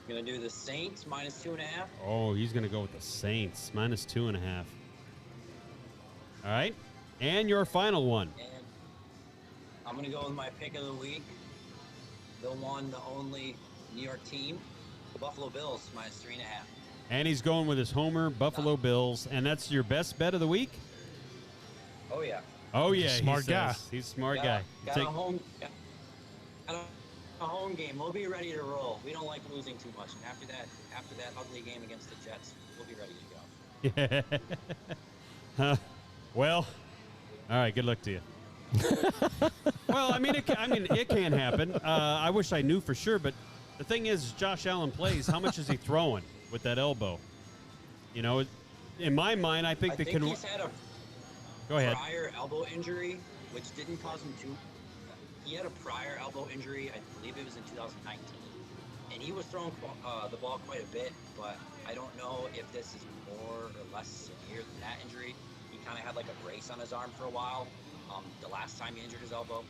Going to do the Saints -2.5. Oh, he's gonna go with the Saints -2.5. All right, and your final one. And I'm going to go with my pick of the week. The one, the only New York team. The Buffalo Bills -3.5. And he's going with his homer, Buffalo Bills. And that's your best bet of the week? Oh, yeah. Oh, yeah. Smart guy. He's a smart guy. Got a home game. We'll be ready to roll. We don't like losing too much. And after that ugly game against the Jets, we'll be ready to go. Well, all right. Good luck to you. Well, I mean, it can happen. I wish I knew for sure, but the thing is, Josh Allen plays. How much is he throwing with that elbow? You know, in my mind, I think he's had a Go ahead. prior elbow injury, which didn't cause him to. He had a prior elbow injury. I believe it was in 2019, and he was throwing the ball quite a bit. But I don't know if this is more or less severe than that injury. He kind of had like a brace on his arm for a while. The last time he injured his elbow.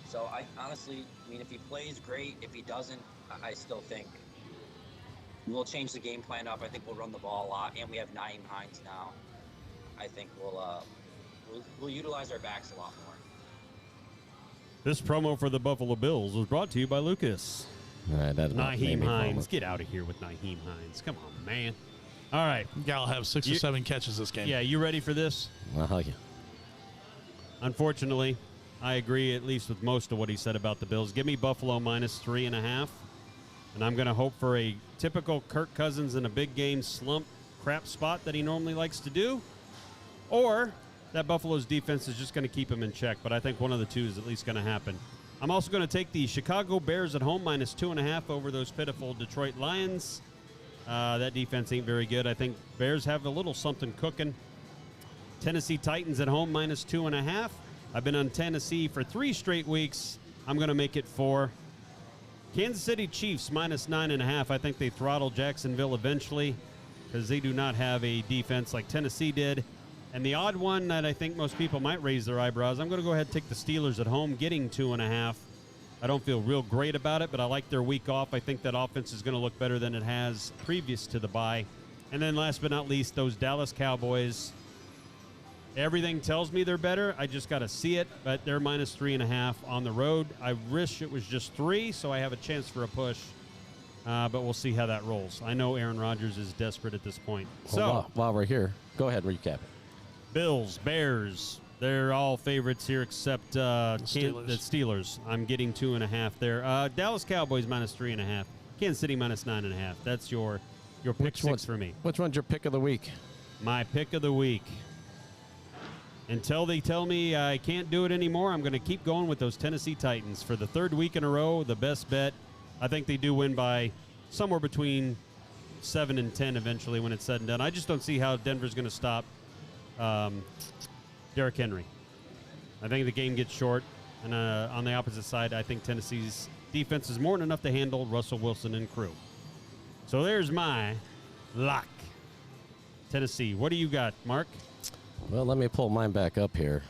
So I honestly, if he plays, great. If he doesn't, I still think we'll change the game plan up. I think we'll run the ball a lot, and we have Nyheim Hines now. I think we'll utilize our backs a lot more. This promo for the Buffalo Bills was brought to you by Lucas. All right, that's Nyheim Hines. Get out of here with Nyheim Hines. Come on, man. All right. Gal will have 6 or 7 catches this game. Yeah, you ready for this? Yeah. Unfortunately, I agree at least with most of what he said about the Bills. Give me Buffalo -3.5, and I'm going to hope for a typical Kirk Cousins in a big game slump crap spot that he normally likes to do, or that Buffalo's defense is just going to keep him in check, but I think one of the two is at least going to happen. I'm also going to take the Chicago Bears at home -2.5 over those pitiful Detroit Lions. That defense ain't very good. I think Bears have a little something cooking. Tennessee Titans at home -2.5. I've been on Tennessee for 3 straight weeks. I'm going to make it 4. Kansas City Chiefs -9.5. I think they throttle Jacksonville eventually because they do not have a defense like Tennessee did. And the odd one that I think most people might raise their eyebrows, I'm going to go ahead and take the Steelers at home, getting 2.5. I don't feel real great about it, but I like their week off. I think that offense is going to look better than it has previous to the bye. And then last but not least, those Dallas Cowboys. Everything tells me they're better. I just got to see it, but they're -3.5 on the road. I wish it was just 3, so I have a chance for a push. But we'll see how that rolls. I know Aaron Rodgers is desperate at this point. Well, while we're here, go ahead, recap it. Bills, Bears, they're all favorites here except the Steelers. I'm getting 2.5 there. Dallas Cowboys -3.5. Kansas City -9.5. That's your pick 6 for me. Which one's your pick of the week? My pick of the week. Until they tell me I can't do it anymore, I'm going to keep going with those Tennessee Titans. For the 3rd week in a row, the best bet. I think they do win by somewhere between 7 and 10 eventually when it's said and done. I just don't see how Denver's going to stop Derrick Henry. I think the game gets short. And on the opposite side, I think Tennessee's defense is more than enough to handle Russell Wilson and crew. So there's my lock. Tennessee. What do you got, Mark? Well, let me pull mine back up here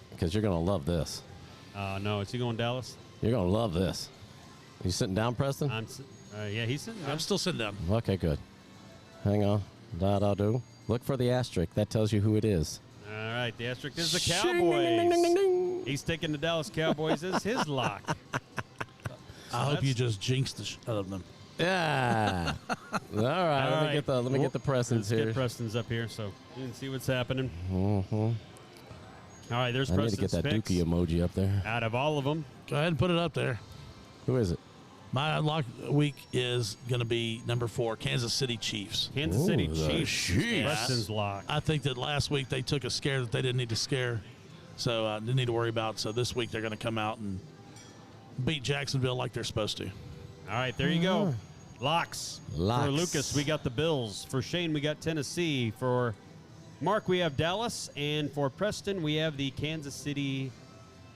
because you're going to love this. No, is he going Dallas? You're going to love this. You sitting down, Preston? Yeah, he's sitting down. I'm still sitting down. Okay, good. Hang on. Da-da-do. Look for the asterisk. That tells you who it is. All right, the asterisk is the Shing, ding, ding, ding, Cowboys. ding. He's taking the Dallas Cowboys as his lock. I hope you just jinxed the shit out of them. Yeah. All right. Let me get the Prestons here. Get Preston's up here so you can see what's happening. Mm-hmm. All right, there's I need Preston's to get that picks. Dookie emoji up there. Out of all of them, Go ahead and put it up there. Who is it? My unlock week is going to be number 4, Kansas City Chiefs. Kansas City the Chiefs. Chiefs. Preston's lock. I think that last week they took a scare that they didn't need to scare, so didn't need to worry about. So this week they're going to come out and beat Jacksonville like they're supposed to. All right, there you go. Locks. Locks. For Lucas, we got the Bills. For Shane, we got Tennessee. For Mark, we have Dallas. And for Preston, we have the Kansas City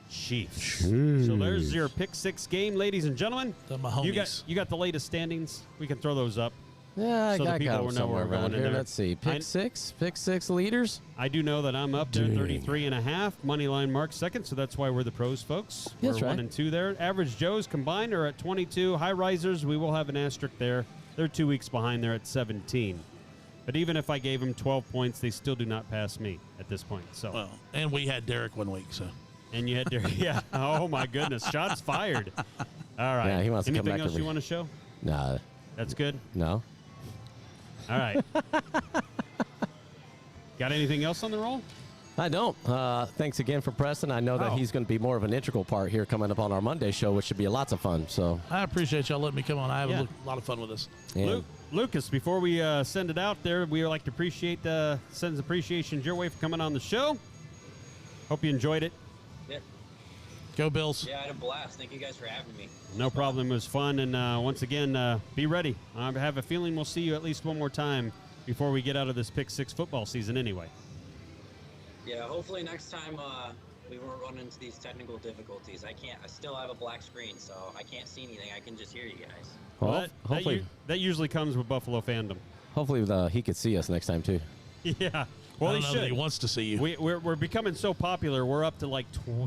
Chiefs. So there's your pick 6 game, ladies and gentlemen. The Mahomes. You got the latest standings. We can throw those up. Yeah, So the I people got will them know where somewhere we're around going in here. there. Let's see. Pick 6 leaders. I do know that I'm up there, 33.5. Moneyline Mark second, so that's why we're the pros, folks. That's we're right. 1 and 2 there. Average Joes combined are at 22. High risers, we will have an asterisk there. They're 2 weeks behind there at 17. But even if I gave them 12 points, they still do not pass me at this point. So. Well, and we had Derek 1 week, so. And you had Derek. Yeah. Oh, my goodness. Shots fired. All right. Yeah, he wants to come Anything back else every- you want to show? Nah. That's good? No. All right. Got anything else on the roll? I don't. Thanks again for Preston. I know that he's going to be more of an integral part here coming up on our Monday show, which should be lots of fun. So I appreciate y'all letting me come on. I have a lot of fun with this. Lucas, before we send it out there, we would like to send appreciation your way for coming on the show. Hope you enjoyed it. Yeah. Go Bills. Yeah, I had a blast. Thank you guys for having me. No problem. It was fun. And once again, be ready. I have a feeling we'll see you at least one more time before we get out of this Pick 6 football season anyway. Yeah, hopefully next time we won't run into these technical difficulties. I still have a black screen, so I can't see anything. I can just hear you guys. Well, hopefully that usually comes with Buffalo fandom. Hopefully he could see us next time too. Yeah. Well, I don't know that he wants to see you. We're becoming so popular. We're up to like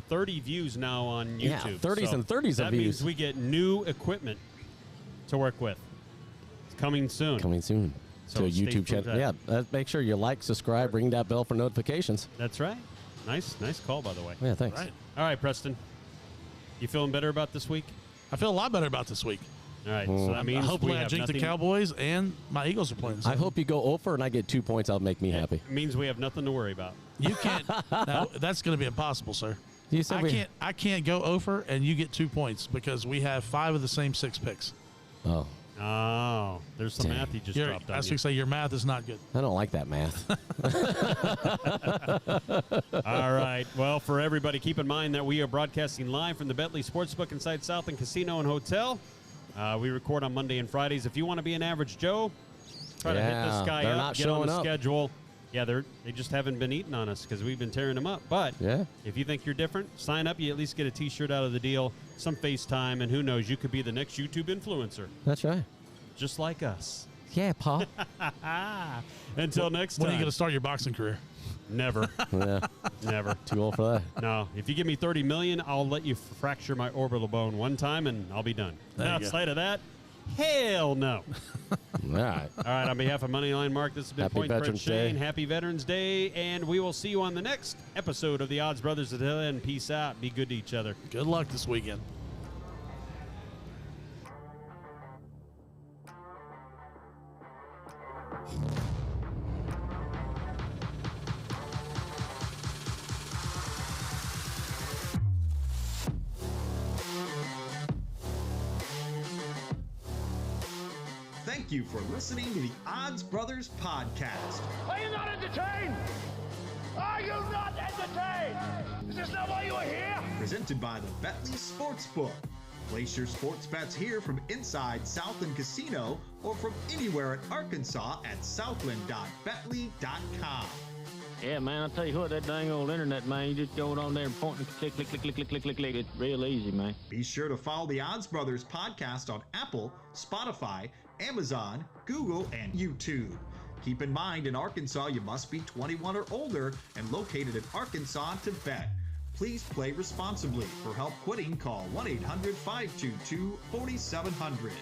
30 views now on YouTube. Yeah, 30s and 30s of views. That means we get new equipment to work with. It's coming soon. So to a YouTube channel. Yeah, make sure you like, subscribe, ring that bell for notifications. That's right. Nice call, by the way. Yeah, thanks. All right, Preston. You feeling better about this week? I feel a lot better about this week. All right, so that means hopefully I jinx the Cowboys and my Eagles are playing. I hope you go over and I get 2 points. That'll make me happy. It means we have nothing to worry about. You can't. No, that's going to be impossible, sir. I can't go over and you get 2 points because we have 5 of the same 6 picks. Oh, there's some math you just dropped on I was going to say your math is not good. I don't like that math. All right. Well, for everybody, keep in mind that we are broadcasting live from the Bentley Sportsbook inside Southland Casino and Hotel. We record on Monday and Fridays. If you want to be an average Joe, try to hit this guy up, get on the schedule. Yeah, they just haven't been eating on us because we've been tearing them up. But if you think you're different, sign up. You at least get a T-shirt out of the deal, some FaceTime, and who knows, you could be the next YouTube influencer. That's right. Just like us. Yeah, Paul. Until next time. When are you going to start your boxing career? Never. Never. Too old for that. No. If you give me $30 million, I'll let you fracture my orbital bone one time, and I'll be done. Outside of that, hell no. All right. All right. On behalf of Moneyline Mark, this has been Point Veterans Shane. Day. Happy Veterans Day, and we will see you on the next episode of the Odds Brothers. Until then, peace out. Be good to each other. Good luck this weekend. Thank you for listening to the Odds Brothers podcast. Are you not entertained? Are you not entertained? Is this not why you are here? Presented by the Bentley Sportsbook. Place your sports bets here from inside Southland Casino or from anywhere in Arkansas at southland.bentley.com. Yeah, man, I'll tell you what, that dang old internet, man, you just go on there and point and click. It's real easy, man. Be sure to follow the Odds Brothers podcast on Apple, Spotify, Amazon, Google, and YouTube. Keep in mind, in Arkansas, you must be 21 or older and located in Arkansas to bet. Please play responsibly. For help quitting, call 1-800-522-4700.